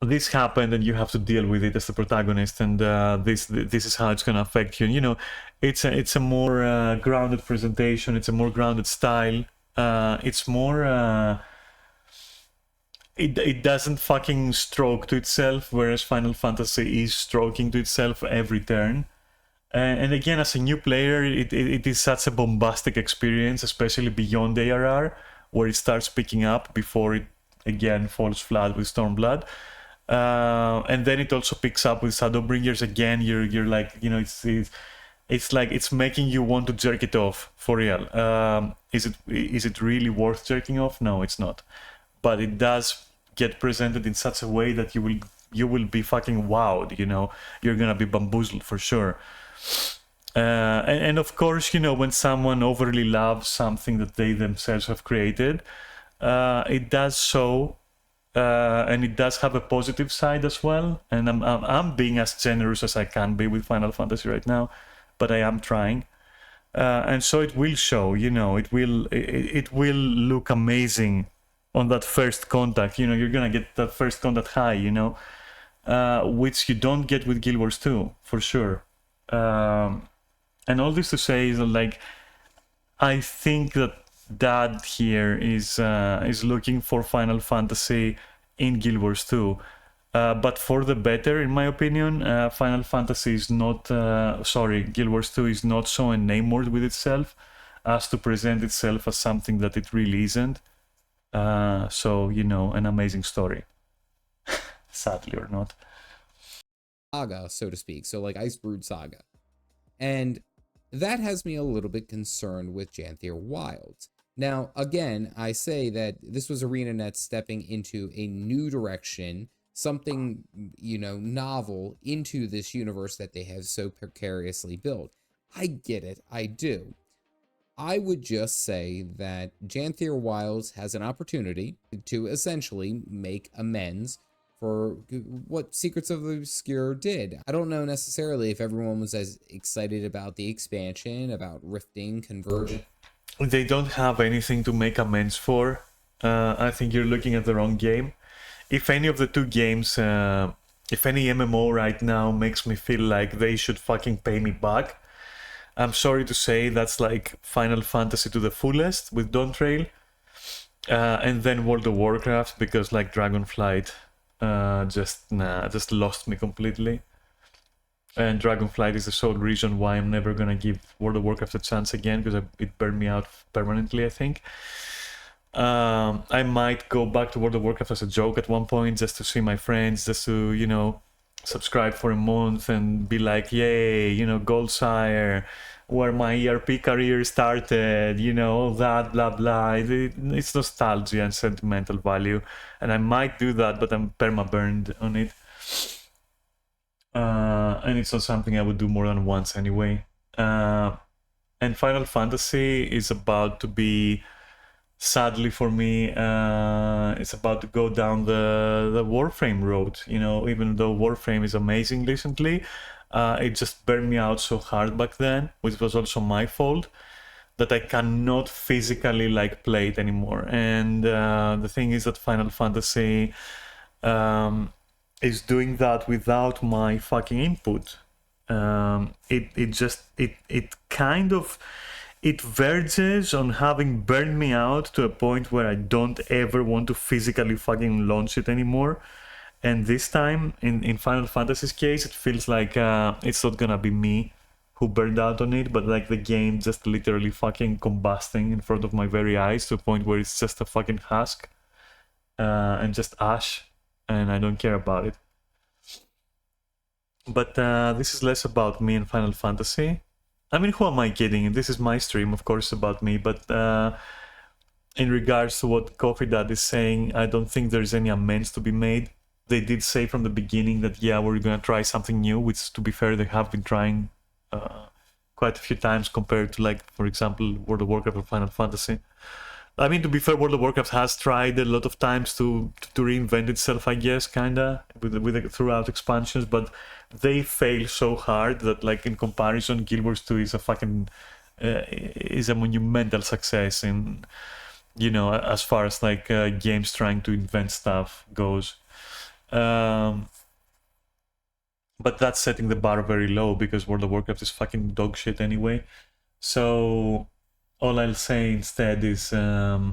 this happened and you have to deal with it as the protagonist, and this is how it's going to affect you. It's a more grounded presentation. It's a more grounded style. It's more it doesn't fucking stroke to itself, whereas Final Fantasy is stroking to itself every turn. And again, as a new player, it is such a bombastic experience, especially beyond ARR, where it starts picking up before it again falls flat with Stormblood. And then it also picks up with Shadowbringers again. You're like, it's like it's making you want to jerk it off for real. Is it really worth jerking off? No, it's not. But it does get presented in such a way that you will be fucking wowed. You're gonna be bamboozled for sure. And of course, you know, when someone overly loves something that they themselves have created, it does so, and it does have a positive side as well. And I'm being as generous as I can be with Final Fantasy right now, but I am trying. And so it will show, you know, it will look amazing on that first contact. You know, you're gonna get that first contact high, you know, which you don't get with Guild Wars 2 for sure. And all this to say is that, like, I think that Dad here is looking for Final Fantasy in Guild Wars 2. But for the better, in my opinion. Final Fantasy is not, Guild Wars 2 is not so enamored with itself as to present itself as something that it really isn't. So, you know, an amazing story. Sadly or not. Saga, so to speak. So like Ice Brood Saga. And that has me a little bit concerned with Janthier Wilds. Now, again, I say that this was ArenaNet stepping into a new direction, something, you know, novel into this universe that they have so precariously built. I get it, I do. I would just say that Janthier Wilds has an opportunity to essentially make amends for what Secrets of the Obscure did. I don't know necessarily if everyone was as excited about the expansion, about rifting, convergence. They don't have anything to make amends for. I think you're looking at the wrong game. If any of the two games, if any MMO right now makes me feel like they should fucking pay me back, I'm sorry to say that's like Final Fantasy to the fullest with Dawntrail, and then World of Warcraft, because like Dragonflight just lost me completely. And Dragonflight is the sole reason why I'm never gonna give World of Warcraft a chance again, because it burned me out permanently, I think. I might go back to World of Warcraft as a joke at one point, just to see my friends, just to, you know, subscribe for a month and be like, yay, you know, Gold Sire, where my ERP career started, you know, all that, blah, blah. It's nostalgia and sentimental value. And I might do that, but I'm perma-burned on it. And it's not something I would do more than once anyway. And Final Fantasy is about to be, sadly for me, it's about to go down the Warframe road. You know, even though Warframe is amazing recently, it just burned me out so hard back then, which was also my fault, that I cannot physically like play it anymore. And the thing is that Final Fantasy is doing that without my fucking input. It verges on having burned me out to a point where I don't ever want to physically fucking launch it anymore. And this time, in Final Fantasy's case, it feels like it's not gonna be me who burned out on it, but like the game just literally fucking combusting in front of my very eyes to a point where it's just a fucking husk and just ash, and I don't care about it. But this is less about me and Final Fantasy. I mean, who am I kidding? This is my stream, of course, about me, but in regards to what Coffee Dad is saying, I don't think there's any amends to be made. They did say from the beginning that, yeah, we're gonna try something new, which, to be fair, they have been trying quite a few times compared to, like, for example, World of Warcraft or Final Fantasy. I mean, to be fair, World of Warcraft has tried a lot of times to reinvent itself, I guess, kinda, throughout expansions, but they fail so hard that, like, in comparison, Guild Wars 2 is a fucking is a monumental success in, you know, as far as like games trying to invent stuff goes. But that's setting the bar very low, because World of Warcraft is fucking dog shit anyway. So all I'll say instead is, yeah,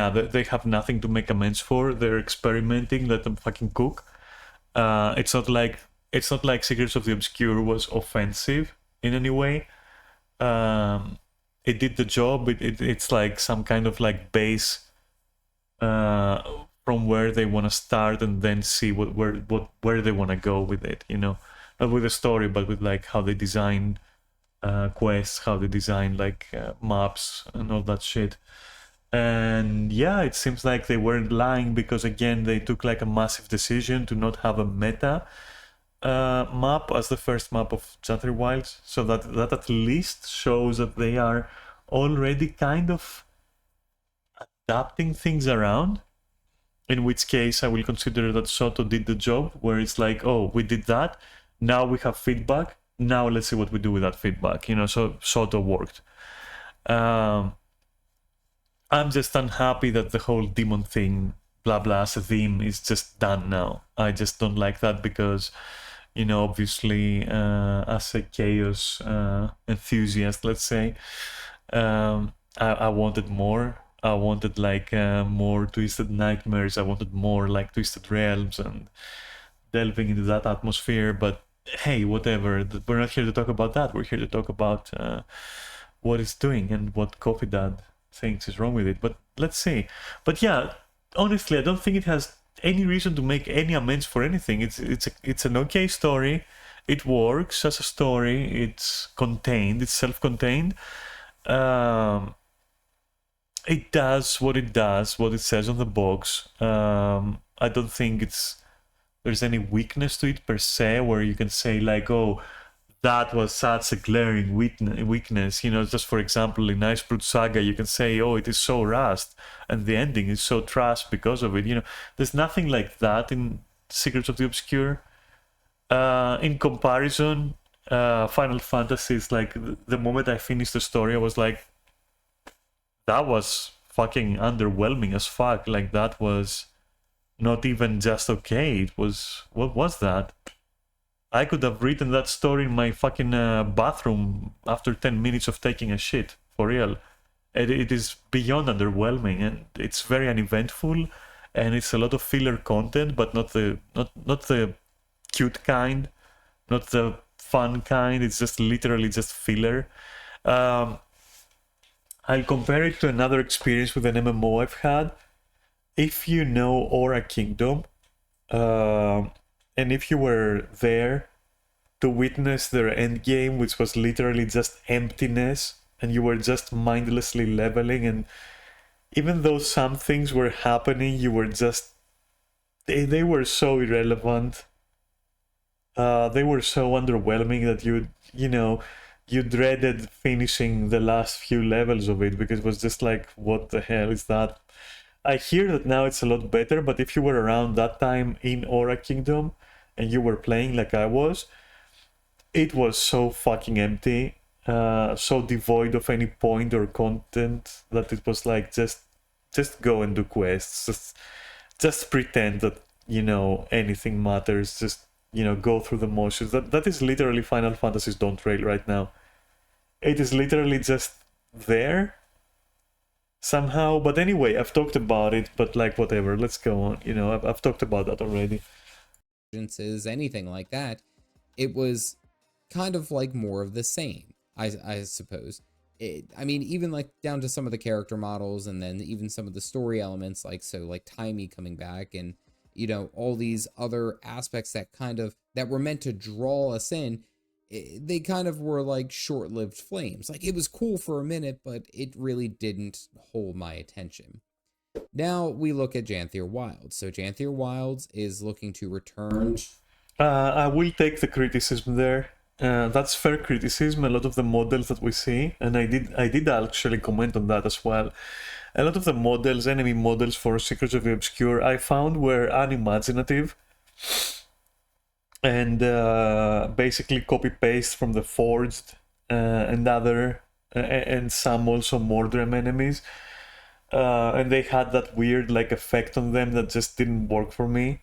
they have nothing to make amends for. They're experimenting. Let them fucking cook. It's not like Secrets of the Obscure was offensive in any way. It did the job. It's like some kind of like base from where they want to start, and then see where they want to go with it. You know, not with the story, but with like how they design quests, how they design like maps and all that shit. And yeah, it seems like they weren't lying, because again, they took like a massive decision to not have a meta, map as the first map of Chanter Wilds, so that at least shows that they are already kind of adapting things around. In which case, I will consider that Soto did the job, where it's like, oh, we did that, now we have feedback, now let's see what we do with that feedback, you know, so Soto worked. I'm just unhappy that the whole demon thing, blah blah, as a theme is just done now. I just don't like that because, you know, obviously, as a chaos enthusiast, let's say, I wanted more. I wanted like more Twisted Nightmares. I wanted more like Twisted Realms and delving into that atmosphere. But hey, whatever. We're not here to talk about that. We're here to talk about what it's doing and what Coffee Dad thinks is wrong with it. But let's see. But yeah, honestly, I don't think it has any reason to make any amends for anything. It's an okay story. It works as a story. It's contained. It's self-contained. It does what it does, what it says on the box. I don't think there's any weakness to it per se, where you can say like, oh, that was such a glaring weakness. You know, just for example, in Icebrute Saga, you can say, oh, it is so rust, and the ending is so trash because of it. You know, there's nothing like that in Secrets of the Obscure. In comparison, Final Fantasy is like, the moment I finished the story, I was like, that was fucking underwhelming as fuck. Like, that was not even just okay. It was, what was that? I could have written that story in my fucking bathroom after 10 minutes of taking a shit, for real. It is beyond underwhelming, and it's very uneventful, and it's a lot of filler content, but not the cute kind, not the fun kind. It's just literally just filler. I'll compare it to another experience with an MMO I've had. If you know Aura Kingdom, and if you were there to witness their endgame, which was literally just emptiness, and you were just mindlessly leveling, and even though some things were happening, you were just... They were so irrelevant. They were so underwhelming that you dreaded finishing the last few levels of it, because it was just like, what the hell is that? I hear that now it's a lot better, but if you were around that time in Aura Kingdom and you were playing like I was, it was so fucking empty, so devoid of any point or content, that it was like, just go and do quests, just pretend that, you know, anything matters, just, you know, go through the motions. That is literally Final Fantasy's Don't Rail right now. It is literally just there somehow. But anyway, I've talked about it, but like, whatever, let's go on. You know, I've talked about that already. Anything like that, it was kind of like more of the same, I suppose. I mean, even like down to some of the character models, and then even some of the story elements, like, so like Timey coming back, and, you know, all these other aspects that were meant to draw us in. They kind of were like short-lived flames. Like, it was cool for a minute, but it really didn't hold my attention. Now we look at Janthier Wilds. So Janthier Wilds is looking to return. I will take the criticism there. That's fair criticism. A lot of the models that we see, and I did actually comment on that as well. A lot of the models, enemy models for Secrets of the Obscure, I found were unimaginative, and basically copy-paste from the Forged and other, and some also Mordrem enemies. And they had that weird like effect on them that just didn't work for me.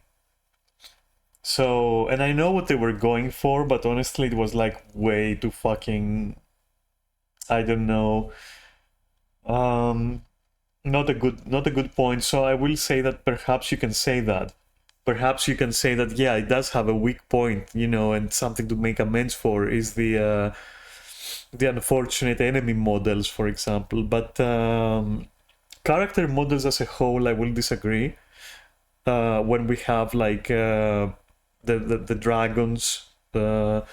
So, and I know what they were going for, but honestly it was like way too fucking, I don't know, not a good point. So I will say that perhaps you can say that. Perhaps you can say that, yeah, it does have a weak point, you know, and something to make amends for is the unfortunate enemy models, for example. But character models as a whole, I will disagree. When we have like the dragons that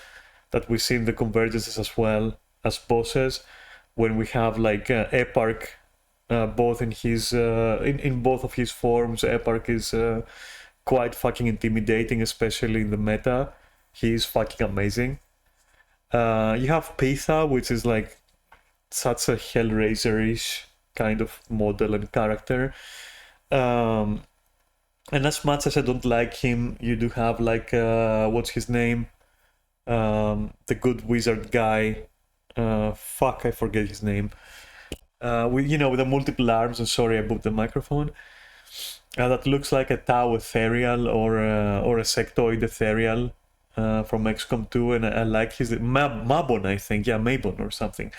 we see in the convergences as well as bosses, when we have like Eparch, both in his in both of his forms, Eparch is quite fucking intimidating, especially in the meta. He's fucking amazing. You have Pitha, which is like such a Hellraiser-ish kind of model and character. And as much as I don't like him, you do have like what's his name? The good wizard guy. Fuck, I forget his name. With with the multiple arms. And sorry, I booked the microphone. That looks like a Tau Ethereal or a Sectoid Ethereal from XCOM 2, and I like his Mabon, I think, yeah, Mabon or something.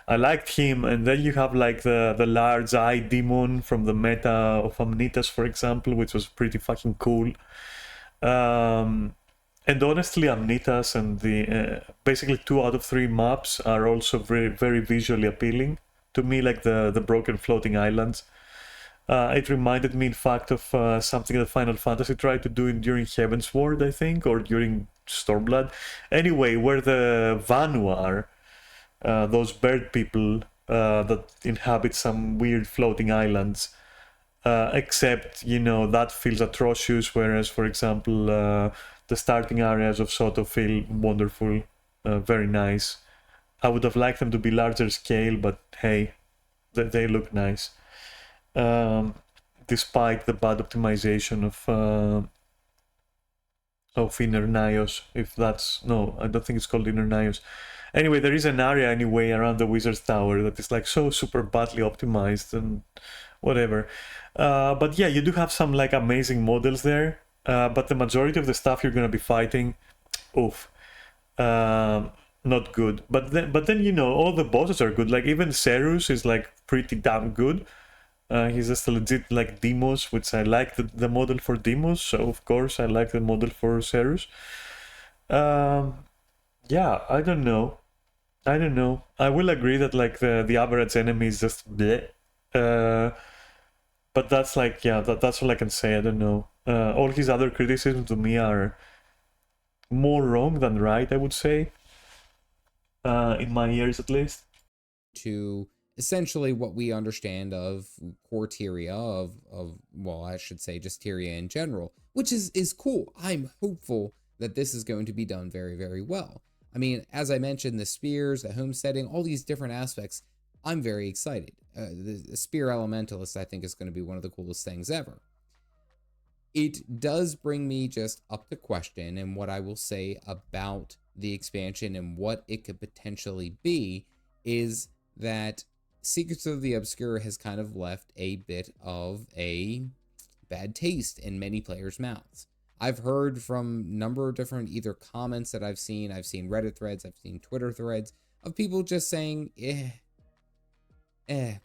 I liked him, and then you have like the large eye demon from the meta of Amnitas, for example, which was pretty fucking cool. And honestly, Amnitas and the basically 2 out of 3 maps are also very, very visually appealing to me, like the broken floating islands. It reminded me, in fact, of something that Final Fantasy tried to do during Heaven's Ward, I think, or during Stormblood. Anyway, where the Vanu are, those bird people that inhabit some weird floating islands. Except, that feels atrocious, whereas, for example, the starting areas of Soto feel wonderful, very nice. I would have liked them to be larger scale, but hey, they look nice. Despite the bad optimization of Inner Nios, if that's... No, I don't think it's called Inner Nios. Anyway, there is an area anyway around the Wizard's Tower that is like so super badly optimized and whatever. But yeah, you do have some like amazing models there, but the majority of the stuff you're gonna be fighting, oof, not good. But then all the bosses are good. Like even Cerus is like pretty damn good. He's just a legit like Demos, which I like the model for Demos, so of course I like the model for Cerus. Yeah, I don't know. I will agree that like the average enemy is just bleh. But that's like, yeah, that's all I can say. I don't know. All his other criticisms to me are more wrong than right, I would say. In my ears, at least. To essentially what we understand of core Tyria, well, I should say just Tyria in general, which is cool. I'm hopeful that this is going to be done very, very well. I mean, as I mentioned, the spears, the homesteading, all these different aspects, I'm very excited. The Spear Elementalist, I think, is going to be one of the coolest things ever. It does bring me just up to question, and what I will say about the expansion and what it could potentially be is that Secrets of the Obscure has kind of left a bit of a bad taste in many players' mouths. I've heard from a number of different either comments that I've seen Reddit threads, I've seen Twitter threads of people just saying, and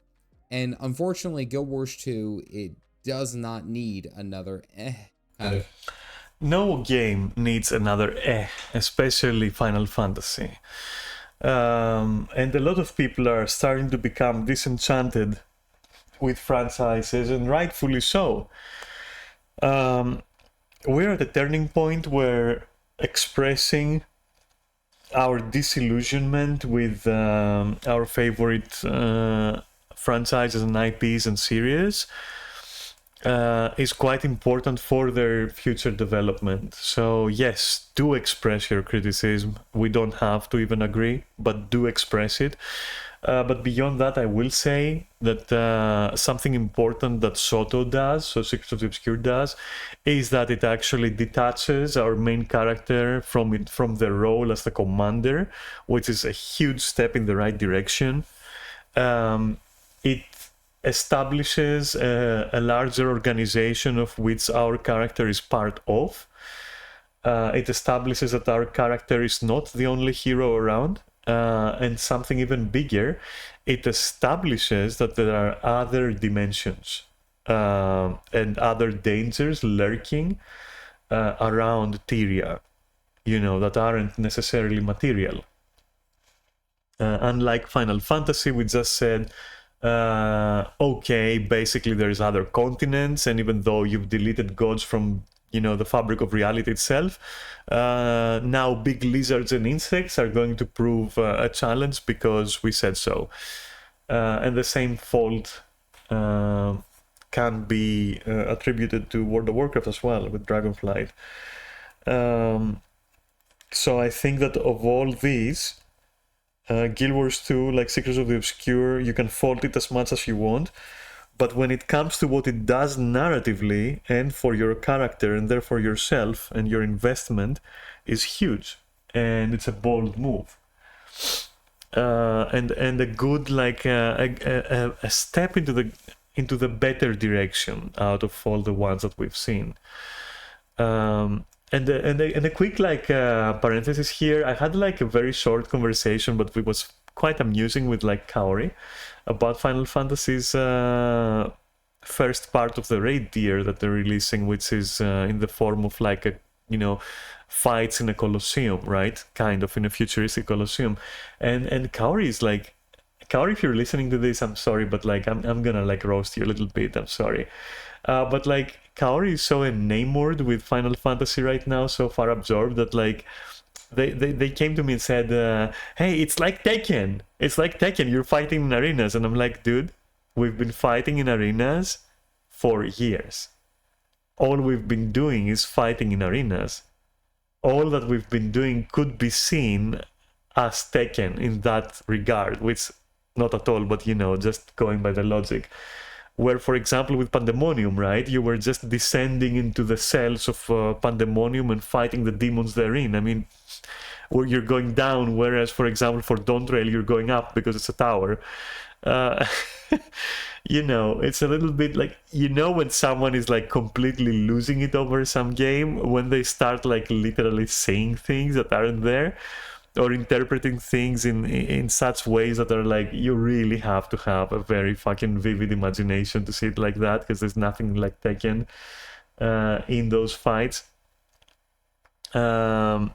unfortunately, Guild Wars 2, it does not need another kind of. No game needs another especially Final Fantasy. And a lot of people are starting to become disenchanted with franchises, and rightfully so. We're at a turning point where expressing our disillusionment with our favorite franchises and IPs and series is quite important for their future development. So yes, do express your criticism. We don't have to even agree, but do express it. But beyond that, I will say that something important that Soto does, so Secrets of the Obscure does, is that it actually detaches our main character from the role as the commander, which is a huge step in the right direction. It establishes a larger organization of which our character is part of. It establishes that our character is not the only hero around. And something even bigger, it establishes that there are other dimensions and other dangers lurking around Tyria, that aren't necessarily material. Unlike Final Fantasy, we just said, okay, basically there's other continents, and even though you've deleted gods from the fabric of reality itself, now big lizards and insects are going to prove a challenge because we said so. And the same fault can be attributed to World of Warcraft as well, with Dragonflight. So I think that of all these, Guild Wars 2, like Secrets of the Obscure, you can fault it as much as you want, but when it comes to what it does narratively and for your character and therefore yourself and your investment, is huge, and it's a bold move. And a good, like a step into the better direction out of all the ones that we've seen. And a quick like parenthesis here. I had like a very short conversation, but it was quite amusing with like Kaori about Final Fantasy's first part of the raid tier that they're releasing, which is in the form of like a, you know, fights in a Colosseum, right? Kind of in a futuristic Colosseum. And Kaori is like, Kaori, if you're listening to this, I'm sorry, but like I'm gonna like roast you a little bit. I'm sorry. But like Kaori is so enamored with Final Fantasy right now, so far absorbed that like they came to me and said, hey, it's like Tekken. It's like Tekken. You're fighting in arenas. And I'm like, dude, we've been fighting in arenas for years. All we've been doing is fighting in arenas. All that we've been doing could be seen as Tekken in that regard, which not at all, but you know, just going by the logic. Where, for example, with Pandemonium, right, you were just descending into the cells of Pandemonium and fighting the demons therein. I mean, where you're going down, whereas, for example, for Dawntrail, you're going up because it's a tower. You know, it's a little bit like, you know, when someone is like completely losing it over some game, when they start like literally saying things that aren't there, or interpreting things in such ways that are like, you really have to have a very fucking vivid imagination to see it like that, because there's nothing like Tekken in those fights. And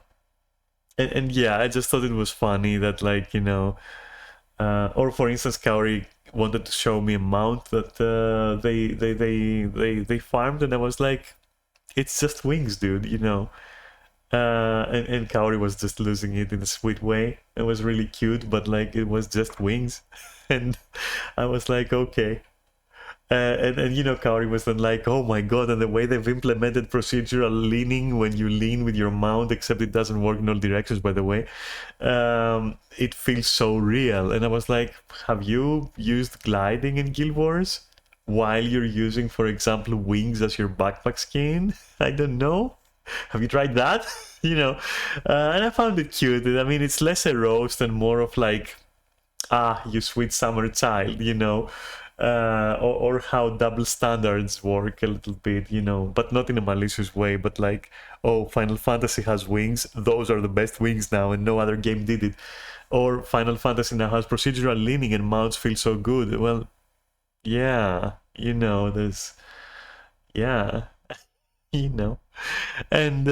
yeah, I just thought it was funny that, like, you know, or for instance, Kaori wanted to show me a mount that they farmed, and I was like, it's just wings, dude, you know. And Kaori was just losing it in a sweet way. It was really cute, but like it was just wings. And I was like, okay. And you know, Kaori was then like, oh my god, and the way they've implemented procedural leaning when you lean with your mount, except it doesn't work in all directions, by the way. It feels so real. And I was like, have you used gliding in Guild Wars while you're using, for example, wings as your backpack skin? I don't know. Have you tried that? You know, and I found it cute. I mean, it's less a roast and more of like, you sweet summer child, you know, or how double standards work a little bit, you know, but not in a malicious way, but like, oh, Final Fantasy has wings, those are the best wings now, and no other game did it. Or Final Fantasy now has procedural leaning and mounts feel so good. Well, yeah, you know, there's, yeah. You know, and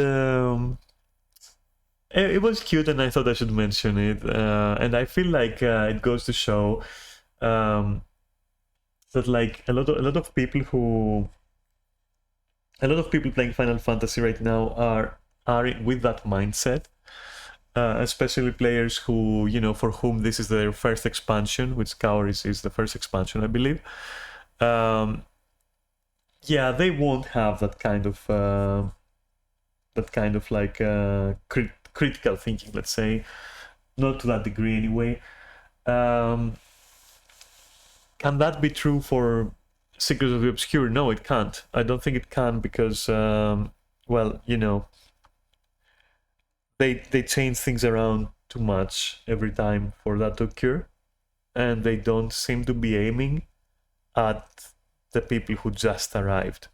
it was cute, and I thought I should mention it. And I feel like it goes to show that like a lot of people playing Final Fantasy right now are with that mindset, especially players who, you know, for whom this is their first expansion, which Kaori's is the first expansion, I believe. Yeah, they won't have that kind of like critical thinking, let's say, not to that degree anyway. Can that be true for Secrets of the Obscure? No, it can't. I don't think it can, because well, you know, they change things around too much every time for that to occur, and they don't seem to be aiming at the people who just arrived,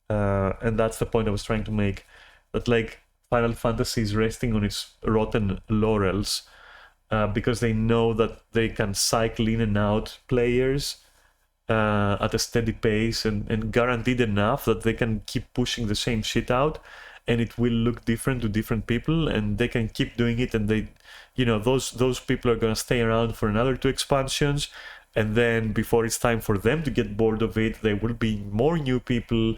and that's the point I was trying to make, that like Final Fantasy is resting on its rotten laurels, because they know that they can cycle in and out players at a steady pace, and guaranteed enough that they can keep pushing the same shit out, and it will look different to different people, and they can keep doing it, and they, you know, those people are gonna stay around for another 2 expansions. And then before it's time for them to get bored of it, there will be more new people.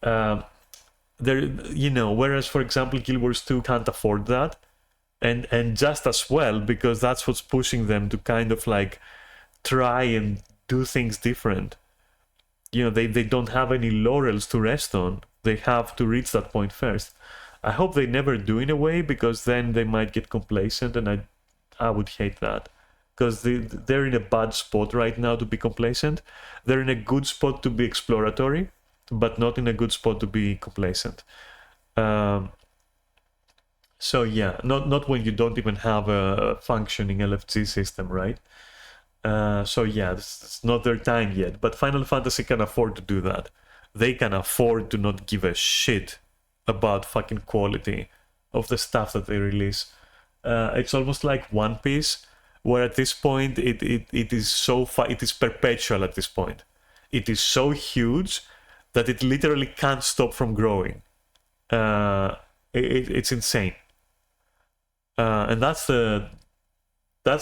There, you know, whereas, for example, Guild Wars 2 can't afford that. And just as well, because that's what's pushing them to kind of like try and do things different. You know, they don't have any laurels to rest on. They have to reach that point first. I hope they never do in a way, because then they might get complacent, and I would hate that. Because they're in a bad spot right now to be complacent. They're in a good spot to be exploratory, but not in a good spot to be complacent. So yeah, not when you don't even have a functioning LFG system, right? So yeah, it's not their time yet, but Final Fantasy can afford to do that. They can afford to not give a shit about fucking quality of the stuff that they release. It's almost like One Piece, where at this point it is perpetual at this point. It is so huge that it literally can't stop from growing. It's insane. And that's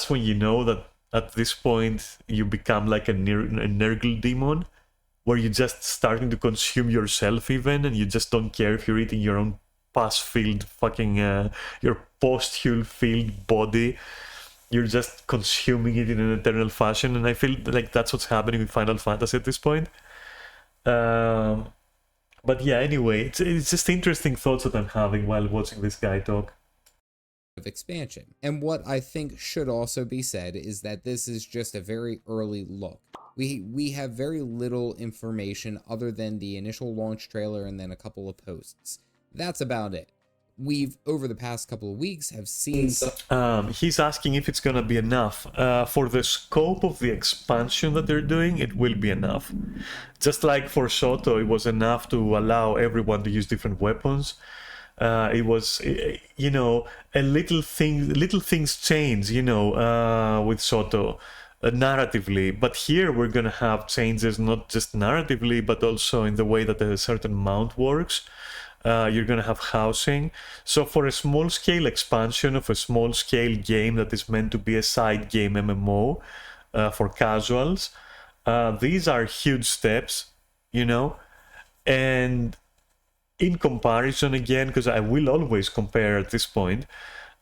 when you know that at this point you become like a Nurgle demon, where you're just starting to consume yourself even, and you just don't care if you're eating your own pus-filled fucking your pustule-filled body. You're just consuming it in an eternal fashion, and I feel like that's what's happening with Final Fantasy at this point. But yeah, anyway, it's just interesting thoughts that I'm having while watching this guy talk. Of expansion. And what I think should also be said is that this is just a very early look. We have very little information other than the initial launch trailer and then a couple of posts. That's about it. We've, over the past couple of weeks, have seen... He's asking if it's gonna be enough. For the scope of the expansion that they're doing, it will be enough. Just like for Soto, it was enough to allow everyone to use different weapons. It was, you know, little things change, you know, with Soto, narratively. But here we're gonna have changes not just narratively, but also in the way that a certain mount works. You're gonna have housing. So for a small scale expansion of a small scale game that is meant to be a side game MMO for casuals, these are huge steps, you know. And in comparison, again, because I will always compare at this point,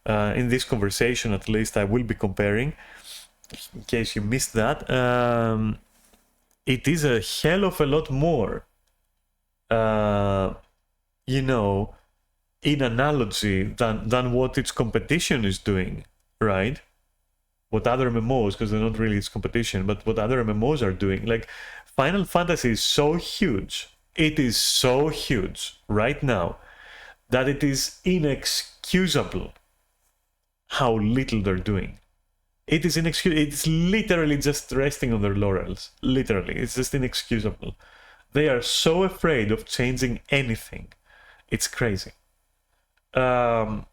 in this conversation at least, I will be comparing, in case you missed that, it is a hell of a lot more, you know, in analogy than what its competition is doing, right? What other MMOs, because they're not really its competition, but what other MMOs are doing. Like, Final Fantasy is so huge. It is so huge right now that it is inexcusable how little they're doing. It is inexcusable. It's literally just resting on their laurels. Literally. It's just inexcusable. They are so afraid of changing anything. It's crazy. Anyway,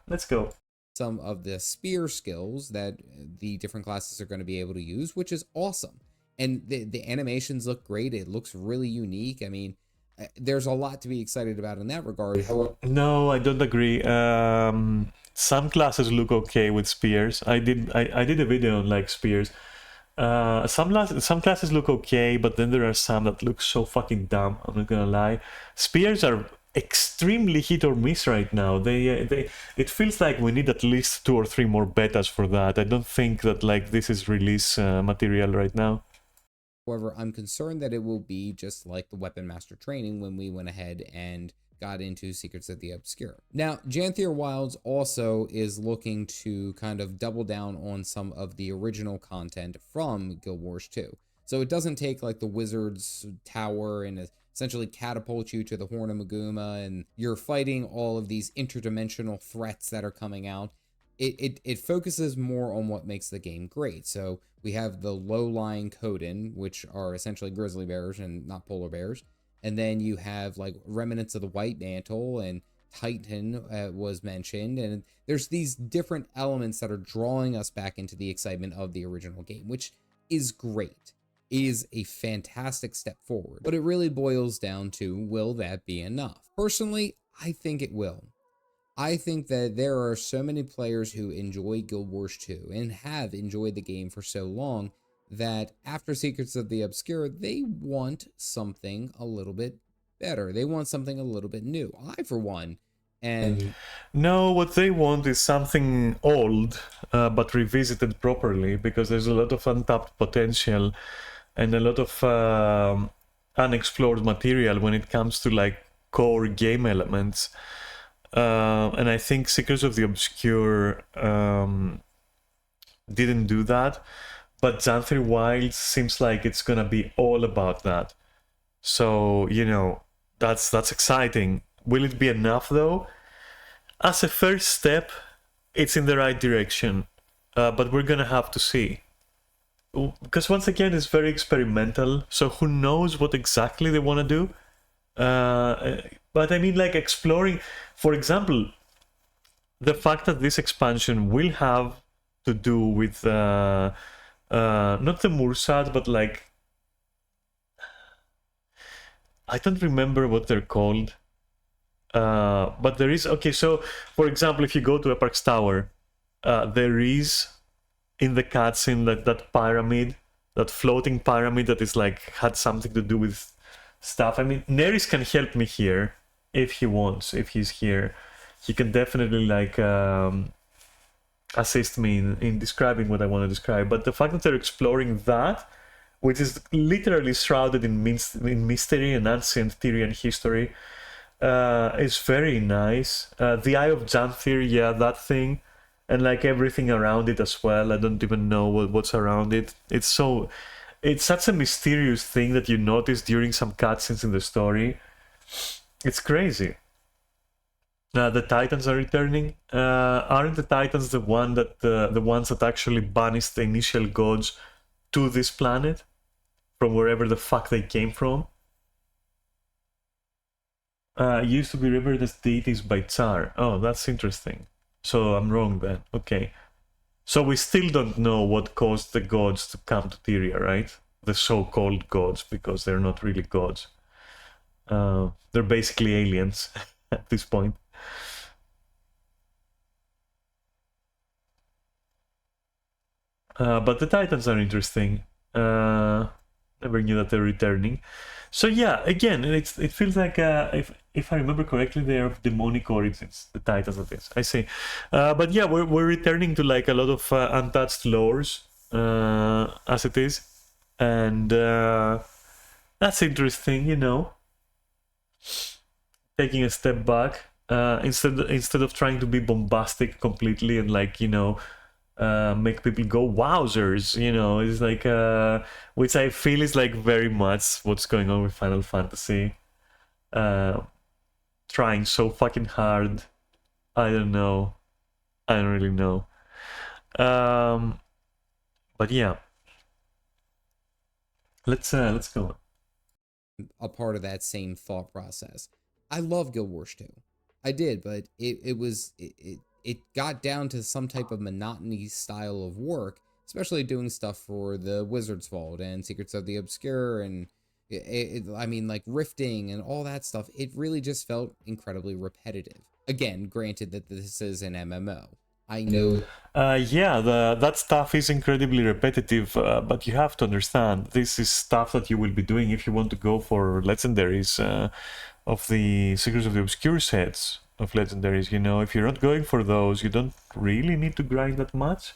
let's go. Some of the spear skills that the different classes are going to be able to use, which is awesome. And the animations look great. It looks really unique. I mean, there's a lot to be excited about in that regard. No, I don't agree. Some classes look okay with spears. I did a video on like spears. Some classes look okay, but then there are some that look so fucking dumb. I'm not gonna lie. Spears are extremely hit or miss right now. It feels like we need at least 2 or 3 more betas for that. I don't think that like this is release material right now. However, I'm concerned that it will be just like the Weapon Master training when we went ahead and got into Secrets of the Obscure. Now, Janthier Wilds also is looking to kind of double down on some of the original content from Guild Wars 2. So it doesn't take like the Wizard's Tower and essentially catapult you to the Horn of Maguma and you're fighting all of these interdimensional threats that are coming out. It focuses more on what makes the game great. So we have the low-lying Coden, which are essentially grizzly bears and not polar bears. And then you have like remnants of the White Mantle and Titan was mentioned. And there's these different elements that are drawing us back into the excitement of the original game, which is great. It is a fantastic step forward. But it really boils down to, will that be enough? Personally, I think it will. I think that there are so many players who enjoy Guild Wars 2 and have enjoyed the game for so long that after Secrets of the Obscure, they want something a little bit better. They want something a little bit new. I, for one, and... No, what they want is something old, but revisited properly, because there's a lot of untapped potential and a lot of unexplored material when it comes to like core game elements. And I think Secrets of the Obscure didn't do that, but Xanthir Wilds seems like it's gonna be all about that. So, you know, that's exciting. Will it be enough though? As a first step, it's in the right direction, but we're gonna have to see. Because once again, it's very experimental, so who knows what exactly they want to do. But I mean, like, exploring, for example, the fact that this expansion will have to do with not the Mursat, but like, I don't remember what they're called. But there is, okay, so for example, if you go to Eparch's Tower, there is in the cutscene that pyramid, that floating pyramid that is like had something to do with stuff. I mean, Neris can help me here if he wants, if he's here. He can definitely like assist me in describing what I want to describe. But the fact that they're exploring that, which is literally shrouded in mystery and ancient Tyrian history, is very nice. The Eye of Xanthir, yeah, that thing, and like everything around it as well. I don't even know what's around it. It's such a mysterious thing that you notice during some cutscenes in the story. It's crazy. The Titans are returning. Aren't the Titans the ones that actually banished the initial gods to this planet from wherever the fuck they came from? Used to be revered as deities by Tsar. Oh, that's interesting. So I'm wrong then. Okay. So we still don't know what caused the gods to come to Tyria, right? The so-called gods, because they're not really gods. They're basically aliens at this point. But the Titans are interesting. Never knew that they're returning. So yeah, again, it feels like if I remember correctly, they are of demonic origins. The Titans, that is. I see. But yeah, we're returning to like a lot of untouched lores as it is, and that's interesting. You know, taking a step back instead of trying to be bombastic completely and like, you know, make people go wowzers, you know. It's like which I feel is like very much what's going on with Final Fantasy. Trying so fucking hard. I don't know. I don't really know. But yeah, let's go. A part of that same thought process. I love Guild Wars 2. I did, but it got down to some type of monotony style of work, especially doing stuff for the Wizard's Vault and Secrets of the Obscure, and I mean, like rifting and all that stuff. It really just felt incredibly repetitive. Again, granted that this is an MMO. I know. Yeah, that stuff is incredibly repetitive, but you have to understand, this is stuff that you will be doing if you want to go for legendaries of the Secrets of the Obscure sets of legendaries. You know, if you're not going for those, you don't really need to grind that much.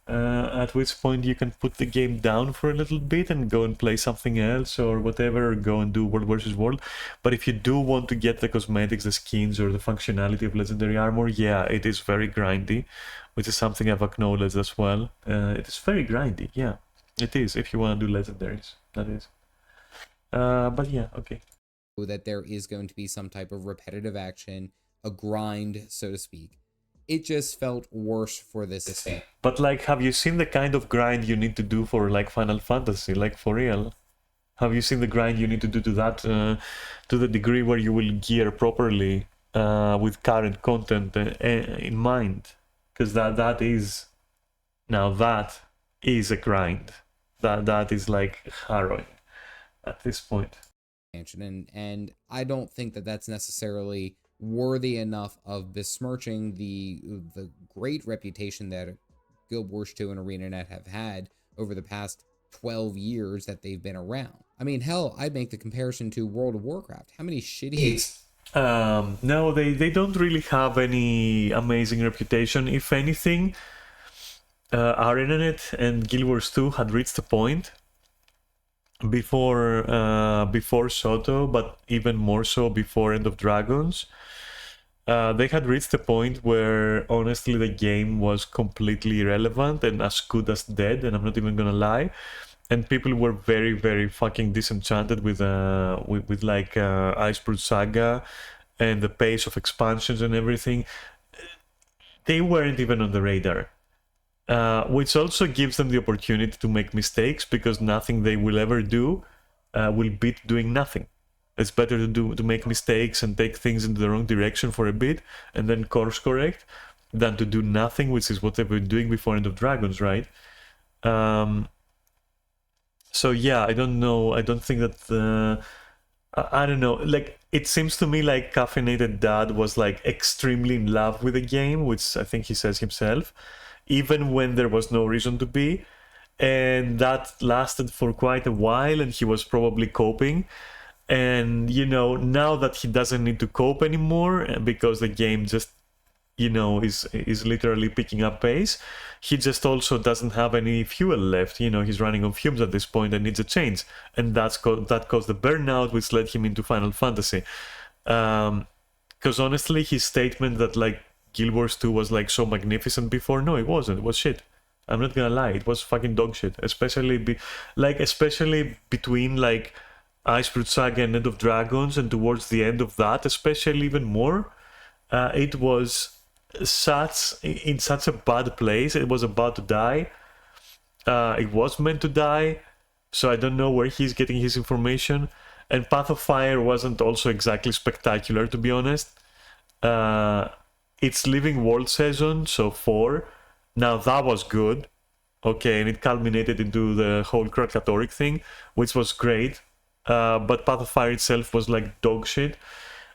At which point you can put the game down for a little bit and go and play something else or whatever, or go and do World versus World. But if you do want to get the cosmetics, the skins, or the functionality of legendary armor, yeah, it is very grindy, which is something I've acknowledged as well. It is very grindy, yeah, it is, if you want to do legendaries, that is. But yeah, okay. That there is going to be some type of repetitive action, a grind, so to speak. It just felt worse for this thing. But like, have you seen the kind of grind you need to do for like Final Fantasy, like for real? Have you seen the grind you need to do to that, to the degree where you will gear properly with current content in mind? Because that is a grind. That is like harrowing at this point. And I don't think that that's necessarily worthy enough of besmirching the great reputation that Guild Wars 2 and ArenaNet have had over the past 12 years that they've been around. I mean, hell, I'd make the comparison to World of Warcraft. How many shitty... No, they don't really have any amazing reputation. If anything, ArenaNet and Guild Wars 2 had reached a point before Soto, but even more so before End of Dragons. They had reached a point where honestly the game was completely irrelevant and as good as dead, and I'm not even gonna lie. And people were very, very fucking disenchanted with like Iceberg Saga and the pace of expansions and everything. They weren't even on the radar. Which also gives them the opportunity to make mistakes, because nothing they will ever do will beat doing nothing. It's better to make mistakes and take things in the wrong direction for a bit and then course correct than to do nothing, which is what they were doing before End of Dragons, right? So yeah, I don't know. I don't think that I don't know. Like, it seems to me like Caffeinated Dad was like extremely in love with the game, which I think he says himself, even when there was no reason to be. And that lasted for quite a while, and he was probably coping. And, you know, now that he doesn't need to cope anymore because the game just, you know, is literally picking up pace, he just also doesn't have any fuel left. You know, he's running on fumes at this point and needs a change. And that caused the burnout, which led him into Final Fantasy. Because honestly, his statement that, like, Guild Wars 2 was, like, so magnificent before, no, it wasn't. It was shit. I'm not gonna lie, it was fucking dog shit. Especially between, like, Iceberg Saga and End of Dragons, and towards the end of that, especially even more, it was in such a bad place. It was about to die. It was meant to die, so I don't know where he's getting his information. And Path of Fire wasn't also exactly spectacular, to be honest. It's Living World Season, so 4. Now that was good, okay, and it culminated into the whole Krakatoric thing, which was great. But Path of Fire itself was like dog shit.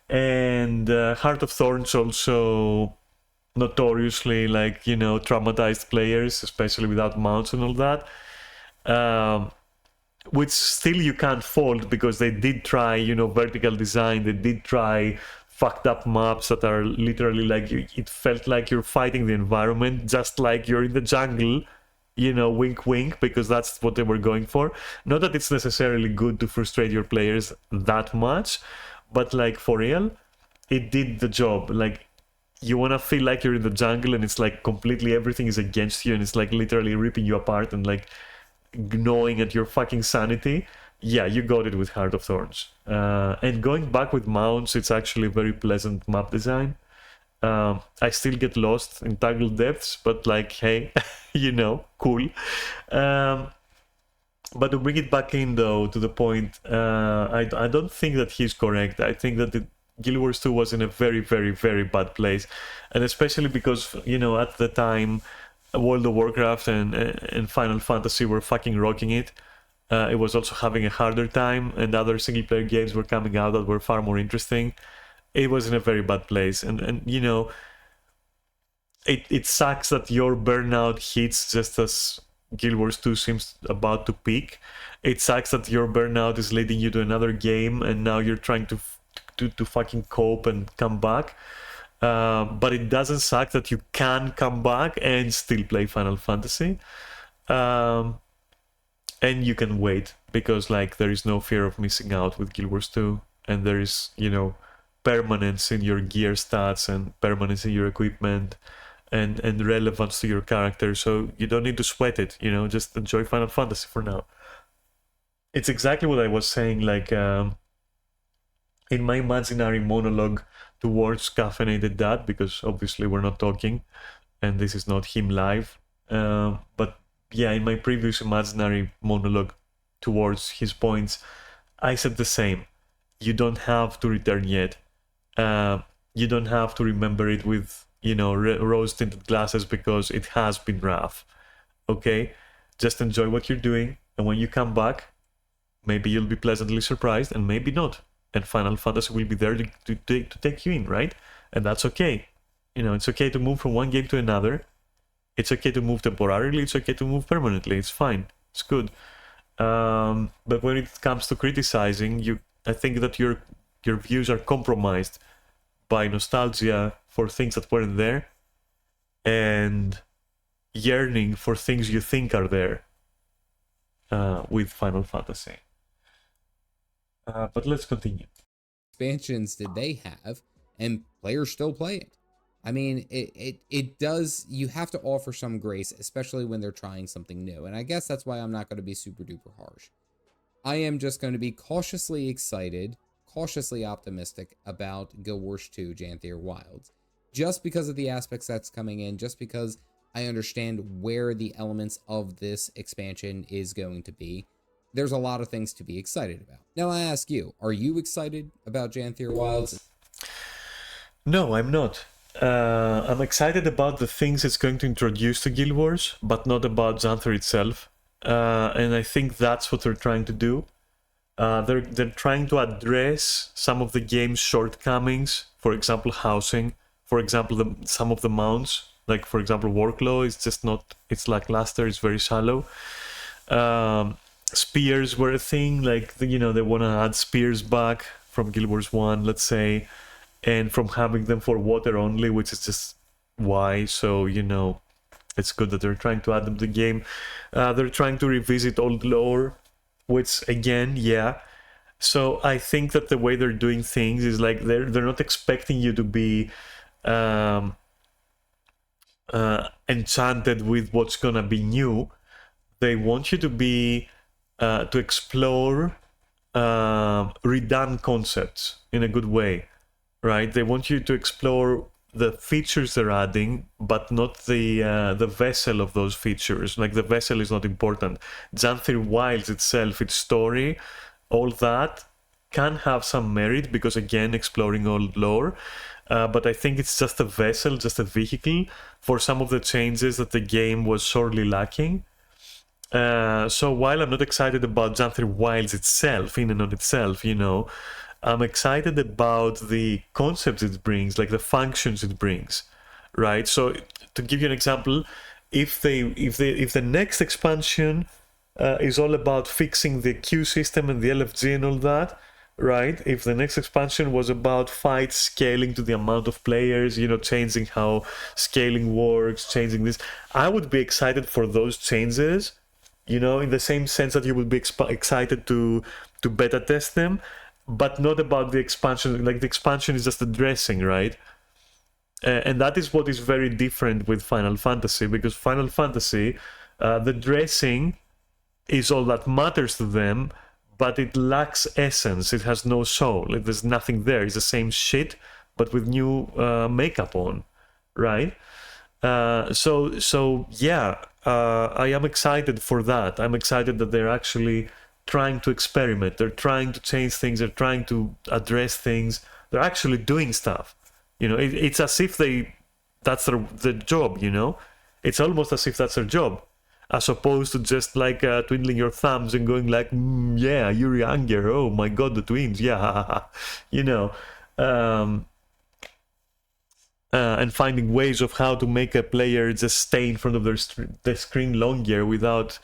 And Heart of Thorns also notoriously, like, you know, traumatized players, especially without mounts and all that. Which still you can't fault, because they did try, you know, vertical design. They did try fucked up maps that are literally like, it felt like you're fighting the environment, just like you're in the jungle. You know, wink wink, because that's what they were going for. Not that it's necessarily good to frustrate your players that much, but like, for real, it did the job. Like, you want to feel like you're in the jungle and it's like completely everything is against you and it's like literally ripping you apart and like gnawing at your fucking sanity. Yeah, you got it with Heart of Thorns. And going back with mounts, it's actually a very pleasant map design. I still get lost in Tangled Depths, but like, hey, you know, cool. But to bring it back in, though, to the point, I don't think that he's correct. I think that Guild Wars 2 was in a very, very, very bad place. And especially because, you know, at the time, World of Warcraft and Final Fantasy were fucking rocking it. It was also having a harder time, and other single-player games were coming out that were far more interesting. It was in a very bad place, and you know, it sucks that your burnout hits just as Guild Wars 2 seems about to peak. It sucks that your burnout is leading you to another game, and now you're trying to fucking cope and come back. But it doesn't suck that you can come back and still play Final Fantasy. And you can wait, because like there is no fear of missing out with Guild Wars 2, and there is, you know, permanence in your gear stats and permanence in your equipment and relevance to your character, so you don't need to sweat it, you know, just enjoy Final Fantasy for now. It's exactly what I was saying, like, in my imaginary monologue towards Caffeinated Dad, because obviously we're not talking and this is not him live, but yeah, in my previous imaginary monologue towards his points, I said the same. You don't have to return yet. You don't have to remember it with, you know, rose-tinted glasses, because it has been rough. Okay? Just enjoy what you're doing, and when you come back, maybe you'll be pleasantly surprised, and maybe not. And Final Fantasy will be there to take you in, right? And that's okay. You know, it's okay to move from one game to another. It's okay to move temporarily. It's okay to move permanently. It's fine. It's good. But when it comes to criticizing, I think that your views are compromised by nostalgia for things that weren't there, and yearning for things you think are there with Final Fantasy. But let's continue. Expansions did they have, and players still play it. I mean, it does, you have to offer some grace, especially when they're trying something new. And I guess that's why I'm not going to be super duper harsh. I am just going to be cautiously excited, cautiously optimistic about Guild Wars 2 Janthier Wilds. Just because of the aspects that's coming in, just because I understand where the elements of this expansion is going to be. There's a lot of things to be excited about. Now I ask you, are you excited about Janthier Wilds? No, I'm not. I'm excited about the things it's going to introduce to Guild Wars, but not about Xanther itself. And I think that's what they're trying to do. They're trying to address some of the game's shortcomings. For example, housing. For example, some of the mounts. Like, for example, Worklaw is just not... It's lackluster, it's very shallow. Spears were a thing. Like, they want to add spears back from Guild Wars 1, let's say. And from having them for water only, which is just why. So, it's good that they're trying to add them to the game. They're trying to revisit old lore, which, again, yeah. So I think that the way they're doing things is like they're not expecting you to be enchanted with what's gonna be new. They want you to be to explore redone concepts in a good way. Right, they want you to explore the features they're adding, but not the vessel of those features. Like, the vessel is not important. Xanthier Wilds itself, its story, all that can have some merit because, again, exploring old lore. But I think it's just a vessel, just a vehicle for some of the changes that the game was sorely lacking. So while I'm not excited about Xanthier Wilds itself, in and on itself, I'm excited about the concepts it brings, like the functions it brings, right? So to give you an example, if the next expansion is all about fixing the queue system and the LFG and all that, right? If the next expansion was about fights scaling to the amount of players, changing how scaling works, changing this, I would be excited for those changes, in the same sense that you would be excited to beta test them. But not about the expansion. Like, the expansion is just a dressing, right? And that is what is very different with Final Fantasy, because Final Fantasy, the dressing is all that matters to them, but it lacks essence. It has no soul. There's nothing there. It's the same shit, but with new makeup on, right? So yeah, I am excited for that. I'm excited that they're actually trying to experiment. They're trying to change things. They're trying to address things. They're actually doing stuff. It's as if that's their job. It's almost as if that's their job, as opposed to just like twiddling your thumbs and going like, yeah, you're younger. Oh my god, the twins. Yeah, and finding ways of how to make a player just stay in front of their screen longer without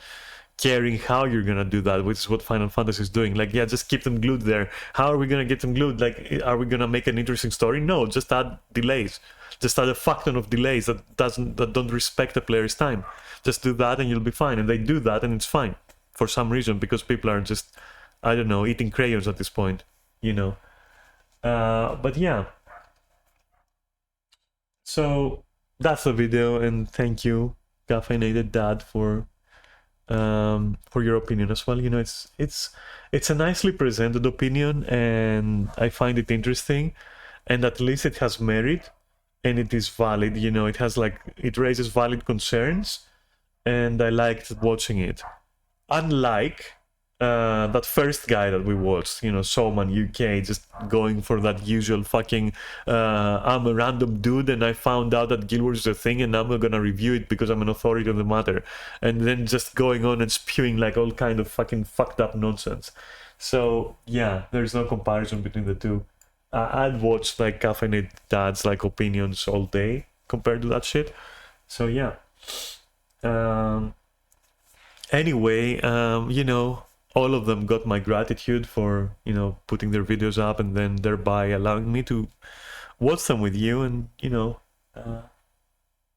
caring how you're gonna do that, which is what Final Fantasy is doing. Like, yeah, just keep them glued there. How are we gonna get them glued? Like, are we gonna make an interesting story? No, just add delays. Just add a fuck ton of delays that don't respect the player's time. Just do that and you'll be fine. And they do that and it's fine for some reason, because people are just, I don't know, eating crayons at this point, But yeah. So that's the video, and thank you, Caffeinated Dad, for your opinion as well. It's a nicely presented opinion, and I find it interesting, and at least it has merit, and it is valid. It raises valid concerns, and I liked watching it. Unlike that first guy that we watched, Soman UK, just going for that usual fucking I'm a random dude and I found out that Guild Wars is a thing and I'm not gonna review it because I'm an authority on the matter, and then just going on and spewing like all kind of fucking fucked up nonsense. So yeah, there's no comparison between the two. I'd watch like Caffeinated Dad's like opinions all day compared to that shit. So yeah. Anyway, all of them got my gratitude for, putting their videos up and then thereby allowing me to watch them with you and,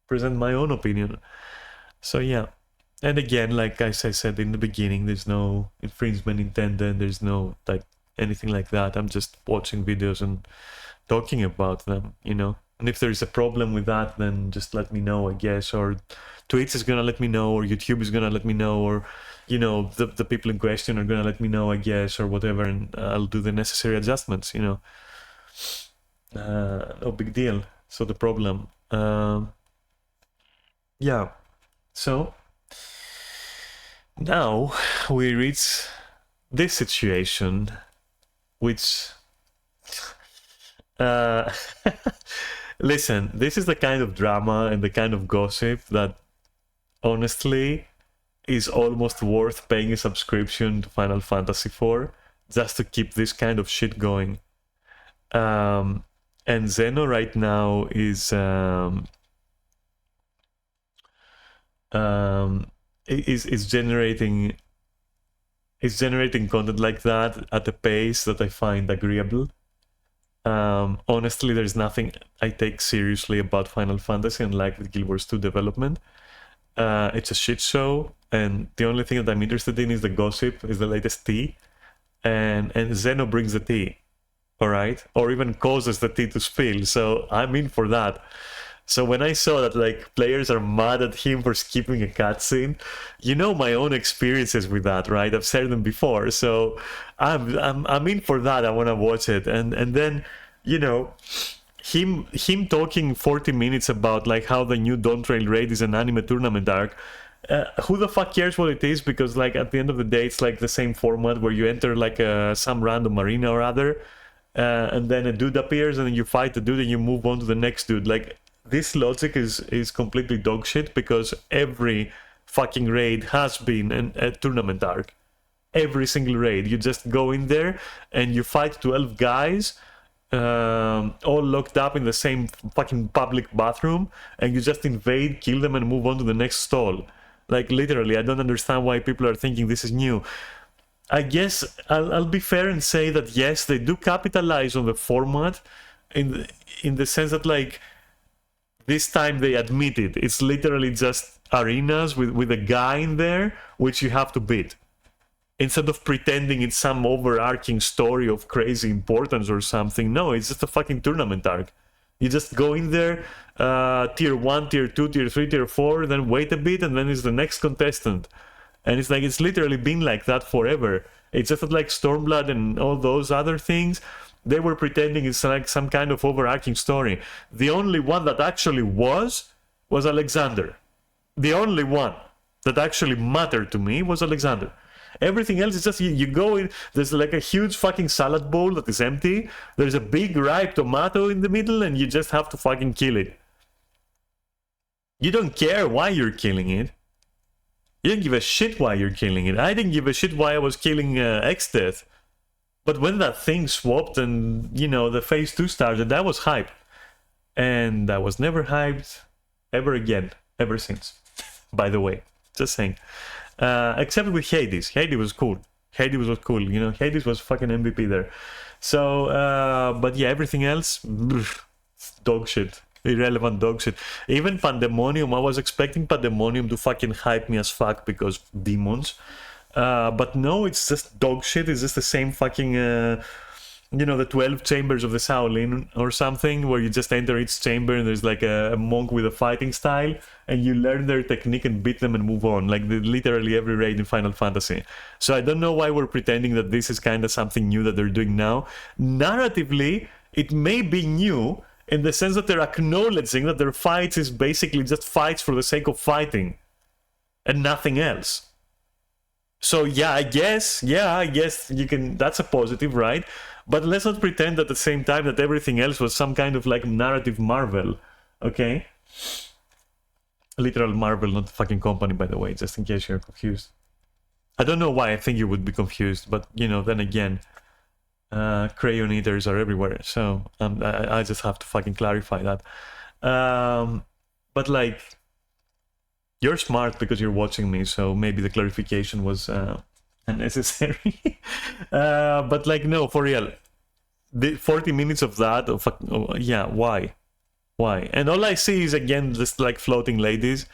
present my own opinion. So yeah. And again, like I said in the beginning, there's no infringement intended. There's no, like, anything like that. I'm just watching videos and talking about them, you know. And if there's a problem with that, then just let me know, I guess. Or Twitch is gonna let me know, or YouTube is gonna let me know, or you know, the people in question are gonna let me know, I guess, or whatever, and I'll do the necessary adjustments, you know. No big deal. So the problem, yeah. So now we reach this situation, which listen, this is the kind of drama and the kind of gossip that honestly is almost worth paying a subscription to Final Fantasy IV just to keep this kind of shit going. And Zeno right now is generating content like that at a pace that I find agreeable. Honestly, there's nothing I take seriously about Final Fantasy, unlike with Guild Wars 2 development. It's a shit show, and the only thing that I'm interested in is the gossip, is the latest tea, and Zeno brings the tea, alright? Or even causes the tea to spill, so I'm in for that. So when I saw that like players are mad at him for skipping a cutscene, you know my own experiences with that, right? I've said them before, so I'm in for that. I want to watch it, and then you know him talking 40 minutes about like how the new Dawn Trail raid is an anime tournament arc. Who the fuck cares what it is? Because like at the end of the day, it's like the same format where you enter like some random arena or other, and then a dude appears and then you fight the dude and you move on to the next dude. Like this logic is completely dogshit, because every fucking raid has been a tournament arc. Every single raid, you just go in there and you fight 12 guys, all locked up in the same fucking public bathroom, and you just invade, kill them, and move on to the next stall. Like literally, I don't understand why people are thinking this is new. I guess I'll be fair and say that yes, they do capitalize on the format in the sense that like this time they admit it. It's literally just arenas with a guy in there which you have to beat. Instead of pretending it's some overarching story of crazy importance or something, no, it's just a fucking tournament arc. You just go in there, tier 1, tier 2, tier 3, tier 4, then wait a bit, and then it's the next contestant. And it's like, it's literally been like that forever. It's just that like Stormblood and all those other things, they were pretending it's like some kind of overarching story. The only one that actually was Alexander. The only one that actually mattered to me was Alexander. Everything else is just, you go in, there's like a huge fucking salad bowl that is empty, there's a big ripe tomato in the middle, and you just have to fucking kill it. You don't care why you're killing it. You don't give a shit why you're killing it. I didn't give a shit why I was killing X-Death. But when that thing swapped and, you know, the phase 2 started, I was hyped. And I was never hyped ever again, ever since. By the way, just saying. Except with Hades. Hades was cool. Hades was cool, you know, Hades was fucking MVP there. So, but yeah, everything else, dog shit. Irrelevant dog shit. Even Pandemonium, I was expecting Pandemonium to fucking hype me as fuck because demons. But no, it's just dog shit. It's just the same fucking, you know, the 12 chambers of the Shaolin or something, where you just enter each chamber and there's like a monk with a fighting style, and you learn their technique and beat them and move on, like literally every raid in Final Fantasy. So I don't know why we're pretending that this is kind of something new that they're doing now. Narratively, it may be new in the sense that they're acknowledging that their fights is basically just fights for the sake of fighting and nothing else. So yeah, I guess you can, that's a positive, right? But let's not pretend at the same time that everything else was some kind of like narrative marvel, okay? Literal Marvel, not fucking company, by the way, just in case you're confused. I don't know why I think you would be confused, but you know, then again, crayon eaters are everywhere, so I just have to fucking clarify that. But like, you're smart because you're watching me, so maybe the clarification was unnecessary. But like, no, for real, the 40 minutes of that, yeah, why? And all I see is again just like floating ladies.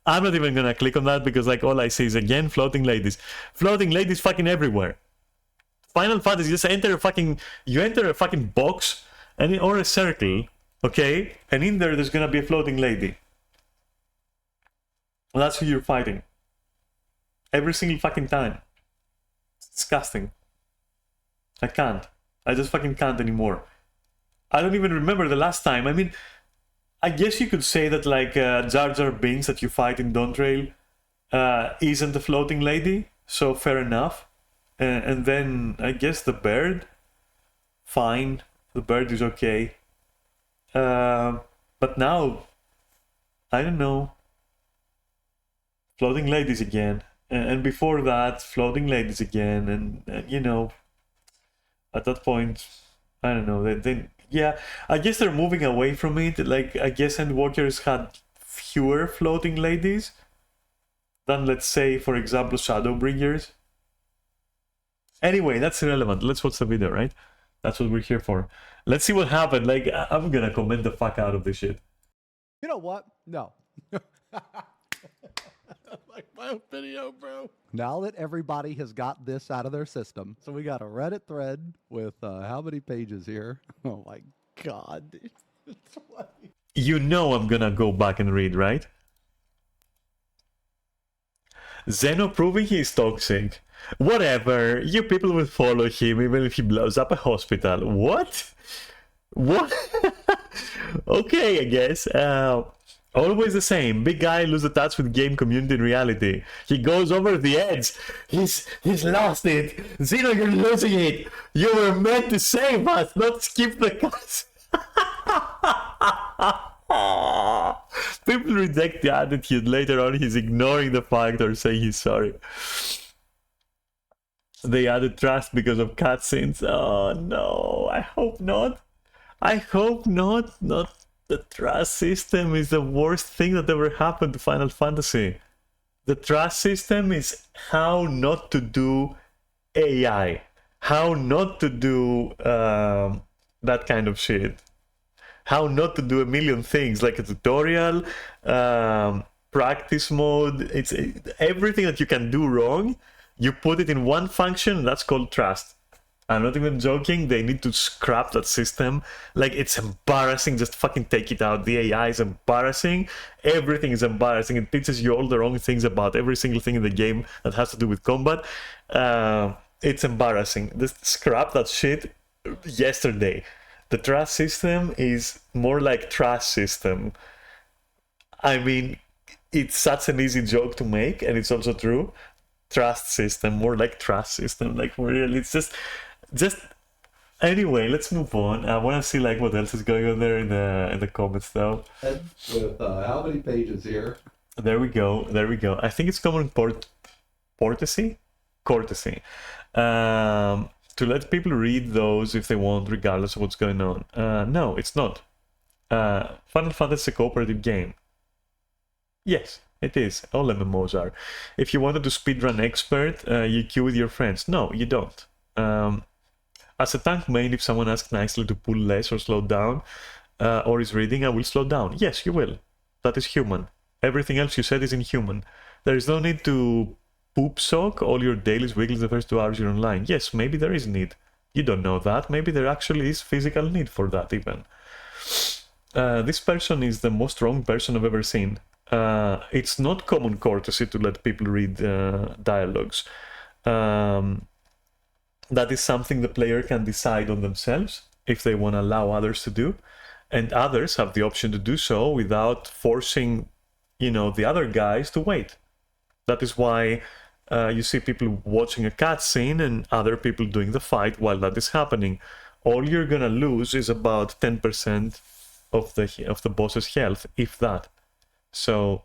I'm not even gonna click on that because like all I see is again floating ladies fucking everywhere. Final Fantasy, just you enter a fucking box or a circle, okay? And in there's gonna be a floating lady. And that's who you're fighting. Every single fucking time. It's disgusting. I can't. I just fucking can't anymore. I don't even remember the last time. I mean, I guess you could say that like Jar Jar Binks that you fight in Dawntrail isn't a floating lady, so fair enough. And then I guess the bird, fine. The bird is okay. But now, I don't know. Floating ladies again. And before that, floating ladies again. And you know, at that point, I don't know. Yeah, I guess they're moving away from it. Like, I guess Endwalkers had fewer floating ladies than, let's say, for example, Shadowbringers. Anyway, that's irrelevant. Let's watch the video, right? That's what we're here for. Let's see what happened. Like, I'm gonna comment the fuck out of this shit. You know what? No. Like my own video, bro. Now that everybody has got this out of their system, so we got a Reddit thread with how many pages here? Oh my god, dude. It's funny. You know I'm gonna go back and read, right? Zeno proving he's toxic. Whatever, you people will follow him even if he blows up a hospital. What? What? Okay, I guess. Always the same. Big guy loses touch with game community in reality. He goes over the edge. He's lost it. Zeno, you're losing it. You were meant to save us, not skip the cuts. People reject the attitude. Later on, he's ignoring the fact or saying he's sorry. They added trust because of cutscenes. Oh no, I hope not. I hope not. Not the trust system is the worst thing that ever happened to Final Fantasy. The trust system is how not to do AI. How not to do that kind of shit. How not to do a million things like a tutorial, practice mode. It's everything that you can do wrong. You put it in one function, that's called trust. I'm not even joking, they need to scrap that system. Like, it's embarrassing, just fucking take it out. The AI is embarrassing, everything is embarrassing. It teaches you all the wrong things about every single thing in the game that has to do with combat. It's embarrassing. Just scrap that shit yesterday. The trust system is more like trash system. I mean, it's such an easy joke to make, and it's also true. Trust system, more like trust system, like for real. It's just anyway, let's move on. I want to see like what else is going on there in the comments though. With how many pages here? There we go. I think it's common courtesy to let people read those if they want, regardless of what's going on. No, it's not. Final Fantasy is a cooperative game. Yes, it is. All MMOs are. If you wanted to speedrun expert, you queue with your friends. No, you don't. As a tank main, if someone asks nicely to pull less or slow down, or is reading, I will slow down. Yes, you will. That is human. Everything else you said is inhuman. There is no need to poop sock all your dailies, weeklies the first 2 hours you're online. Yes, maybe there is need. You don't know that. Maybe there actually is physical need for that even. This person is the most wrong person I've ever seen. It's not common courtesy to let people read dialogues. That is something the player can decide on themselves if they want to allow others to do, and others have the option to do so without forcing, the other guys to wait. That is why you see people watching a cutscene and other people doing the fight while that is happening. All you're gonna lose is about 10% of the boss's health, if that. So,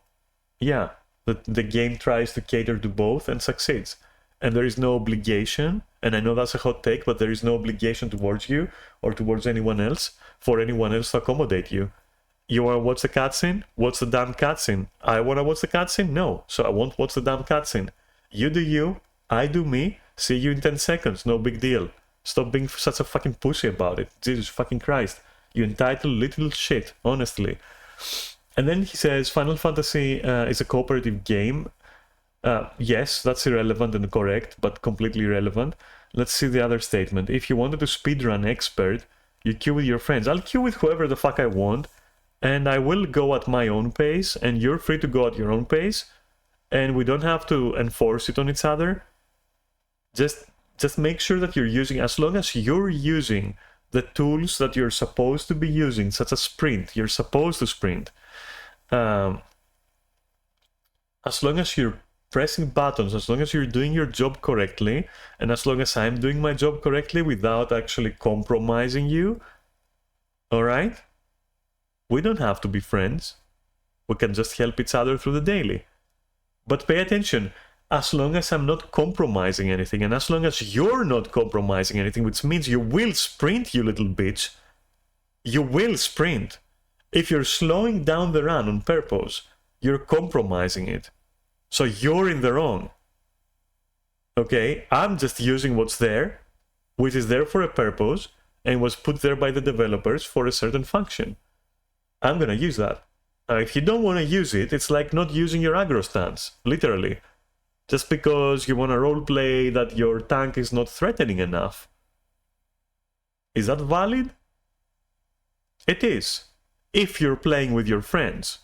yeah, the game tries to cater to both and succeeds. And there is no obligation, and I know that's a hot take, but there is no obligation towards you or towards anyone else for anyone else to accommodate you. You want to watch the cutscene? Watch the damn cutscene. I want to watch the cutscene? No, so I won't watch the damn cutscene. You do you, I do me, see you in 10 seconds, no big deal. Stop being such a fucking pussy about it. Jesus fucking Christ. You entitled little shit, honestly. And then he says, Final Fantasy is a cooperative game. Yes, that's irrelevant and correct, but completely irrelevant. let's see the other statement. If you wanted to speedrun expert, you queue with your friends. I'll queue with whoever the fuck I want, and I will go at my own pace, and you're free to go at your own pace, and we don't have to enforce it on each other. Just make sure that you're using, as long as you're using the tools that you're supposed to be using, such as sprint, you're supposed to sprint. As long as you're pressing buttons, as long as you're doing your job correctly, and as long as I'm doing my job correctly without actually compromising you, alright? We don't have to be friends. We can just help each other through the daily. But pay attention, as long as I'm not compromising anything, and as long as you're not compromising anything, which means you will sprint, you little bitch. You will sprint. If you're slowing down the run on purpose, you're compromising it. So you're in the wrong. Okay, I'm just using what's there, which is there for a purpose, and was put there by the developers for a certain function. I'm gonna use that. Now, if you don't want to use it, it's like not using your aggro stance, literally. Just because you want to roleplay that your tank is not threatening enough. Is that valid? It is. If you're playing with your friends,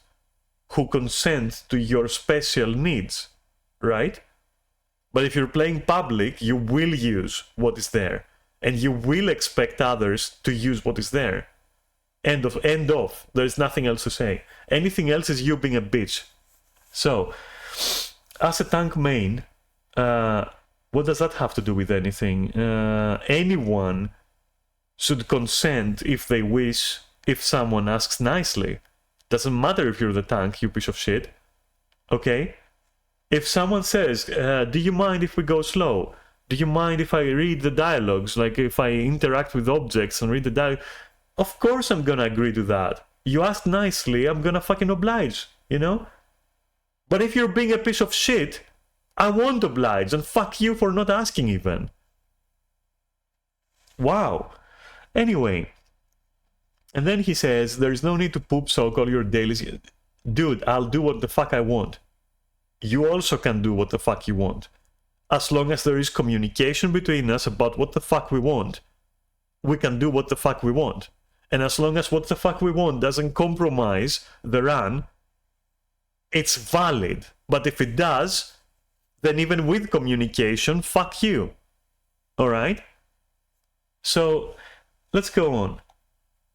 who consent to your special needs, right? But if you're playing public, you will use what is there, and you will expect others to use what is there. End of. There's nothing else to say. Anything else is you being a bitch. So, as a tank main, what does that have to do with anything? Anyone should consent if they wish, if someone asks nicely. Doesn't matter if you're the tank, you piece of shit. Okay? If someone says, do you mind if we go slow? Do you mind if I read the dialogues? Like if I interact with objects and read the dialogue? Of course I'm gonna agree to that. You asked nicely, I'm gonna fucking oblige, you know? But if you're being a piece of shit, I won't oblige, and fuck you for not asking even. Wow. Anyway. And then he says, there's no need to poop soak all your dailies. Dude, I'll do what the fuck I want. You also can do what the fuck you want. As long as there is communication between us about what the fuck we want, we can do what the fuck we want. And as long as what the fuck we want doesn't compromise the run, it's valid. But if it does, then even with communication, fuck you. Alright? So, let's go on.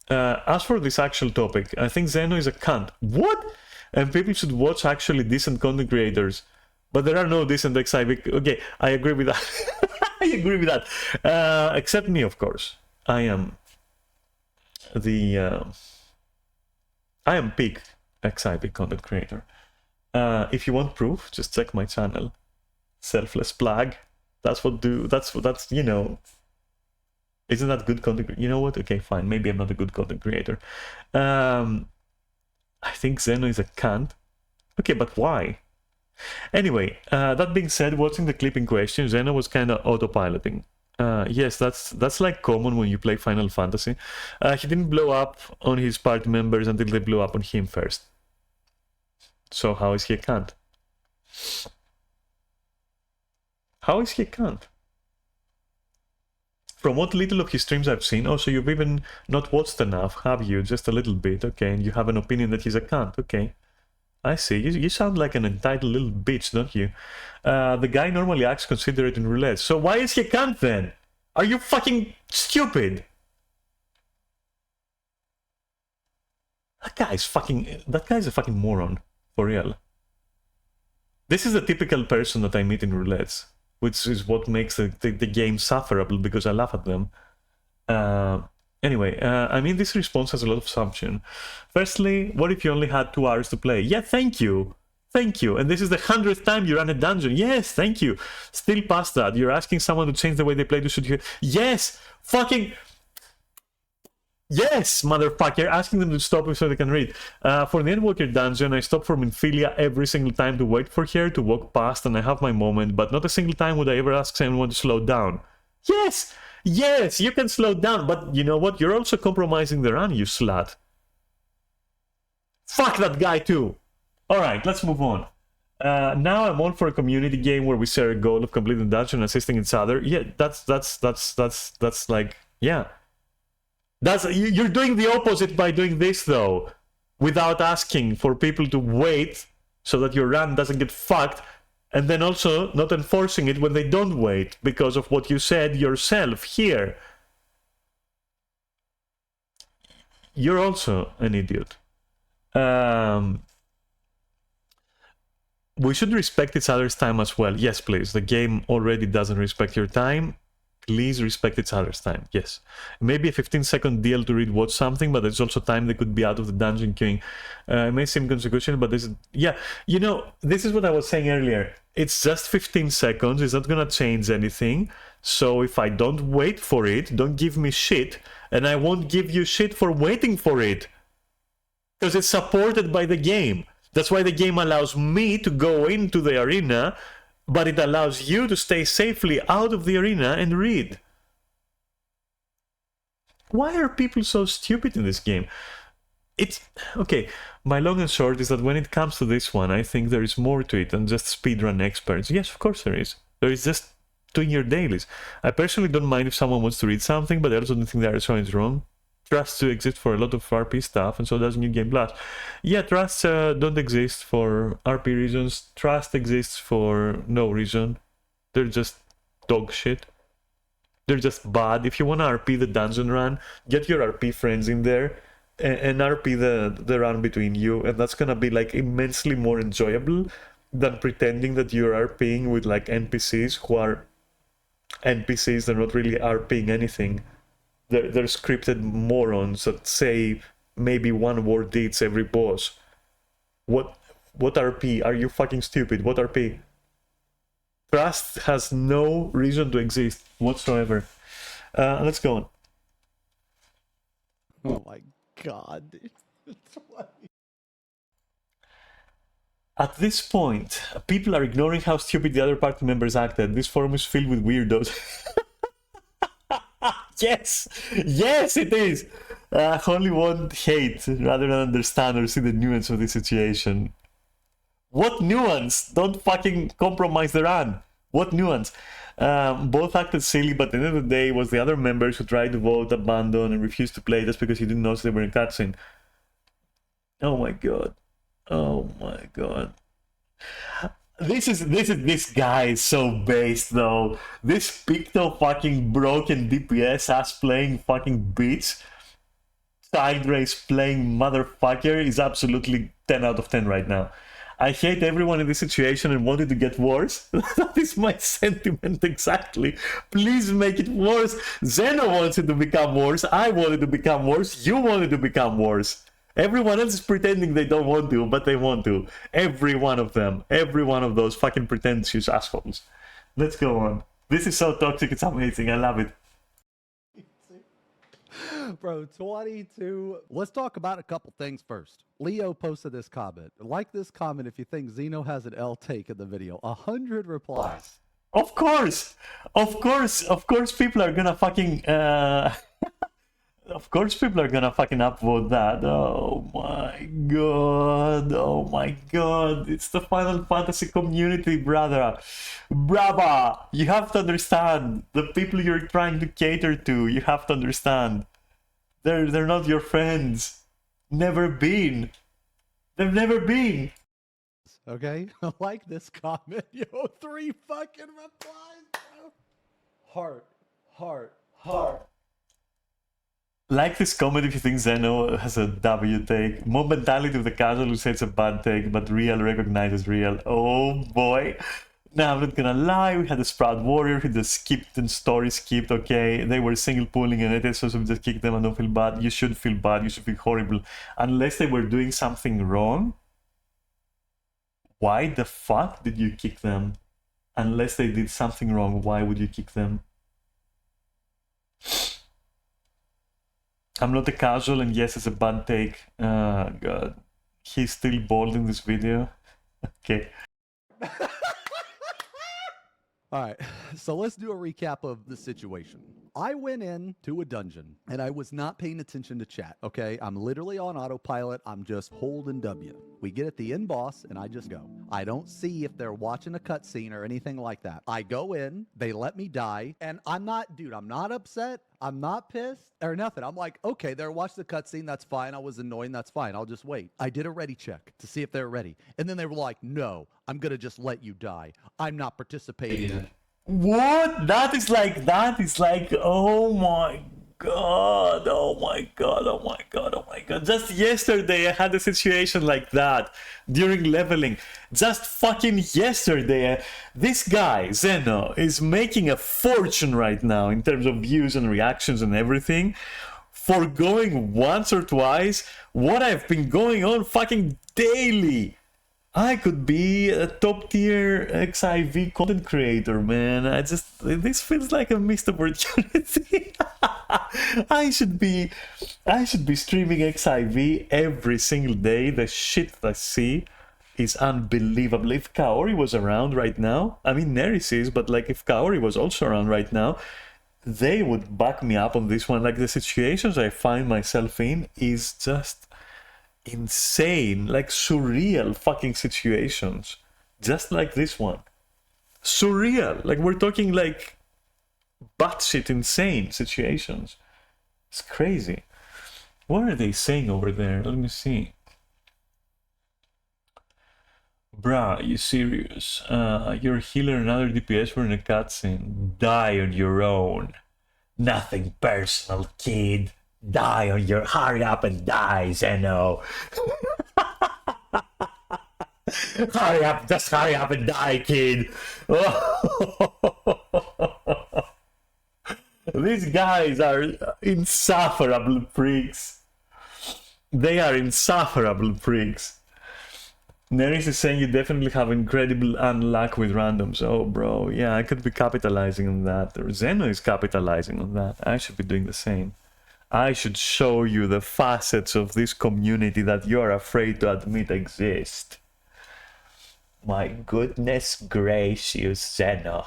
As for this actual topic, I think Zeno is a cunt. What? And people should watch actually decent content creators. But there are no decent XIV. Okay, I agree with that. I agree with that. Except me, of course. I am peak XIV content creator. If you want proof, just check my channel. Selfless plug. That's you know. Isn't that good content? You know what? Okay, fine. Maybe I'm not a good content creator. I think Zeno is a cunt. Okay, but why? Anyway, that being said, watching the clip in question, Zeno was kind of autopiloting. Yes, that's like common when you play Final Fantasy. He didn't blow up on his party members until they blew up on him first. So how is he a cunt? How is he a cunt? From what little of his streams I've seen, oh, so you've even not watched enough, have you? Just a little bit, okay, and you have an opinion that he's a cunt, okay. I see, you sound like an entitled little bitch, don't you? The guy normally acts considerate in roulette, so why is he a cunt then? Are you fucking stupid? That guy's a fucking moron, for real. This is the typical person that I meet in roulettes, which is what makes the game sufferable, because I laugh at them. Anyway, I mean, this response has a lot of assumption. Firstly, what if you only had 2 hours to play? Yeah, thank you. Thank you. And this is the 100th time you run a dungeon. Yes, thank you. Still past that. You're asking someone to change the way they play to suit you. Yes! Fucking... Yes, motherfucker! Asking them to stop so they can read. For the Endwalker dungeon, I stop for Minfilia every single time to wait for her to walk past, and I have my moment, but not a single time would I ever ask anyone to slow down. Yes! Yes, you can slow down, but you know what? You're also compromising the run, you slut. Fuck that guy too! Alright, let's move on. Now I'm all for a community game where we share a goal of completing the dungeon and assisting each other. Yeah, that's like, yeah. You're doing the opposite by doing this though, without asking for people to wait so that your run doesn't get fucked, and then also not enforcing it when they don't wait because of what you said yourself here. You're also an idiot. We should respect each other's time as well. Yes, please. The game already doesn't respect your time. Please respect each other's time. Yes. Maybe a 15-second deal to read watch something, but there's also time they could be out of the dungeon queuing. It may seem consequential, but this is... Yeah, you know, this is what I was saying earlier. It's just 15 seconds. It's not gonna change anything. So if I don't wait for it, don't give me shit. And I won't give you shit for waiting for it. Because it's supported by the game. That's why the game allows me to go into the arena, but it allows you to stay safely out of the arena and read. Why are people so stupid in this game? It's... Okay, my long and short is that when it comes to this one, I think there is more to it than just speedrun experts. Yes, of course there is. There is just doing your dailies. I personally don't mind if someone wants to read something, but I also don't think that is wrong. Trusts to exist for a lot of RP stuff, and so does New Game Plus. Yeah, trusts don't exist for RP reasons. Trust exists for no reason. They're just dog shit. They're just bad. If you want to RP the dungeon run, get your RP friends in there and RP the run between you, and that's gonna be like immensely more enjoyable than pretending that you're RPing with like NPCs who are NPCs. They're not really RPing anything. They're scripted morons that say maybe one word each every boss. What RP? Are you fucking stupid? What RP? Trust has no reason to exist whatsoever. Let's go on. Oh my god, dude. It's funny. At this point, people are ignoring how stupid the other party members acted. This forum is filled with weirdos. Yes! Yes, it is! Only want hate rather than understand or see the nuance of the situation. What nuance? Don't fucking compromise the run. What nuance? Both acted silly, but at the end of the day, it was the other members who tried to vote, abandon, and refused to play just because he didn't know they were in cutscene. Oh my god. Oh my god. This guy is so based though. This picto fucking broken DPS ass playing fucking bitch, child race playing motherfucker is absolutely 10 out of 10 right now. I hate everyone in this situation and want it to get worse. That is my sentiment exactly. Please make it worse. Zeno wants it to become worse. I want it to become worse. You want it to become worse. Everyone else is pretending they don't want to, but they want to. Every one of them. Every one of those fucking pretentious assholes. Let's go on. This is so toxic, it's amazing. I love it. Bro, 22. Let's talk about a couple things first. Leo posted this comment. Like this comment if you think Zeno has an L take in the video. 100 replies. Of course! Of course people are gonna fucking... Of course people are gonna fucking upvote that. Oh my god. Oh my god. It's the Final Fantasy community, brother. Brava! You have to understand. The people you're trying to cater to, you have to understand. They're not your friends. Never been. They've never been. Okay? Like this comment. Yo, 3 fucking replies, bro. Heart. Heart. Heart. Like this comment if you think Zeno has a W take. Mob mentality of the casual who says it's a bad take, but real recognizes real. Oh boy. Now I'm not gonna lie, we had a Sprout Warrior who just skipped and story skipped, okay. They were single pulling and it, so we just kicked them and don't feel bad. You should feel bad, you should feel horrible. Unless they were doing something wrong. Why the fuck did you kick them? Unless they did something wrong, why would you kick them? I'm not a casual, and yes, it's a bad take. God. He's still bold in this video. Okay. All right, so let's do a recap of the situation. I went in to a dungeon and I was not paying attention to chat, okay? I'm literally on autopilot. I'm just holding W. We get at the end boss and I just go. I don't see if they're watching a cutscene or anything like that. I go in, they let me die, and I'm not upset. I'm not pissed or nothing. I'm like, okay, they're watching the cutscene. That's fine. I was annoying. That's fine. I'll just wait. I did a ready check to see if they're ready. And then they were like, no, I'm going to just let you die. I'm not participating. What? That is like, oh my god, oh my god, oh my god, oh my god. Just yesterday I had a situation like that during leveling. Just fucking yesterday. This guy, Zeno, is making a fortune right now in terms of views and reactions and everything for going once or twice what I've been going on fucking daily. I could be a top tier XIV content creator, man. This feels like a missed opportunity. I should be streaming XIV every single day. The shit that I see is unbelievable. If Kaori was around right now, I mean Neris is, but like if Kaori was also around right now, they would back me up on this one. Like the situations I find myself in is just insane, like surreal fucking situations, just like this one. Surreal, like we're talking like batshit insane situations. It's crazy. What are they saying over there? Let me see. Bruh, you serious? Your healer and other DPS were in a cutscene. Die on your own. Nothing personal, kid. Die on your... Hurry up and die, Zeno. Hurry up, just hurry up and die, kid. These guys are insufferable pricks. They are insufferable pricks. Neris is saying you definitely have incredible unluck with randoms. Oh, bro, yeah, I could be capitalizing on that. Or Zeno is capitalizing on that. I should be doing the same. I should show you the facets of this community that you are afraid to admit exist. My goodness gracious, Zeno.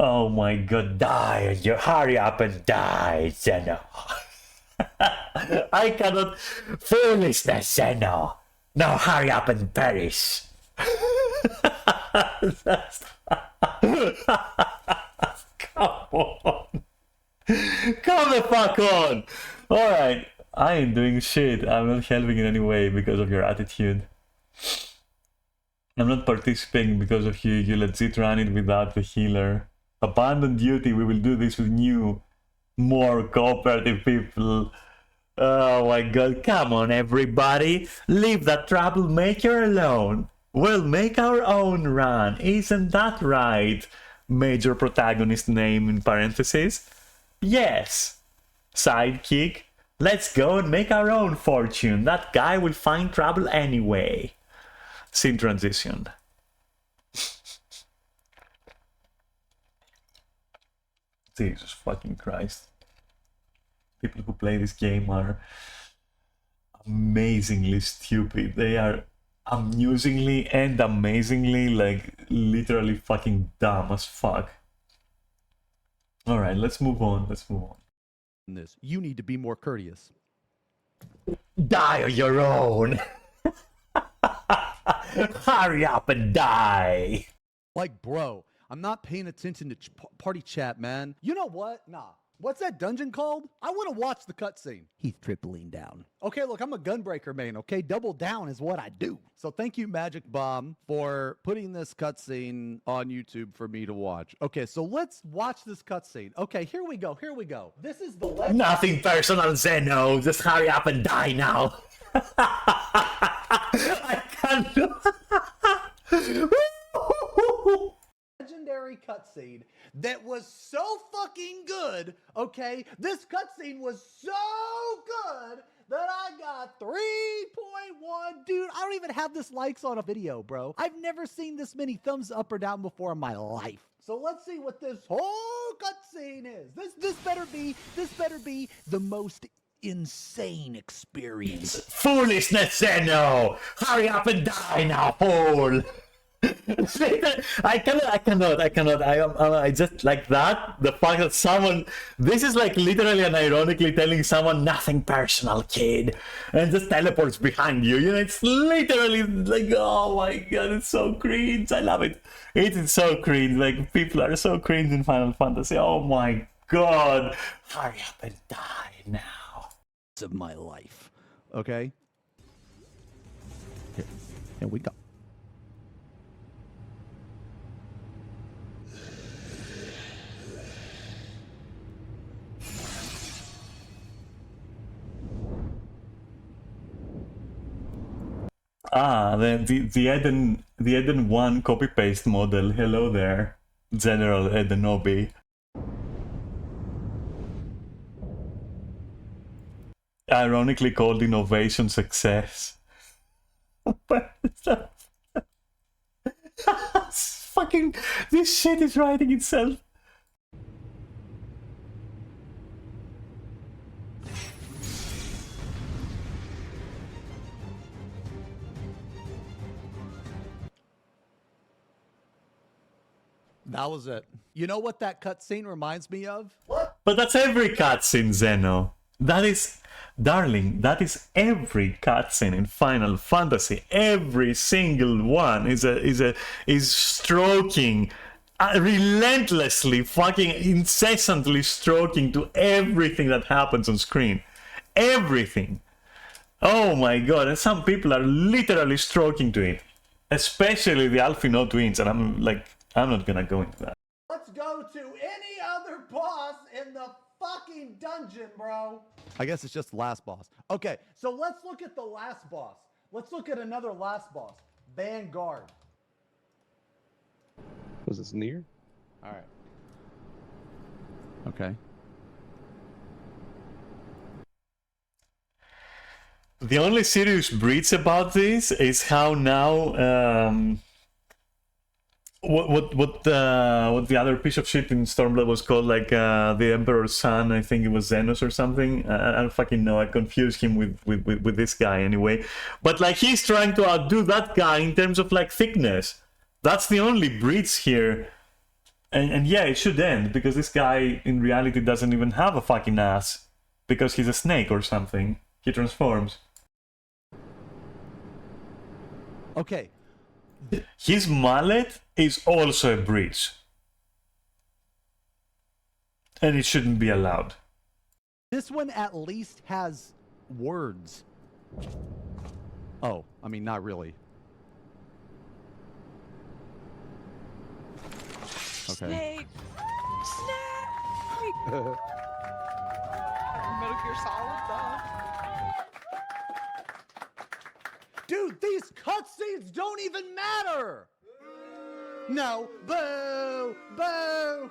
Oh my god, die! You hurry up and die, Zeno. I cannot... Foolishness, Zeno. Now hurry up and perish. Come on. Come the fuck on! Alright, I ain't doing shit. I'm not helping in any way because of your attitude. I'm not participating because of you. You legit ran it without the healer. Abandon duty. We will do this with new, more cooperative people. Oh my god, come on everybody. Leave that troublemaker alone. We'll make our own run. Isn't that right? Major protagonist name in parentheses. Yes. Sidekick. Let's go and make our own fortune. That guy will find trouble anyway. Scene transition. Jesus fucking Christ. People who play this game are amazingly stupid. They are amusingly and amazingly, like, literally fucking dumb as fuck. Alright, let's move on. Let's move on. This, you need to be more courteous. Die on your own! Hurry up and die! Like, bro, I'm not paying attention to party chat, man. You know what? Nah. What's that dungeon called? I want to watch the cutscene. He's tripling down. Okay, look, I'm a gunbreaker main, okay? Double down is what I do. So thank you, Magic Bomb, for putting this cutscene on YouTube for me to watch. Okay, so let's watch this cutscene. Okay, here we go, here we go. This is the legend. Nothing personal, Zeno. Just hurry up and die now. I can't do legendary cutscene that was so fucking good, okay? This cutscene was so good that I got 3.1. Dude, I don't even have this likes on a video, bro. I've never seen this many thumbs up or down before in my life. So let's see what this whole cutscene is. This better be the most insane experience. Foolishness, Zeno! Hurry up and die now, fool! I cannot. I just like that. The fact that someone, this is like literally and ironically telling someone nothing personal, kid, and just teleports behind you. You know, it's literally like, oh my god, it's so cringe. I love it. It is so cringe. Like people are so cringe in Final Fantasy. Oh my god, hurry up and die now. Of my life. Okay? Here we go. Ah, the Eden 1 copy paste model. Hello there, General Edenobi. Ironically called innovation success. What is that? Fucking, this shit is writing itself. That was it. You know what that cutscene reminds me of? But that's every cutscene, Zeno. That is, darling, that is every cutscene in Final Fantasy. Every single one is stroking, relentlessly, fucking incessantly stroking to everything that happens on screen. Everything. Oh my god, and some people are literally stroking to it. Especially the Alphino twins, and I'm like, I'm not gonna go into that. Let's go to any other boss in the fucking dungeon, bro. I guess it's just the last boss. Okay, so let's look at the last boss. Let's look at another last boss. Vanguard. Was this near? All right. Okay. The only serious breach about this is how now what the other piece of shit in Stormblood was called, like the Emperor's son. I think it was Xenos or something. I don't fucking know. I confused him with this guy anyway. But like he's trying to outdo that guy in terms of like thickness. That's the only breach here. And yeah, it should end because this guy in reality doesn't even have a fucking ass because he's a snake or something. He transforms. Okay. His mallet is also a breach. And it shouldn't be allowed. This one at least has words. Oh, I mean, not really. Okay. Snake! Snake! Metal Gear Solid, though. Dude, these cutscenes don't even matter! No. Boo! Boo!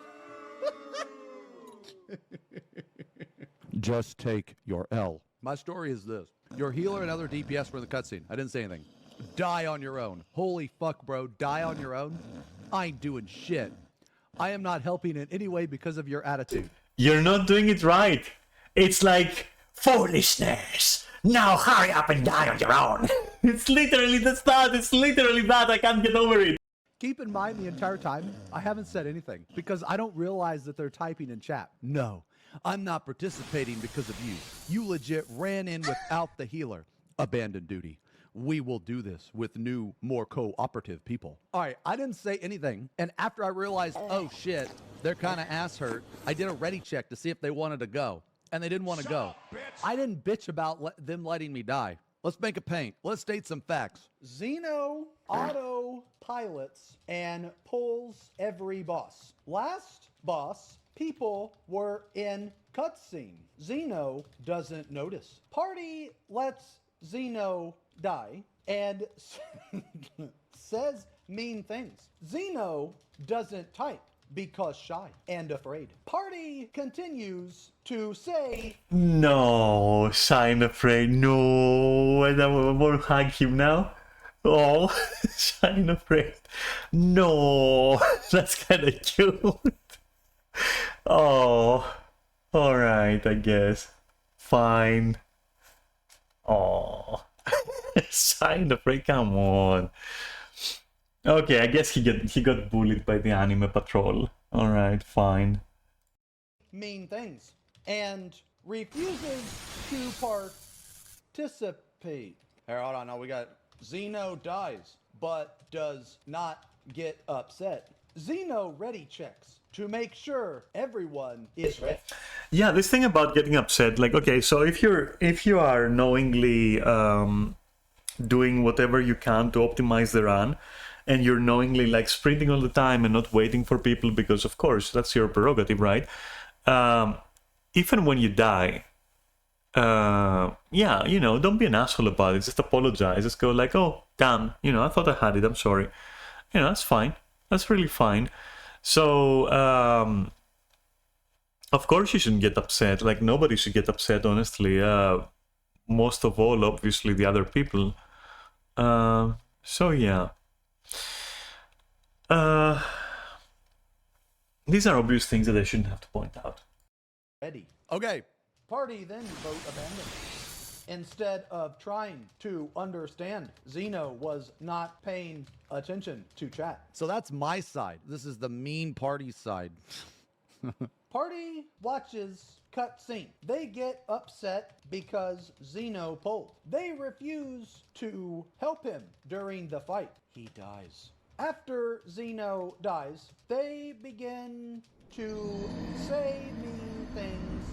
Just take your L. My story is this. Your healer and other DPS were in the cutscene. I didn't say anything. Die on your own. Holy fuck, bro. Die on your own? I ain't doing shit. I am not helping in any way because of your attitude. You're not doing it right. It's like foolishness. Now hurry up and die on your own. It's literally that. It's literally that. I can't get over it. Keep in mind the entire time, I haven't said anything because I don't realize that they're typing in chat. No, I'm not participating because of you. You legit ran in without the healer. Abandon duty. We will do this with new, more cooperative people. All right, I didn't say anything. And after I realized, oh shit, they're kind of ass hurt, I did a ready check to see if they wanted to go. And they didn't want to go. I didn't bitch about them letting me die. Let's make a paint. Let's state some facts. Xeno auto pilots and pulls every boss. Last boss, people were in cutscene. Xeno doesn't notice. Party lets Xeno die and says mean things. Xeno doesn't type because shy and afraid. Party continues to say, No, Shine Afraid. No, I won't hug him now. Oh, Shine Afraid. No, that's kind of cute. Oh, alright, I guess. Fine. Oh, Shine Afraid, come on. Okay, I guess he got bullied by the anime patrol. All right, fine. Mean things and refuses to participate. Here, hold on. No, we got Zeno dies, but does not get upset. Zeno ready checks to make sure everyone is ready. Yeah, this thing about getting upset, like, okay, so if you are knowingly doing whatever you can to optimize the run, and you're knowingly like sprinting all the time and not waiting for people because, of course, that's your prerogative, right? Even when you die, yeah, you know, don't be an asshole about it. Just apologize. Just go like, oh, damn, you know, I thought I had it. I'm sorry. You know, that's fine. That's really fine. So, of course you shouldn't get upset. Like, nobody should get upset, honestly. Most of all, obviously, the other people. So, yeah. These are obvious things that I shouldn't have to point out. Ready. Okay. Party then vote abandoned. Instead of trying to understand, Zeno was not paying attention to chat. So that's my side. This is the mean party side. Party watches cutscene. They get upset because Zeno pulled. They refuse to help him during the fight. He dies. After Zeno dies, they begin to say mean things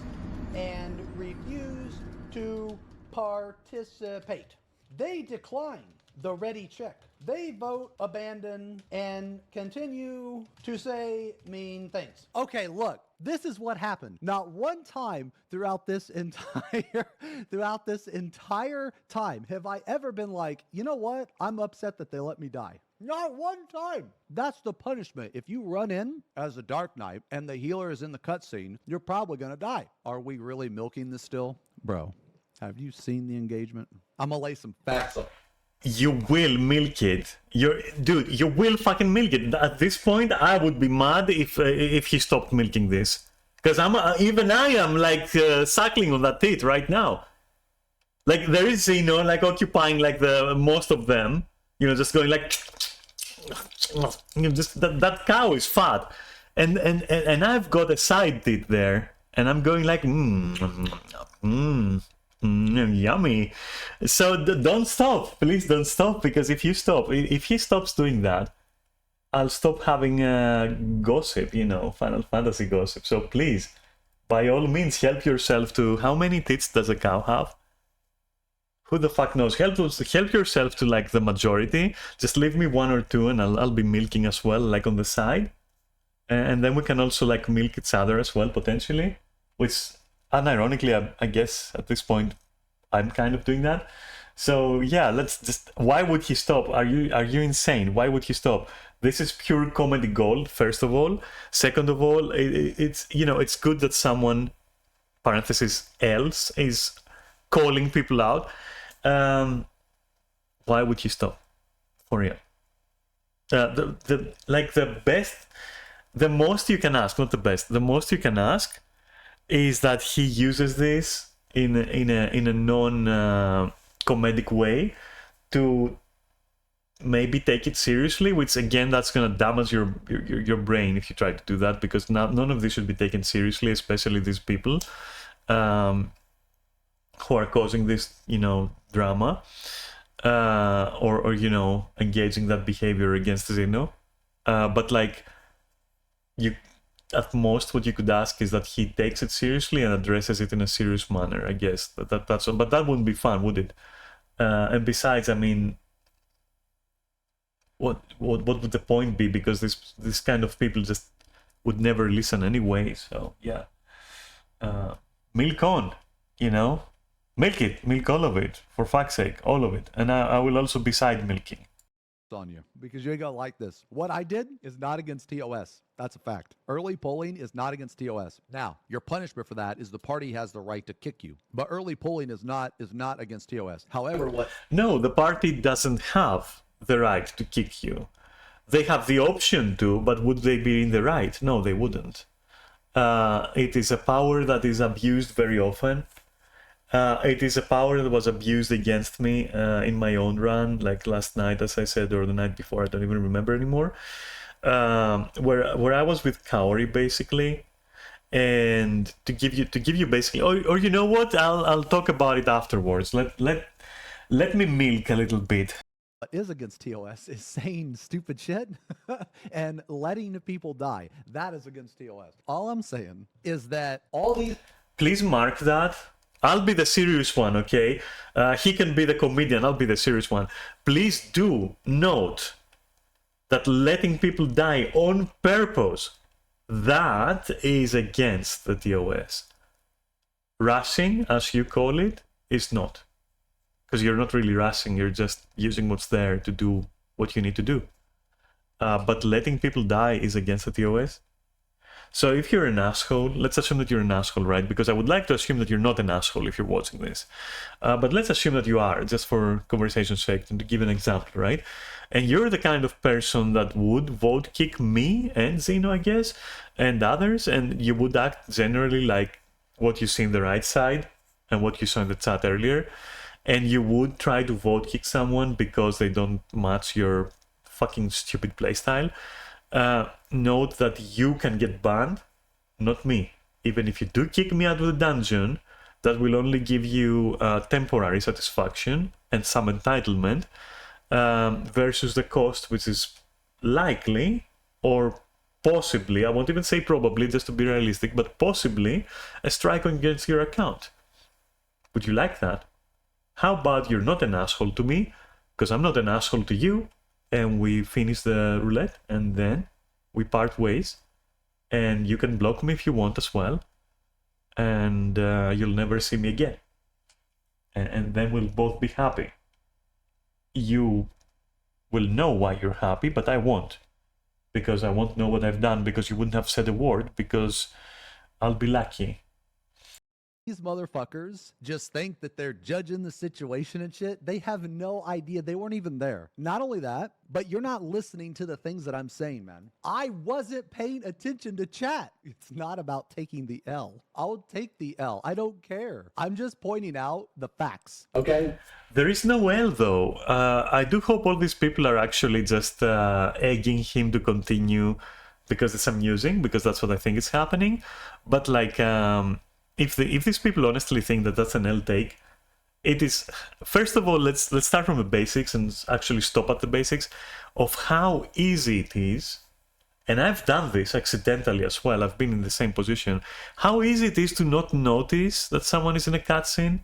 and refuse to participate. They decline the ready check. They vote abandon and continue to say mean things. Okay, look, this is what happened. Not one time throughout this entire time have I ever been like, you know what? I'm upset that they let me die. Not one time. That's the punishment. If you run in as a Dark Knight and the healer is in the cutscene, you're probably gonna die. Are we really milking this still? Bro, have you seen the engagement? I'm gonna lay some facts up. You will milk it. Dude, you will fucking milk it. At this point, I would be mad if he stopped milking this. Because even I am like suckling on that tit right now. Like there is, you know, like occupying like the most of them. You know, just going like, you know, just that cow is fat, and I've got a side tit there, and I'm going like, yummy. So don't stop, please don't stop, because if he stops doing that, I'll stop having gossip, you know, Final Fantasy gossip. So please, by all means, help yourself to, how many tits does a cow have? Who the fuck knows? Help yourself to like the majority. Just leave me one or two, and I'll be milking as well, like on the side, and then we can also like milk each other as well potentially. Which, unironically, I guess at this point, I'm kind of doing that. So yeah, let's just. Why would he stop? Are you insane? Why would he stop? This is pure comedy gold. First of all, second of all, it's, you know, it's good that someone, parenthesis else, is calling people out. Why would you stop? For real. The most you can ask, not the best. The most you can ask is that he uses this in a non comedic way to maybe take it seriously. Which again, that's gonna damage your brain if you try to do that, because none of this should be taken seriously, especially these people. Who are causing this, you know, drama, or you know, engaging that behavior against Zeno. But like, you, at most, what you could ask is that he takes it seriously and addresses it in a serious manner. I guess that's. But that wouldn't be fun, would it? And besides, I mean, what would the point be? Because this kind of people just would never listen anyway. So yeah, milk on, you know. Milk it, milk all of it, for fuck's sake, all of it. And I will also be side milking. On you, because you ain't gonna like this. What I did is not against TOS. That's a fact. Early polling is not against TOS. Now, your punishment for that is the party has the right to kick you. But early polling is not against TOS. However, what? No, the party doesn't have the right to kick you. They have the option to, but would they be in the right? No, they wouldn't. It is a power that is abused very often. It is a power that was abused against me in my own run, like last night, as I said, or the night before. I don't even remember anymore. Where I was with Kaori basically, and to give you basically, or you know what? I'll talk about it afterwards. Let me milk a little bit. What is against TOS is saying stupid shit and letting people die. That is against TOS. All I'm saying is that all these. Please mark that. I'll be the serious one, okay? He can be the comedian, I'll be the serious one. Please do note that letting people die on purpose, that is against the TOS. Rushing, as you call it, is not. Because you're not really rushing, you're just using what's there to do what you need to do. But letting people die is against the TOS. So if you're an asshole, let's assume that you're an asshole, right? Because I would like to assume that you're not an asshole if you're watching this. But let's assume that you are, just for conversation's sake, and to give an example, right? And you're the kind of person that would vote kick me and Zeno, I guess, and others, and you would act generally like what you see in the right side and what you saw in the chat earlier, and you would try to vote kick someone because they don't match your fucking stupid playstyle. Note that you can get banned, not me. Even if you do kick me out of the dungeon, that will only give you temporary satisfaction and some entitlement, versus the cost, which is likely, or possibly, I won't even say probably, just to be realistic, but possibly a strike against your account. Would you like that? How about you're not an asshole to me, because I'm not an asshole to you, and we finish the roulette, and then we part ways, and you can block me if you want as well, and you'll never see me again. And then we'll both be happy. You will know why you're happy, but I won't. Because I won't know what I've done, because you wouldn't have said a word, because I'll be lucky. These motherfuckers just think that they're judging the situation and shit. They have no idea. They weren't even there. Not only that, but you're not listening to the things that I'm saying, man. I wasn't paying attention to chat. It's not about taking the L. I'll take the L. I don't care. I'm just pointing out the facts. Okay? There is no L, though. I do hope all these people are actually just egging him to continue because it's amusing, because that's what I think is happening. But like... If these people honestly think that that's an L take, it is. First of all, let's start from the basics and actually stop at the basics of how easy it is. And I've done this accidentally as well. I've been in the same position. How easy it is to not notice that someone is in a cutscene,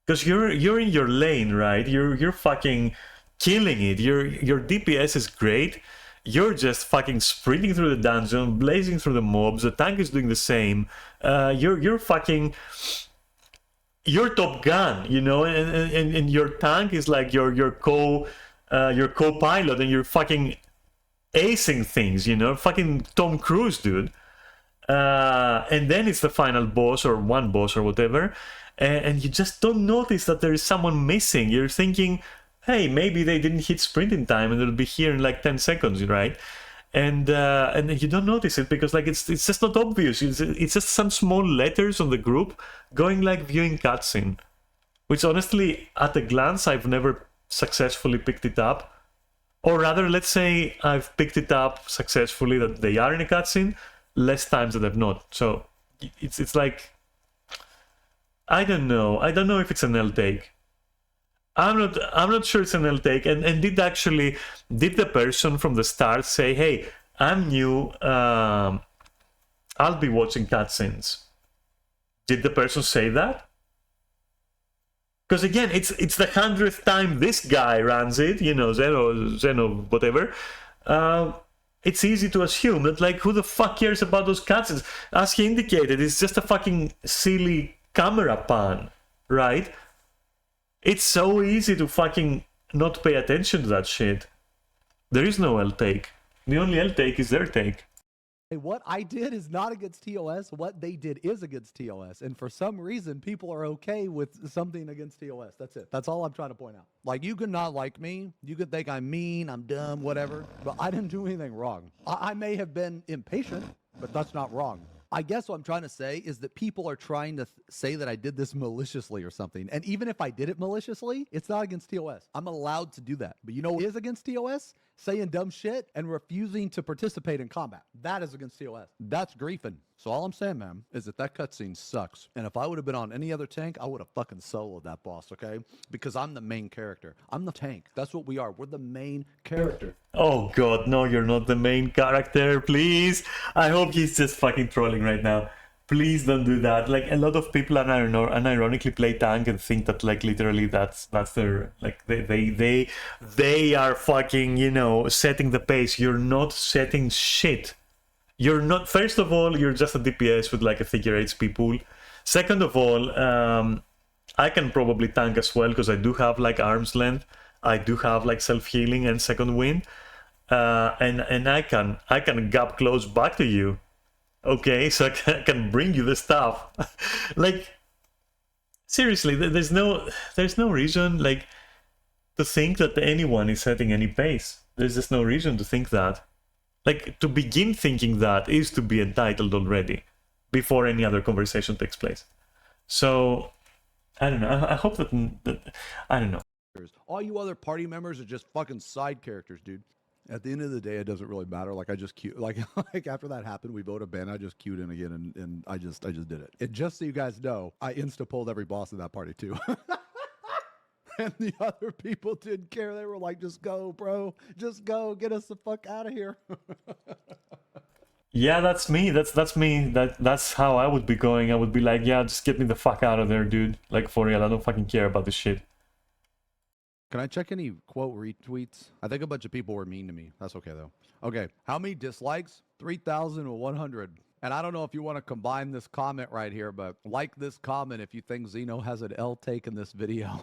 because you're in your lane, right? You're fucking killing it. Your DPS is great. You're just fucking sprinting through the dungeon, blazing through the mobs. The tank is doing the same. You're fucking... You're Top Gun, you know, and your tank is like your co-pilot, and you're fucking acing things, you know, fucking Tom Cruise, dude. And then it's the final boss or one boss or whatever, and you just don't notice that there is someone missing. You're thinking, hey, maybe they didn't hit sprint in time and they'll be here in like 10 seconds, right? And you don't notice it because like it's just not obvious. It's just some small letters on the group going like viewing cutscene, which honestly, at a glance, I've never successfully picked it up. Or rather, let's say I've picked it up successfully that they are in a cutscene less times than I've not. So it's like, I don't know if it's an L take. I'm not sure it's an L take. And did the person from the start say, hey, I'm new, I'll be watching cutscenes? Did the person say that? Because again, it's the 100th time this guy runs it, you know, Zeno, whatever. It's easy to assume that, like, who the fuck cares about those cutscenes? As he indicated, it's just a fucking silly camera pan, right? It's so easy to fucking not pay attention to that shit. There is no L take. The only L take is their take. What I did is not against TOS. What they did is against TOS. And for some reason, people are okay with something against TOS. That's it. That's all I'm trying to point out. Like, you could not like me. You could think I'm mean, I'm dumb, whatever. But I didn't do anything wrong. I may have been impatient, but that's not wrong. I guess what I'm trying to say is that people are trying to say that I did this maliciously or something. And even if I did it maliciously, it's not against TOS. I'm allowed to do that. But you know what is against TOS? Saying dumb shit and refusing to participate in combat. That is against TOS. That's griefing. So all I'm saying, man, is that cutscene sucks. And if I would have been on any other tank, I would have fucking soloed that boss, okay? Because I'm the main character. I'm the tank. That's what we are. We're the main character. Oh god, no, you're not the main character, please. I hope he's just fucking trolling right now. Please don't do that. Like, a lot of people unironically play tank and think that, like, literally that's their, like, they are fucking, you know, setting the pace. You're not setting shit. You're not, first of all, you're just a DPS with, like, a figure 8 speed pool. Second of all, I can probably tank as well, because I do have, like, arm's length. I do have, like, self-healing and second wind. And I can gap close back to you. Okay, so I can bring you the stuff. Like, seriously, there's no reason, like, to think that anyone is setting any pace. There's just no reason to think that. Like, to begin thinking that is to be entitled already, before any other conversation takes place. So, I don't know. I hope that I don't know. All you other party members are just fucking side characters, dude. At the end of the day, it doesn't really matter. Like, I just queued, like after that happened, we voted Ben. I just queued in again, and I just did it. And just so you guys know, I insta-pulled every boss in that party too. And the other people didn't care. They were like, "Just go, bro. Just go. Get us the fuck out of here." Yeah, that's me. That's me. That's how I would be going. I would be like, yeah, just get me the fuck out of there, dude. Like, for real, I don't fucking care about this shit. Can I check any quote retweets? I think a bunch of people were mean to me. That's okay, though. Okay, how many dislikes? 3,100. And I don't know if you want to combine this comment right here, but like this comment if you think Xeno has an L take in this video.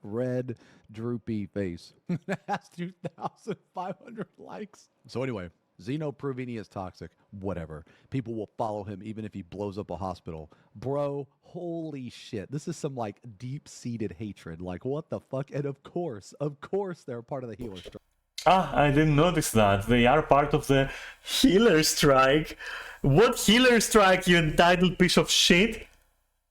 Red, droopy face. It has 2,500 likes. So anyway, Xeno proving he is toxic. Whatever. People will follow him even if he blows up a hospital. Bro, holy shit. This is some, like, deep-seated hatred. Like, what the fuck? And of course, they're part of the healer strike. Ah, I didn't notice that. They are part of the healer strike. What healer strike, you entitled piece of shit?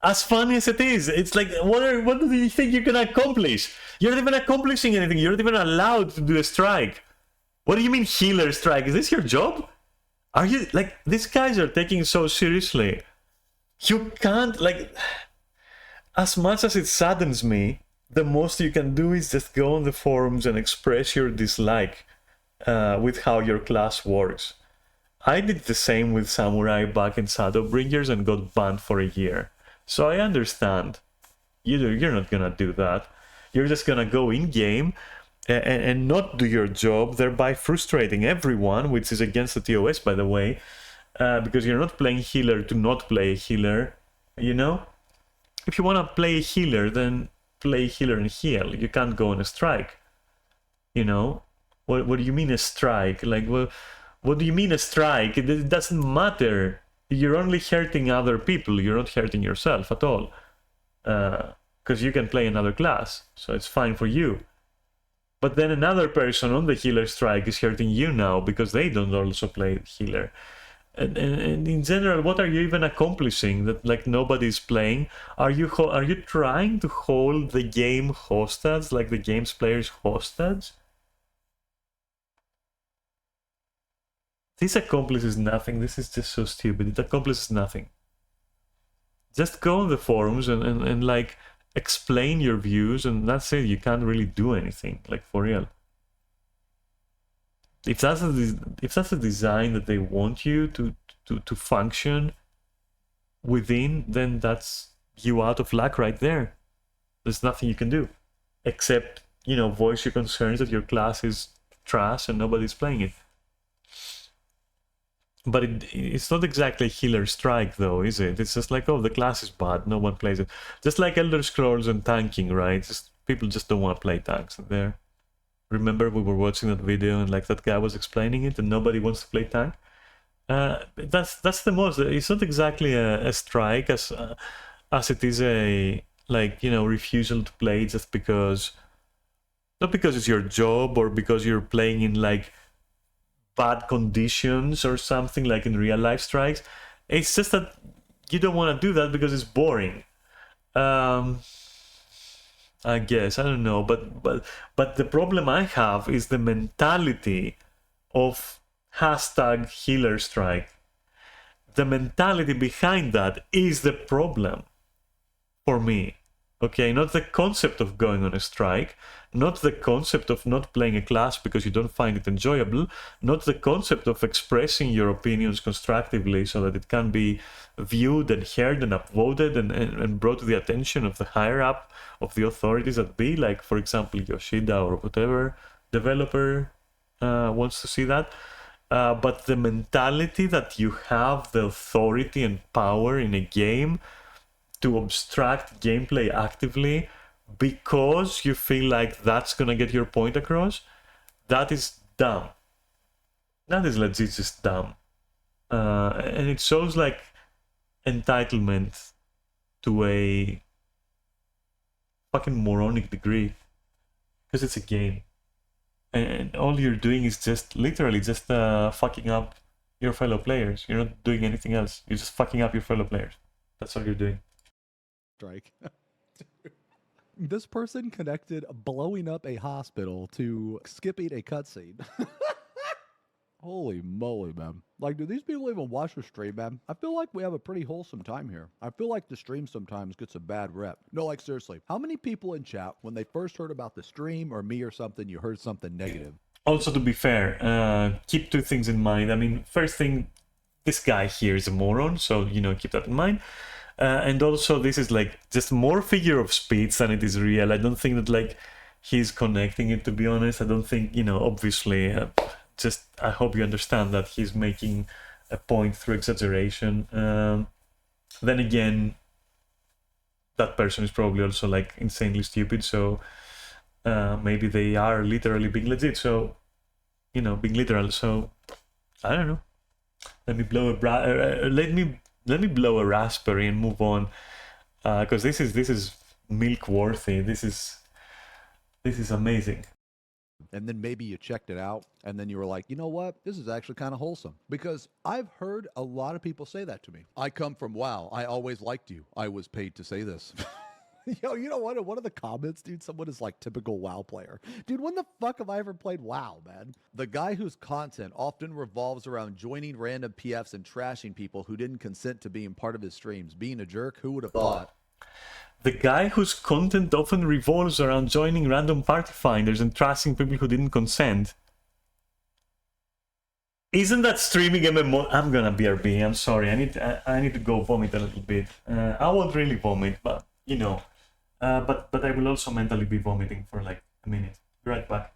As funny as it is, it's like, what do you think you can accomplish? You're not even accomplishing anything. You're not even allowed to do a strike. What do you mean healer strike? Is this your job? Are you, like, these guys are taking it so seriously. You can't, like, as much as it saddens me, the most you can do is just go on the forums and express your dislike with how your class works. I did the same with Samurai back in Shadowbringers and got banned for a year. So I understand. You're not gonna do that. You're just gonna go in-game and not do your job, thereby frustrating everyone, which is against the TOS, by the way, because you're not playing healer to not play a healer, you know? If you want to play a healer, then play healer and heal. You can't go on a strike, you know? What do you mean a strike? Like, what do you mean a strike? It doesn't matter. You're only hurting other people. You're not hurting yourself at all. Because you can play another class, so it's fine for you. But then another person on the healer strike is hurting you now because they don't also play healer. And in general, what are you even accomplishing that, like, nobody's playing? Are you trying to hold the game hostage, like the game's players hostage? This accomplishes nothing. This is just so stupid. It accomplishes nothing. Just go on the forums and like, explain your views, and that's it. You can't really do anything, like, for real. If that's a design that they want you to function within, then that's you out of luck right there. There's nothing you can do except, you know, voice your concerns that your class is trash and nobody's playing it. But it's not exactly a healer strike, though, is it? It's just like, oh, the class is bad, no one plays it. Just like Elder Scrolls and tanking, right? People just don't want to play tanks in there. Remember, we were watching that video and, like, that guy was explaining it and nobody wants to play tank? That's the most. It's not exactly a strike as it is a, like, you know, refusal to play just because... Not because it's your job or because you're playing in, like, bad conditions or something, like in real life strikes. It's just that you don't want to do that because it's boring. I guess, I don't know, but the problem I have is the mentality of hashtag healer strike. The mentality behind that is the problem for me. Okay, not the concept of going on a strike, not the concept of not playing a class because you don't find it enjoyable, not the concept of expressing your opinions constructively so that it can be viewed and heard and upvoted and brought to the attention of the higher up of the authorities that be, like for example Yoshida or whatever developer wants to see that. But the mentality that you have the authority and power in a game to obstruct gameplay actively because you feel like that's gonna get your point across, that is dumb. That is legit just dumb. And it shows like entitlement to a fucking moronic degree. Because it's a game. And all you're doing is just literally just fucking up your fellow players. You're not doing anything else. You're just fucking up your fellow players. That's all you're doing. Strike. This person connected blowing up a hospital to skipping a cutscene. Holy moly, man. Like, do these people even watch the stream, man? I feel like we have a pretty wholesome time here. I feel like the stream sometimes gets a bad rep. No, like, seriously. How many people in chat, when they first heard about the stream or me or something, you heard something negative? Also, to be fair, keep two things in mind. I mean, first thing, this guy here is a moron, so, you know, keep that in mind. And also, this is, like, just more figure of speech than it is real. I don't think that, like, he's connecting it, to be honest. I don't think, you know, obviously, just, I hope you understand that he's making a point through exaggeration. Then again, that person is probably also, like, insanely stupid, so maybe they are literally being legit, so, you know, being literal, so, I don't know. Let me blow let me blow a raspberry and move on, because this is milk worthy. This is amazing. And then maybe you checked it out and then you were like, you know what? This is actually kind of wholesome. Because I've heard a lot of people say that to me. I come from WoW. I always liked you. I was paid to say this. Yo, you know what? In one of the comments, dude, someone is like typical WoW player. Dude, when the fuck have I ever played WoW, man? The guy whose content often revolves around joining random PFs and trashing people who didn't consent to being part of his streams. Being a jerk, who would have thought? The guy whose content often revolves around joining random party finders and trashing people who didn't consent. Isn't that streaming MMO? I'm gonna BRB, I'm sorry. I need to go vomit a little bit. I won't really vomit, but, you know. But I will also mentally be vomiting for like a minute. Be right back.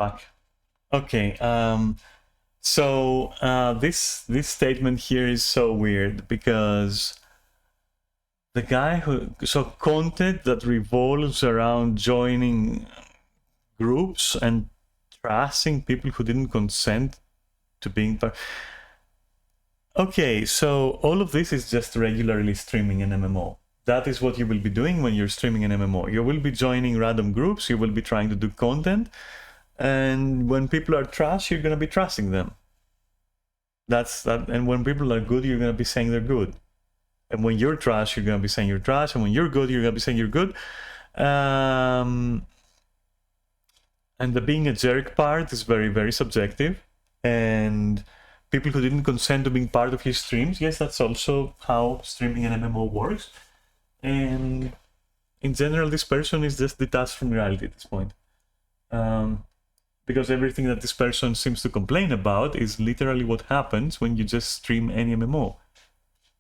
back. Okay. So this statement here is so weird because the guy content that revolves around joining groups and trashing people who didn't consent to being part. Okay, so all of this is just regularly streaming an MMO. That is what you will be doing when you're streaming an MMO. You will be joining random groups, you will be trying to do content, and when people are trash, you're gonna be trashing them. That's that. And when people are good, you're gonna be saying they're good. And when you're trash, you're gonna be saying you're trash, and when you're good, you're gonna be saying you're good. And the being a jerk part is very, very subjective. And people who didn't consent to being part of his streams, yes, that's also how streaming an MMO works. And in general, this person is just detached from reality at this point. Because everything that this person seems to complain about is literally what happens when you just stream any MMO.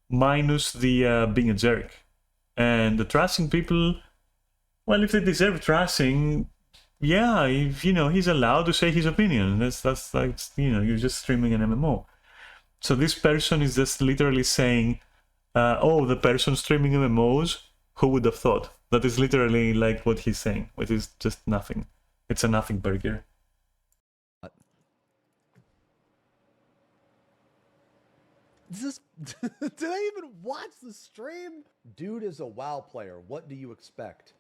Minus the being a jerk. And the trashing people, well, if they deserve trashing, yeah, if, you know, he's allowed to say his opinion. That's like, you know, you're just streaming an MMO. So this person is just literally saying, oh, the person streaming MMOs, who would have thought? That is literally like what he's saying, which is just nothing. It's a nothing burger. Did I even watch the stream? Dude is a WoW player. What do you expect?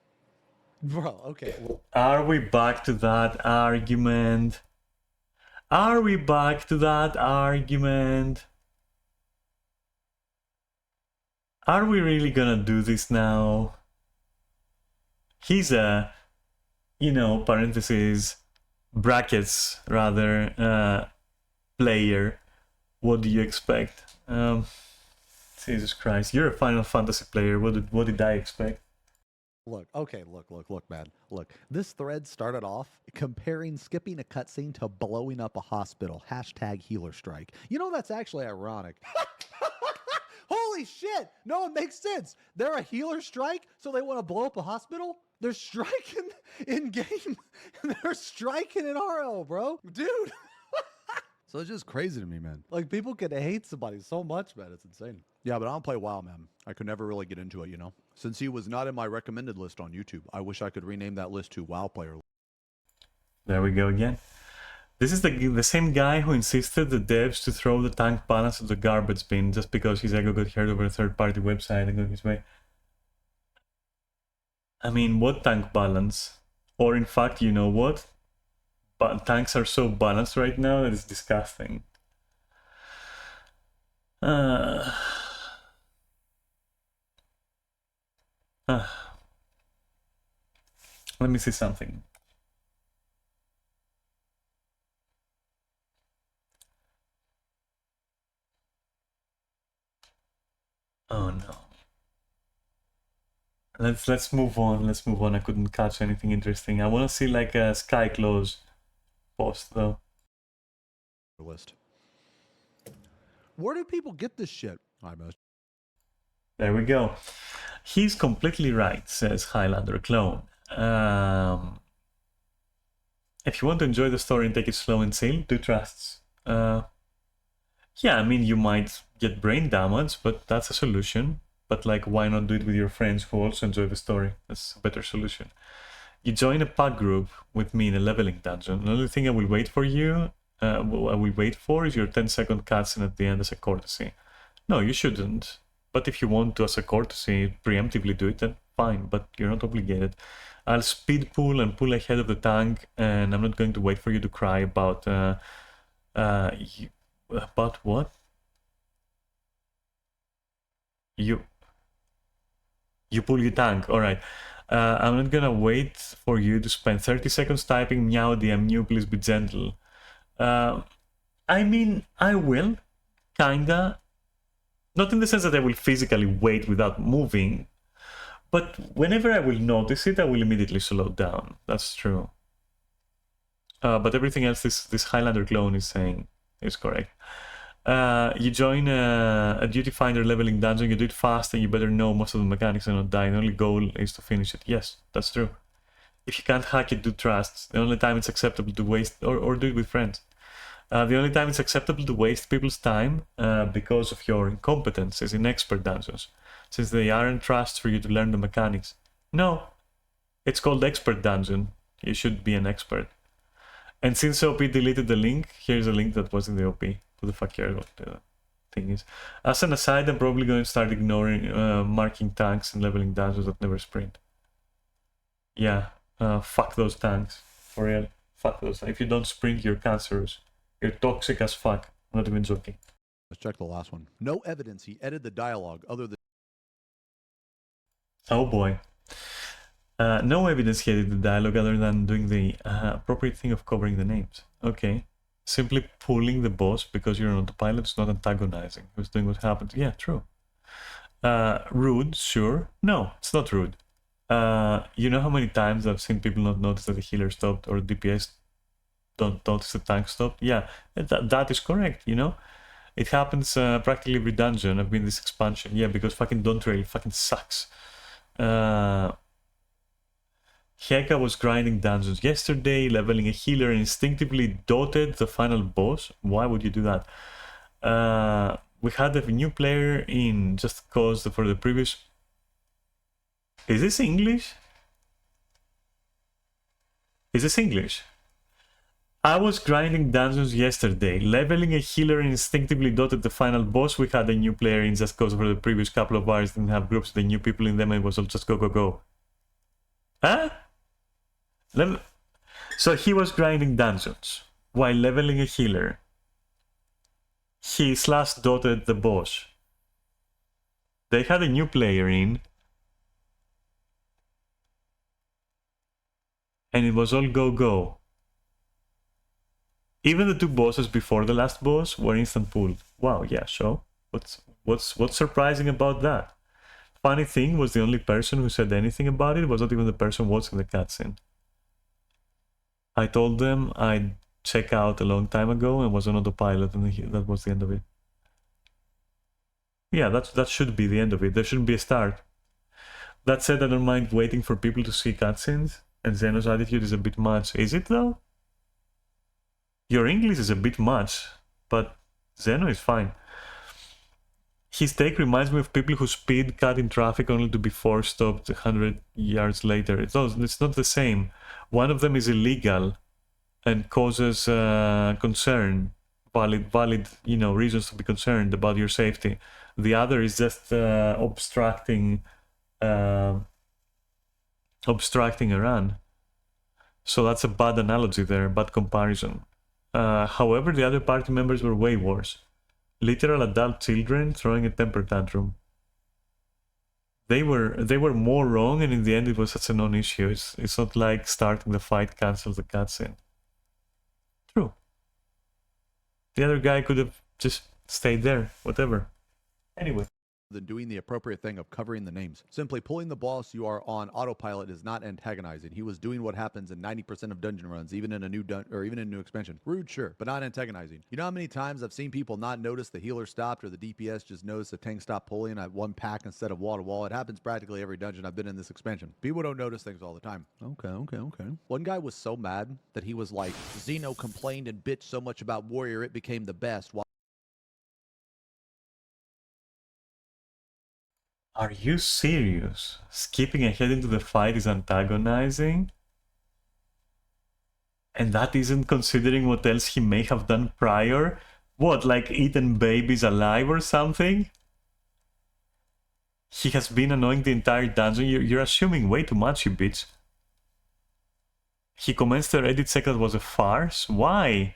Bro, okay. Are we back to that argument? Are we back to that argument? Are we really gonna do this now? He's a, you know, parentheses, brackets, rather, player. What do you expect? Jesus Christ, you're a Final Fantasy player. What did I expect? Look, okay, look, man. Look, this thread started off comparing skipping a cutscene to blowing up a hospital. # healer strike. You know, that's actually ironic. Holy shit! No, it makes sense. They're a healer strike, so they want to blow up a hospital? They're striking in game. They're striking in RL, bro. Dude. So it's just crazy to me, man. Like, people can hate somebody so much, man. It's insane. Yeah, but I don't play WoW, man. I could never really get into it, you know? Since he was not in my recommended list on YouTube, I wish I could rename that list to WoW player. There we go again. This is the same guy who insisted the devs to throw the tank balance to the garbage bin just because his ego got hurt over a third-party website and got his way. I mean, what tank balance? Or in fact, you know what? But tanks are so balanced right now that it's disgusting. Let me see something. Oh no. Let's move on. Let's move on. I couldn't catch anything interesting. I want to see like a Skyclose post though. List. Where do people get this shit? I must. There we go. He's completely right, says Highlander Clone. If you want to enjoy the story and take it slow and chill, do trusts. Yeah, I mean, you might get brain damage, but that's a solution. But like, why not do it with your friends who also enjoy the story? That's a better solution. You join a pack group with me in a leveling dungeon. The only thing I will wait for you, I will wait for is your 10-second cutscene at the end as a courtesy. No, you shouldn't. But if you want to, as a courtesy, preemptively do it, then fine, but you're not obligated. I'll speed pull and pull ahead of the tank, and I'm not going to wait for you to cry about about what? You pull your tank, alright. I'm not gonna wait for you to spend 30 seconds typing meow DM new, please be gentle. I mean, I will, kinda. Not in the sense that I will physically wait without moving, but whenever I will notice it, I will immediately slow down. That's true. But everything else this Highlander clone is saying is correct. You join a duty finder leveling dungeon, you do it fast and you better know most of the mechanics and not die. The only goal is to finish it. Yes, that's true. If you can't hack it, do trusts. The only time it's acceptable to waste, or do it with friends. The only time it's acceptable to waste people's time because of your incompetence is in expert dungeons, since they aren't trusts for you to learn the mechanics. No, it's called expert dungeon. You should be an expert. And since OP deleted the link, here's a link that was in the OP. Who the fuck cares what the thing is? As an aside, I'm probably going to start ignoring marking tanks and leveling dungeons that never sprint. Yeah, fuck those tanks. For real. Fuck those. If you don't sprint, you're cancerous. You're toxic as fuck. I'm not even joking. Let's check the last one. No evidence he edited the dialogue other than Oh boy. No evidence he edited the dialogue other than doing the appropriate thing of covering the names. Okay. Simply pulling the boss because you're on autopilot is not antagonizing. He was doing what happened. Yeah, true. Rude, sure. No, it's not rude. You know how many times I've seen people not notice that the healer stopped or DPS don't notice the tank stopped? Yeah, that is correct, you know? It happens practically every dungeon. I've been in this expansion. Yeah, because fucking Don't Trail fucking sucks. Heka was grinding dungeons yesterday, leveling a healer, and instinctively dotted the final boss. Why would you do that? We had a new player in just cause for the previous... Is this English? Is this English? I was grinding dungeons yesterday, leveling a healer and instinctively dotted the final boss. We had a new player in just cause for the previous couple of hours, didn't have groups, the new people in them, and it was all just go, go, go. Huh? So he was grinding dungeons while leveling a healer. He slash dotted the boss. They had a new player in, and it was all go, go. Even the two bosses before the last boss were instant pulled. Wow, yeah, so what's surprising about that? Funny thing was the only person who said anything about it was not even the person watching the cutscene. I told them I'd check out a long time ago and was on autopilot, and that was the end of it. Yeah, that should be the end of it. There shouldn't be a start. That said, I don't mind waiting for people to see cutscenes, and Zeno's attitude is a bit much. Is it though? Your English is a bit much, but Zeno is fine. His take reminds me of people who speed cut in traffic only to be force stopped 100 yards later. It's not the same. One of them is illegal and causes concern, valid, you know, reasons to be concerned about your safety. The other is just obstructing a run. So that's a bad analogy there, bad comparison. However, the other party members were way worse. Literal adult children throwing a temper tantrum. They were more wrong, and in the end it was such a non-issue. It's not like starting the fight cancels the cutscene. True. The other guy could have just stayed there, whatever. Anyway. than doing the appropriate thing of covering the names. Simply pulling the boss you are on autopilot is not antagonizing. He was doing what happens in 90% of dungeon runs, even in a new new expansion. Rude, sure, but not antagonizing. You know how many times I've seen people not notice the healer stopped or the DPS just noticed the tank stopped pulling at one pack instead of wall to wall? It happens practically every dungeon I've been in this expansion. People don't notice things all the time. Okay. One guy was so mad that he was like, Xeno complained and bitched so much about Warrior it became the best. Are you serious? Skipping ahead into the fight is antagonizing? And that isn't considering what else he may have done prior? What, like eaten babies alive or something? He has been annoying the entire dungeon. You're assuming way too much, you bitch. He commenced a Reddit sec that was a farce? Why?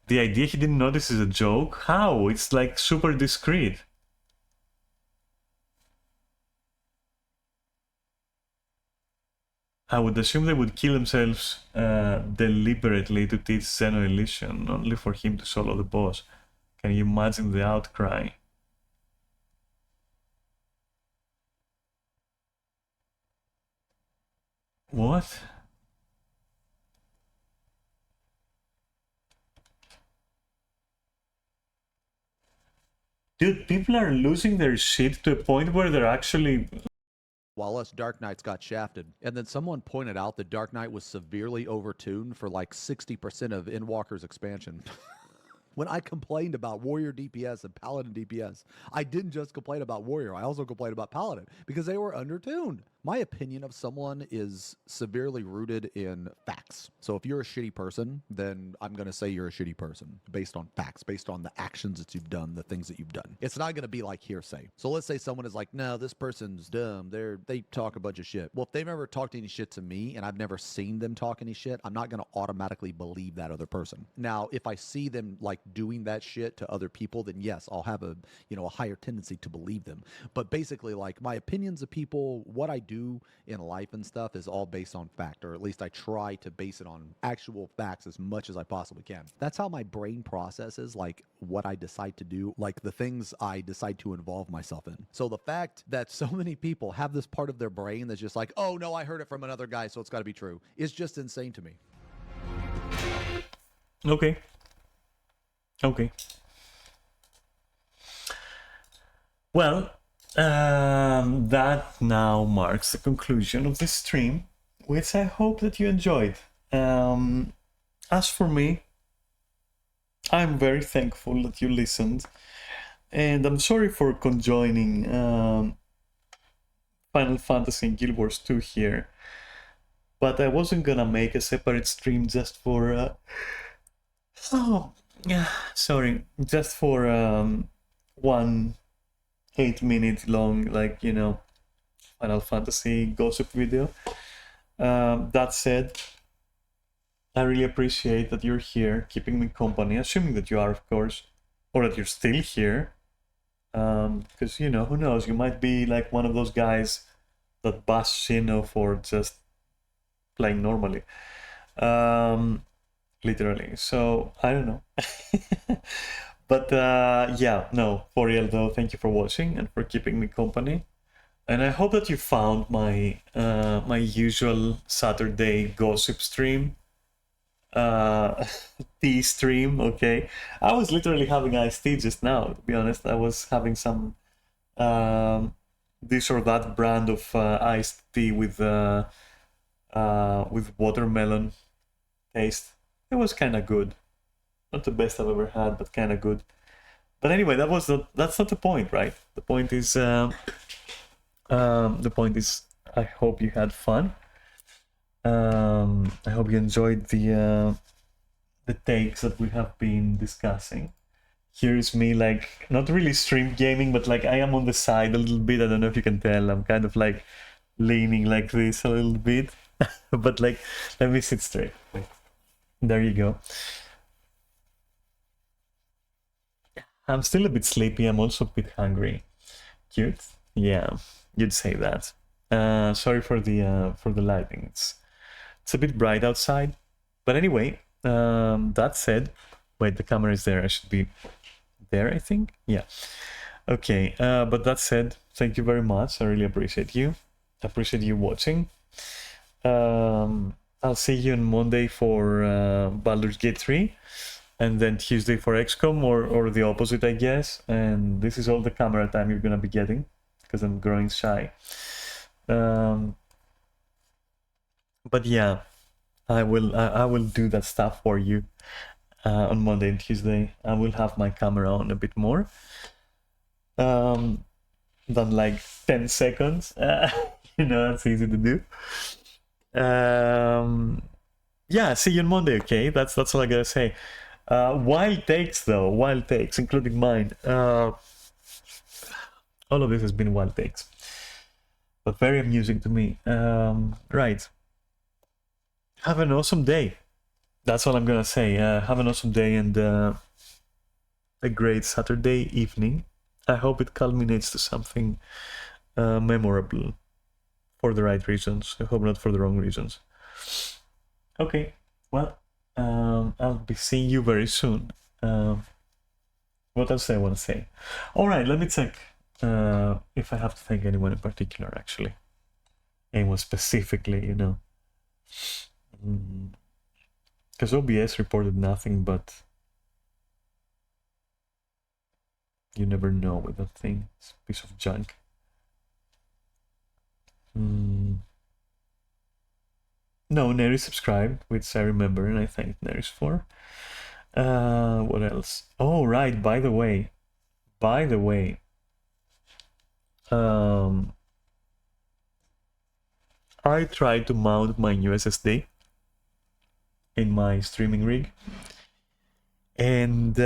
The idea he didn't notice is a joke? How? It's like super discreet. I would assume they would kill themselves deliberately to teach Zeno Elysian, only for him to solo the boss. Can you imagine the outcry? What? Dude, people are losing their shit to a point where they're actually... While us Dark Knights got shafted. And then someone pointed out that Dark Knight was severely overtuned for like 60% of Endwalker's expansion. When I complained about Warrior DPS and Paladin DPS, I didn't just complain about Warrior, I also complained about Paladin because they were undertuned. My opinion of someone is severely rooted in facts. So if you're a shitty person, then I'm going to say you're a shitty person based on facts, based on the actions that you've done, the things that you've done. It's not going to be like hearsay. So let's say someone is like, no, this person's dumb. They talk a bunch of shit. Well, if they've never talked any shit to me and I've never seen them talk any shit, I'm not going to automatically believe that other person. Now, if I see them like doing that shit to other people, then yes, I'll have a higher tendency to believe them. But basically, like, my opinions of people, what I do in life and stuff is all based on fact, or at least I try to base it on actual facts as much as I possibly can. That's how my brain processes like what I decide to do, like the things I decide to involve myself in. So the fact that so many people have this part of their brain that's just like, oh no, I heard it from another guy, so it's got to be true, is just insane to me. Okay. Okay. Well, that now marks the conclusion of this stream, which I hope that you enjoyed. As for me, I'm very thankful that you listened, and I'm sorry for conjoining Final Fantasy and Guild Wars 2 here, but I wasn't gonna make a separate stream just for just for one 8-minute long, like, Final Fantasy gossip video. That said, I really appreciate that you're here, keeping me company, assuming that you are, of course, or that you're still here. Because, who knows, you might be like one of those guys that bash Shino for just playing normally. Literally. So, I don't know. But yeah, no, for real though, thank you for watching and for keeping me company. And I hope that you found my my usual Saturday gossip stream, tea stream, okay? I was literally having iced tea just now, to be honest. I was having some this or that brand of iced tea with watermelon taste. It was kind of good. Not the best I've ever had, but kind of good. But anyway, that's not the point, right? The point is, I hope you had fun. I hope you enjoyed the takes that we have been discussing. Here is me, like, not really stream gaming, but like I am on the side a little bit. I don't know if you can tell. I'm kind of like leaning like this a little bit, but like, let me sit straight. Wait. There you go. I'm still a bit sleepy. I'm also a bit hungry. Cute? Yeah, you'd say that. Sorry for the lighting. It's a bit bright outside. But anyway, that said, wait, the camera is there. I should be there, I think. Yeah. Okay. But that said, thank you very much. I really appreciate you. I appreciate you watching. I'll see you on Monday for Baldur's Gate 3. And then Tuesday for XCOM, or the opposite, I guess. And this is all the camera time you're gonna be getting, because I'm growing shy. But yeah, I will do that stuff for you on Monday and Tuesday. I will have my camera on a bit more than like 10 seconds. That's easy to do. Yeah, see you on Monday. Okay, that's all I gotta say. Wild takes though, wild takes, including mine. All of this has been wild takes, but very amusing to me. Right. Have an awesome day. That's all I'm gonna say. Have an awesome day and a great Saturday evening. I hope it culminates to something memorable for the right reasons. I hope not for the wrong reasons. Okay, well, I'll be seeing you very soon. What else do I want to say? All right, let me check if I have to thank anyone in particular, actually. Anyone specifically, Because OBS reported nothing but, you never know with that thing. It's a piece of junk. No, Neri subscribed, which I remember, and I thank Neris for. What else? Oh, right, by the way. I tried to mount my new SSD in my streaming rig. And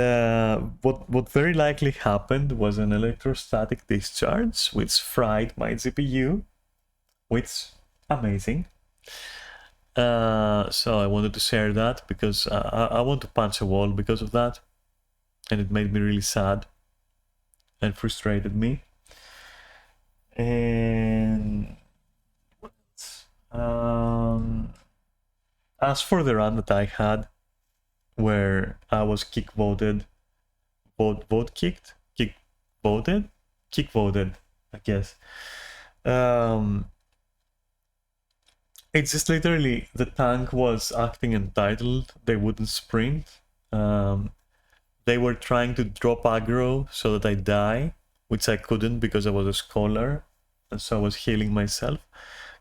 what very likely happened was an electrostatic discharge, which fried my GPU, which amazing. So I wanted to share that because I want to punch a wall because of that, and it made me really sad and frustrated me. And what else? As for the run that I had, where I was kick voted, I guess. It's just literally the tank was acting entitled. They wouldn't sprint. They were trying to drop aggro so that I die, which I couldn't because I was a scholar, and so I was healing myself.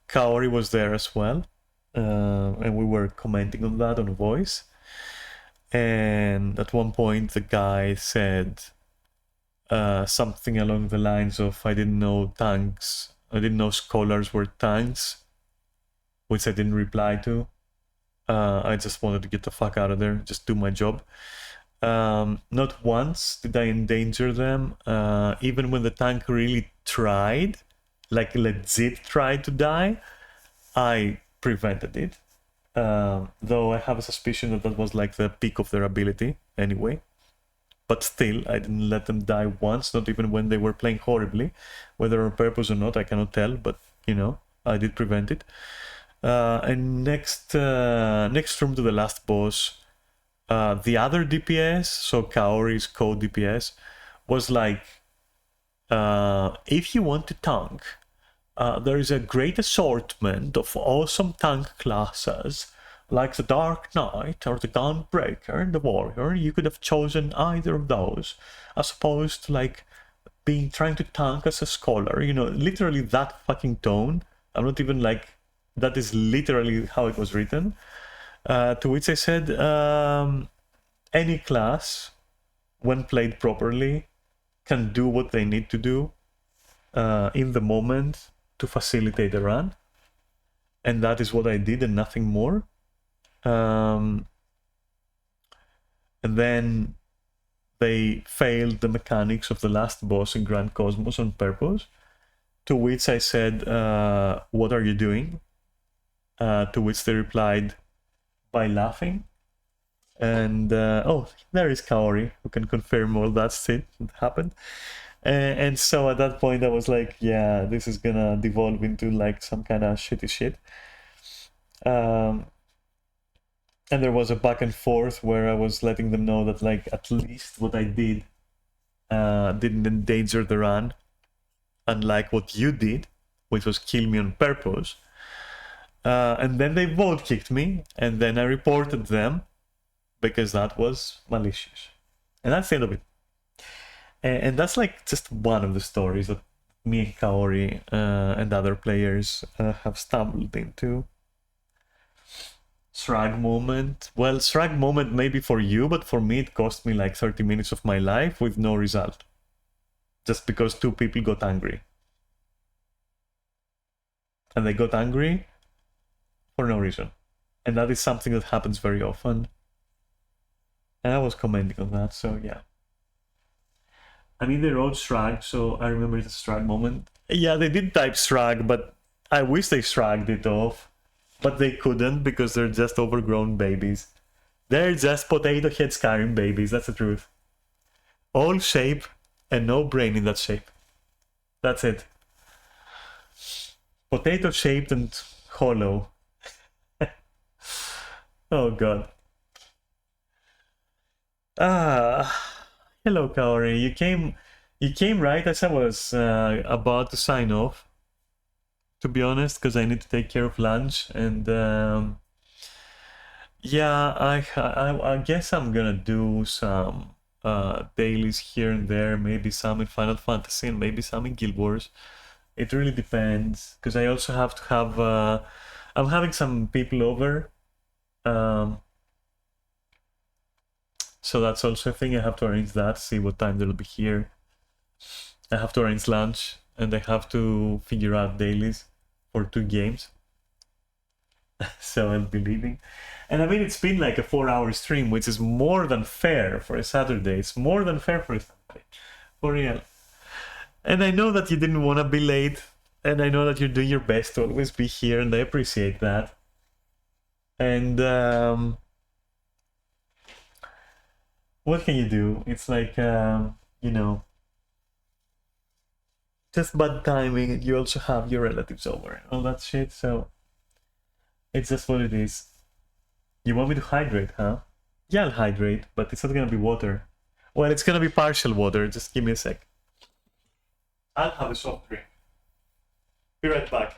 Kaori was there as well, and we were commenting on that on voice. And at one point the guy said something along the lines of, I didn't know scholars were tanks, which I didn't reply to. I just wanted to get the fuck out of there, just do my job. Not once did I endanger them, even when the tank really tried, like legit tried to die, I prevented it. Though I have a suspicion that that was like the peak of their ability anyway. But still, I didn't let them die once, not even when they were playing horribly. Whether on purpose or not, I cannot tell, but, you know, I did prevent it. And next room to the last boss, the other DPS, so Kaori's co-DPS, was like, if you want to tank, there is a great assortment of awesome tank classes, like the Dark Knight or the Gunbreaker and the Warrior. You could have chosen either of those, as opposed to like trying to tank as a scholar. You know, literally that fucking tone. I'm not even like, that is literally how it was written. To which I said, any class, when played properly, can do what they need to do in the moment to facilitate a run. And that is what I did and nothing more. And then they failed the mechanics of the last boss in Grand Cosmos on purpose. To which I said, what are you doing? To which they replied by laughing. And oh, there is Kaori, who can confirm all that shit that happened. And so at that point I was like, yeah, this is gonna devolve into like some kind of shitty shit. And there was a back and forth where I was letting them know that like at least what I did didn't endanger the run, unlike what you did, which was kill me on purpose. And then they vote kicked me, and then I reported them because that was malicious. And that's the end of it. And that's like just one of the stories that me and Kaori and other players have stumbled into. Shrag moment. Well, shrag moment maybe for you, but for me it cost me like 30 minutes of my life with no result. Just because two people got angry. And they got angry for no reason. And that is something that happens very often. And I was commenting on that, so yeah. I mean, they wrote Shrag, so I remember it's a Shrag moment. Yeah, they did type Shrag, but I wish they Shragged it off. But they couldn't because they're just overgrown babies. They're just potato head Skyrim babies, that's the truth. All shape and no brain in that shape. That's it. Potato shaped and hollow. Oh god. Hello Kaori. You came right as I was about to sign off. To be honest, because I need to take care of lunch, and yeah, I guess I'm gonna do some dailies here and there, maybe some in Final Fantasy and maybe some in Guild Wars. It really depends, because I also have to have I'm having some people over, so that's also a thing. I have to arrange that, see what time they'll be here. I have to arrange lunch, and I have to figure out dailies for 2 games. So I'll be leaving. And I mean, it's been like a 4-hour stream, which is more than fair for a Saturday. It's more than fair for a Saturday. For real. And I know that you didn't want to be late. And I know that you're doing your best to always be here, and I appreciate that. And what can you do? It's like, you know, just bad timing. You also have your relatives over and all that shit, so it's just what it is. You want me to hydrate, huh? Yeah, I'll hydrate, but it's not gonna be water. Well, it's gonna be partial water. Just give me a sec. I'll have a soft drink. Be right back.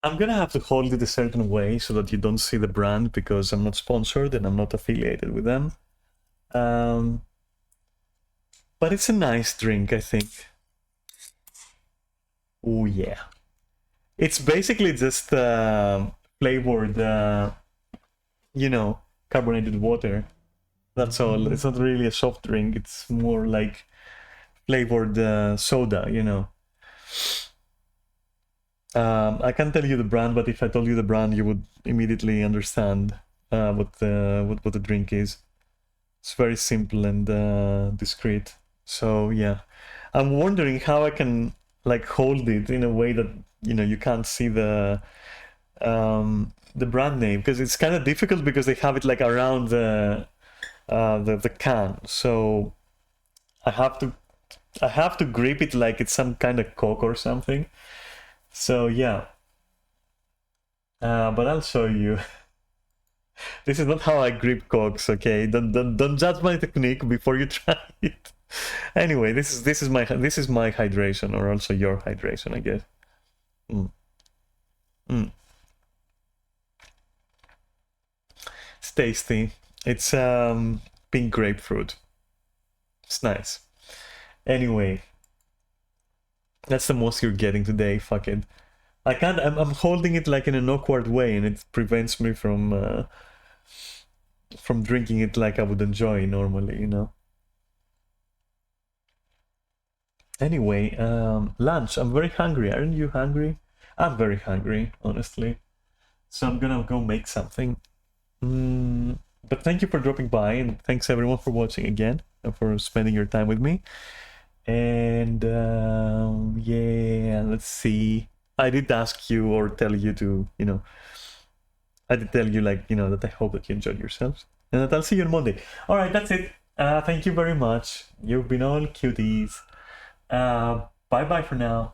I'm gonna have to hold it a certain way so that you don't see the brand, because I'm not sponsored and I'm not affiliated with them. But it's a nice drink, I think. Oh yeah. It's basically just flavored, you know, carbonated water. That's all. It's not really a soft drink. It's more like flavored soda, you know. I can't tell you the brand, but if I told you the brand, you would immediately understand what the drink is. It's very simple and discreet. So yeah, I'm wondering how I can like hold it in a way that, you know, you can't see the brand name, because it's kind of difficult because they have it like around the can. So I have to grip it like it's some kind of Coke or something. So yeah, but I'll show you. This is not how I grip Cokes, okay? Don't judge my technique before you try it. Anyway, this is my hydration, or also your hydration, I guess. It's tasty. It's pink grapefruit. It's nice. Anyway, that's the most you're getting today. Fuck it. I can't. I'm holding it like in an awkward way, and it prevents me from drinking it like I would enjoy normally, you know. Anyway, lunch. I'm very hungry. Aren't you hungry? I'm very hungry, honestly. So I'm gonna go make something. But thank you for dropping by, and thanks everyone for watching again, and for spending your time with me. And yeah, let's see. I did ask you or tell you to, you know, I did tell you, like, you know, that I hope that you enjoyed yourselves, and that I'll see you on Monday. All right, that's it. Thank you very much. You've been all cuties. Bye bye for now.